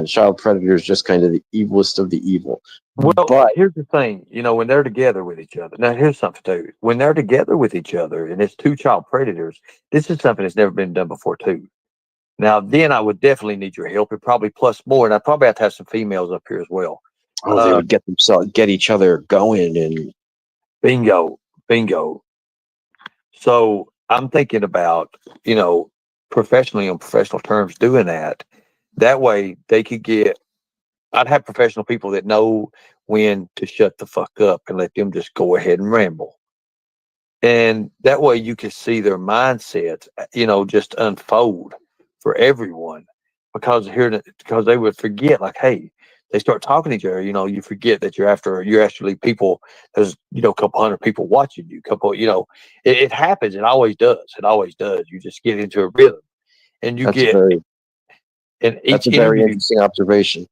Child predator is just kind of the evilest of the evil. Well, but here's the thing, when they're together with each other. Now, here's something too. When they're together with each other, and it's two child predators, this is something that's never been done before too. Now, then I would definitely need your help, and probably plus more, and I'd probably have to have some females up here as well. Oh, they would get each other going, and Bingo, bingo. So I'm thinking about, professionally on professional terms doing that. That way they could get, I'd have professional people that know when to shut the fuck up and let them just go ahead and ramble. And that way you can see their mindsets, just unfold for everyone. Because they would forget, like, hey, they start talking to each other, you forget that you're actually people, there's, a couple hundred people watching you, it happens. It always does. It always does. You just get into a rhythm and you that's a get, very and that's each a very interview. interesting observation.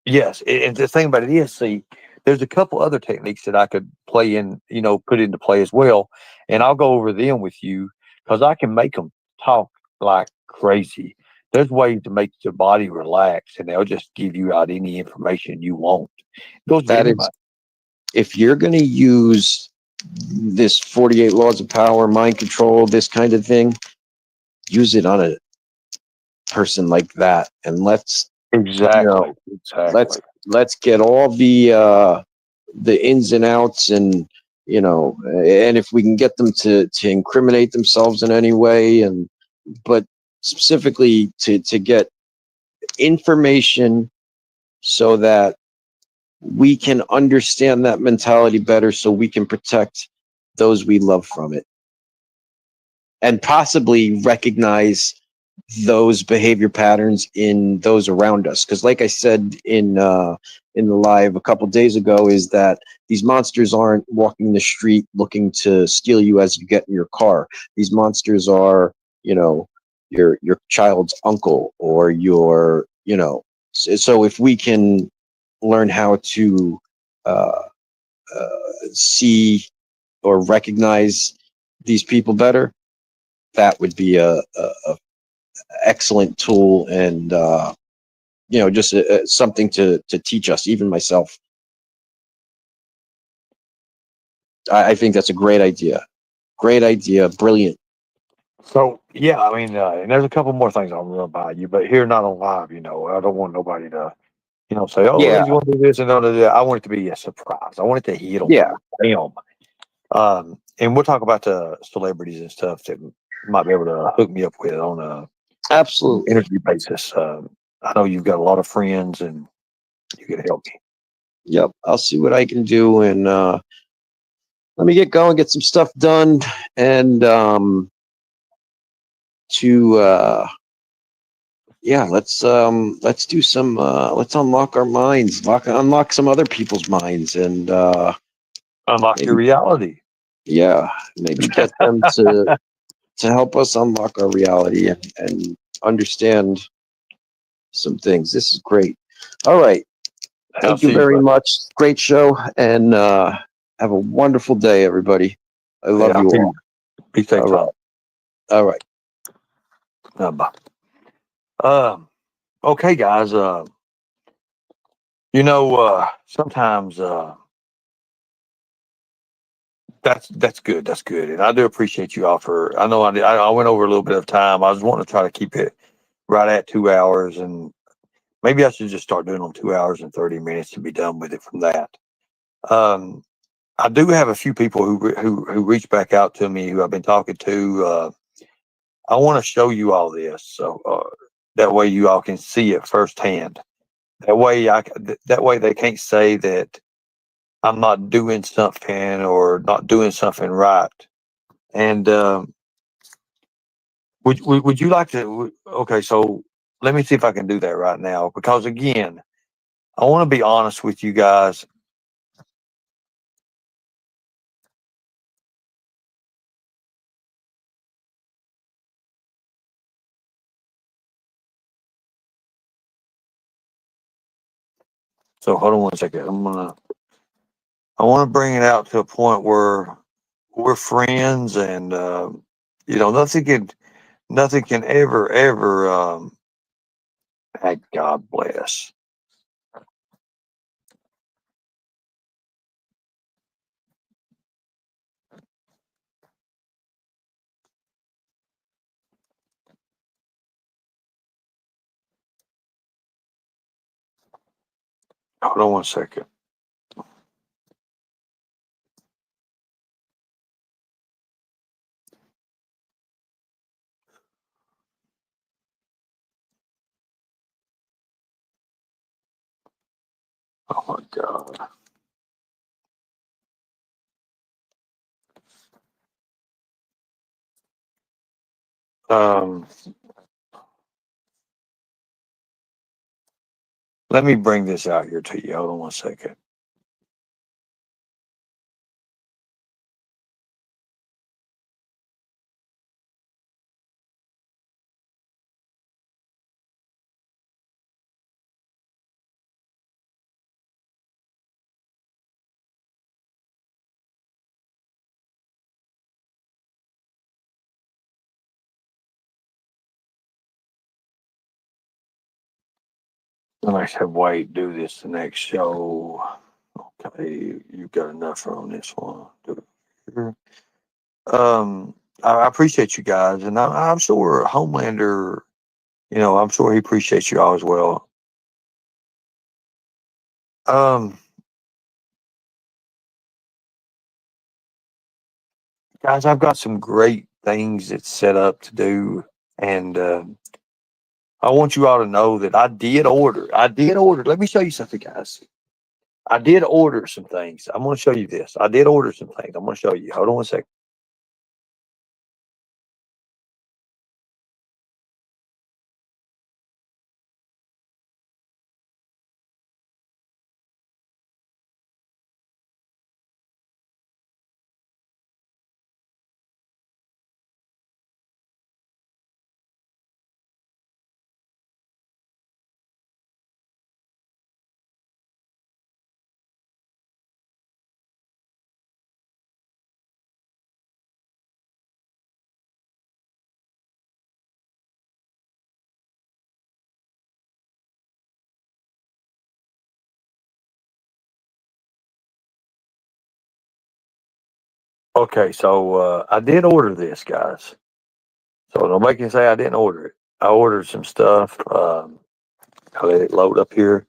Yes, and the thing about it is, see, there's a couple other techniques that I could play in, put into play as well, and I'll go over them with you because I can make them talk like crazy. There's ways to make your body relax, and they'll just give you out any information you want. It goes to That is, anybody. if you're going to use this 48 laws of power, mind control, this kind of thing, use it on a person like that, and you Exactly, know let's exactly. let's get all the ins and outs, and and if we can get them to incriminate themselves in any way, and but specifically to get information so that we can understand that mentality better, so we can protect those we love from it, and possibly recognize those behavior patterns in those around us. Because like I said in the live a couple days ago, is that these monsters aren't walking the street looking to steal you as you get in your car. These monsters are, your child's uncle, or so if we can learn how to uh, see or recognize these people better, that would be a excellent tool, and just something to teach us, even myself. I think that's a great idea, brilliant. So yeah, I mean, and there's a couple more things I'll run by you, but here not on live. I don't want nobody to say, "Oh, Yeah, he's going to do this and don't do that." I want it to be a surprise. I want it to hit them. yeah, Bam. And we'll talk about the celebrities and stuff that might be able to hook me up with on a absolutely. interview basis. I know you've got a lot of friends, and you can help me. Yep, I'll see what I can do, and let me get going, get some stuff done, and to yeah, let's do some let's unlock our minds, unlock some other people's minds, and Unlock your maybe, reality. yeah, maybe get them to help us unlock our reality, and understand some things. This is great. All right. I'll Thank you see you, very buddy. much. Great show. And have a wonderful day, everybody. I Yeah, love I'll you see all. you. Be safe, All right. Tom. All right. Bye. Um, okay, guys. Sometimes that's good. That's good, and I do appreciate you all for. I know I went over a little bit of time. I was wanting to try to keep it right at 2 hours, and maybe I should just start doing them 2 hours and 30 minutes to be done with it from that. Um, I do have a few people who reach back out to me who I've been talking to. I want to show you all this, so that way you all can see it firsthand. That way they can't say that I'm not doing something or not doing something right. And would you like to? Okay, so let me see if I can do that right now. Because again, I want to be honest with you guys. So hold on one second. I want to bring it out to a point where we're friends, and nothing can ever. God bless. Hold on one second. Oh my God. Um, Let me bring this out here to you. Hold on one second. Let's have Wade do this the next show. Okay, you got enough on this one. Do it here. I appreciate you guys, and I'm sure Homelander, I'm sure he appreciates you all as well. Um, Guys, I've got some great things that's set up to do, and I want you all to know that I did order. Let me show you something, guys. I did order some things. I'm going to show you this. I did order some things. I'm going to show you. Hold on one second. Okay, so I did order this, guys. So don't make you say I didn't order it. I ordered some stuff. I'll let it load up here.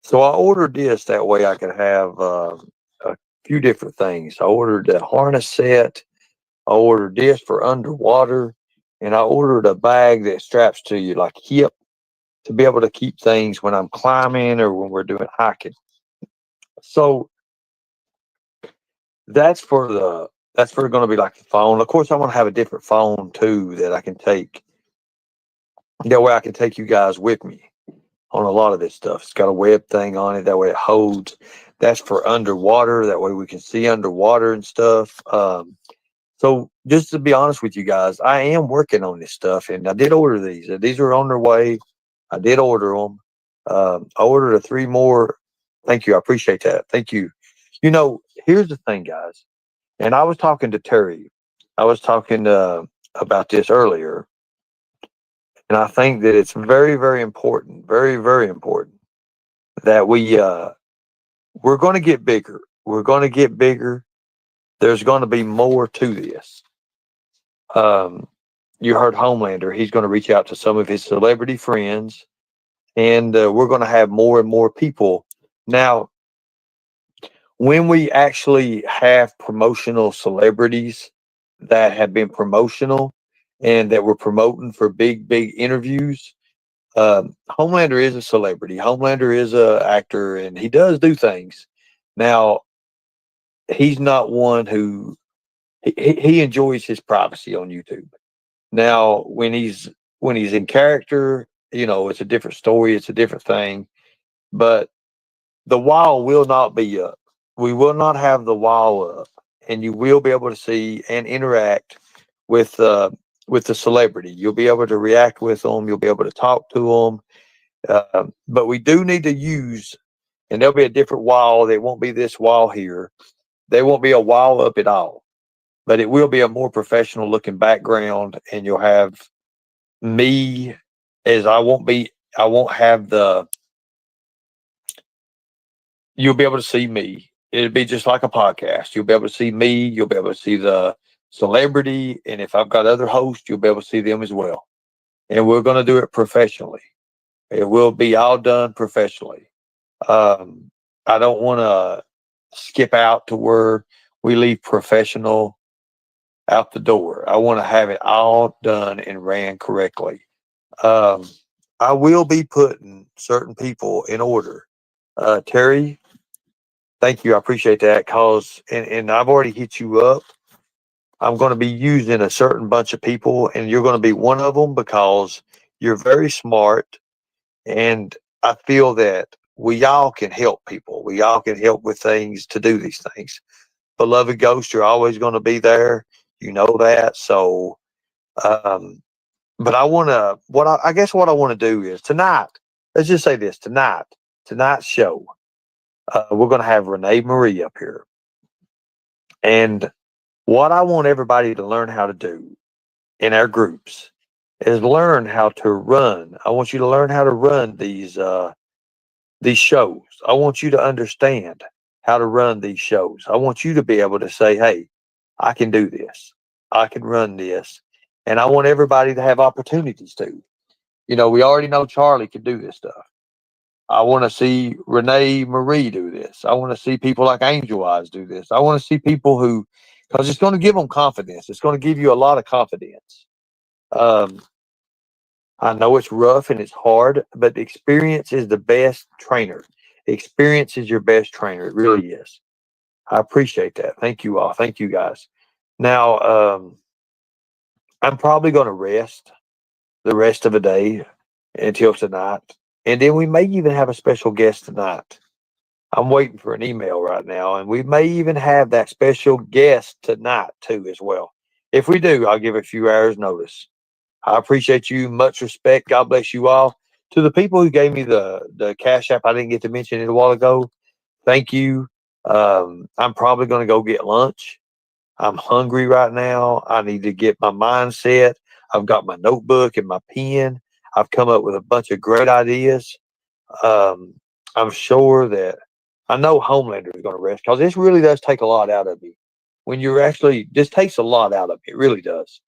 So I ordered this that way I could have a few different things. I ordered a harness set. I ordered this for underwater, and I ordered a bag that straps to you like hip to be able to keep things when I'm climbing or when we're doing hiking. So that's for going to be like the phone. Of course, I want to have a different phone too that I can take. That way I can take you guys with me on a lot of this stuff. It's got a web thing on it. That way it holds. That's for underwater. That way we can see underwater and stuff. So just to be honest with you guys, I am working on this stuff, and I did order these. These are on their way. I did order them. I ordered 3 more. Thank you. I appreciate that. Thank you. Here's the thing, guys. And I was talking to Terry. I was talking about this earlier, and I think that it's very, very important, very, very important that we're going to get bigger. We're going to get bigger. There's going to be more to this. You heard Homelander. He's going to reach out to some of his celebrity friends, and we're going to have more and more people. Now, when we actually have promotional celebrities that have been promotional and that we're promoting for big, big interviews, Homelander is a celebrity. Homelander is a actor, and he does do things. Now, he's not one who he enjoys his privacy on YouTube. Now, when he's in character, it's a different story. It's a different thing. But the wall will not be up. We will not have the wall up, and you will be able to see and interact with the celebrity. You'll be able to react with them. You'll be able to talk to them. But we do need to use, and there'll be a different wall. There won't be this wall here. There won't be a wall up at all. But it will be a more professional looking background, and you'll have me as I won't have you'll be able to see me. It'll be just like a podcast. You'll be able to see me. You'll be able to see the celebrity. And if I've got other hosts, you'll be able to see them as well. And we're going to do it professionally. It will be all done professionally. I don't want to skip out to where we leave professional out the door. I want to have it all done and ran correctly. Um, I will be putting certain people in order. Terry, thank you. I appreciate that because, and I've already hit you up. I'm going to be using a certain bunch of people, and you're going to be one of them because you're very smart. And I feel that we all can help people. We all can help with things to do these things. Beloved Ghost, you're always going to be there. You know that. So, but I want to, I guess what I want to do is tonight, let's just say this tonight's show, we're going to have Renee Marie up here. And what I want everybody to learn how to do in our groups is learn how to run. I want you to learn how to run these shows. I want you to understand how to run these shows. I want you to be able to say, hey, I can do this. I can run this. And I want everybody to have opportunities to. You know, we already know Charlie can do this stuff. I want to see Renee Marie do this. I want to see people like Angel Eyes do this. I want to see people who, because it's going to give them confidence. It's going to give you a lot of confidence. I know it's rough and it's hard, but the experience is the best trainer. Experience is your best trainer. It really is. I appreciate that. Thank you all. Thank you guys. Now, I'm probably going to rest the rest of the day until tonight. And then we may even have a special guest tonight. I'm waiting for an email right now, and we may even have that special guest tonight too as well. If we do, I'll give a few hours notice. I appreciate you. Much respect. God bless you all. To the people who gave me the Cash App, I didn't get to mention it a while ago. Thank you. I'm probably going to go get lunch. I'm hungry right now. I need to get my mindset. I've got my notebook and my pen. I've come up with a bunch of great ideas. I'm sure that I know Homelander is going to rest because this really does take a lot out of me. When you're actually, this takes a lot out of me. It really does.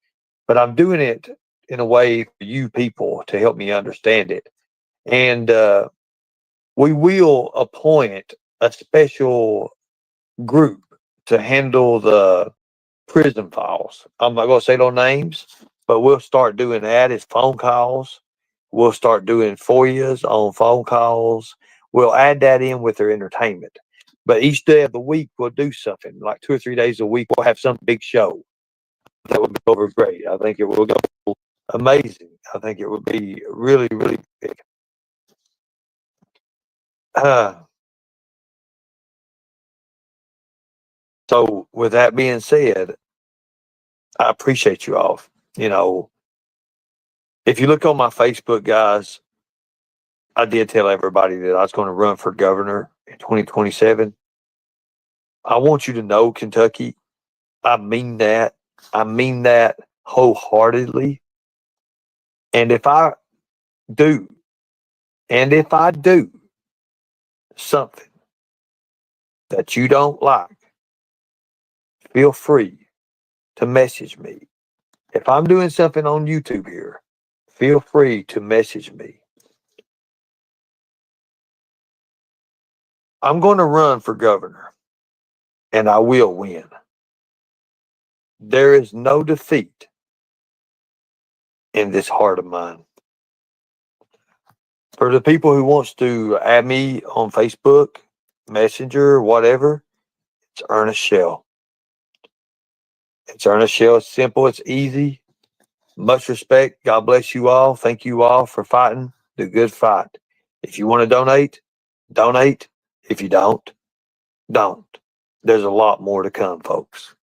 But I'm doing it in a way for you people to help me understand it. And we will appoint a special group to handle the prison files. I'm not going to say no names, but we'll start doing that as phone calls. We'll start doing FOIAs on phone calls. We'll add that in with their entertainment. But each day of the week, we'll do something. Like 2 or 3 days a week, we'll have some big show that will go over great. I think it will go amazing. I think it would be really, really big. So with that being said, I appreciate you all. You know, if you look on my Facebook, guys, I did tell everybody that I was going to run for governor in 2027. I want you to know, Kentucky, I mean that. I mean that wholeheartedly. And if I do something that you don't like, feel free to message me. If I'm doing something on YouTube here, feel free to message me. I'm going to run for governor, and I will win. There is no defeat in this heart of mine. For the people who wants to add me on Facebook, Messenger, whatever, it's Ernest Shell. It's Ernest Shell. It's simple. It's easy. Much respect. God bless you all. Thank you all for fighting the good fight. If you want to donate, donate. If you don't, don't. There's a lot more to come, folks.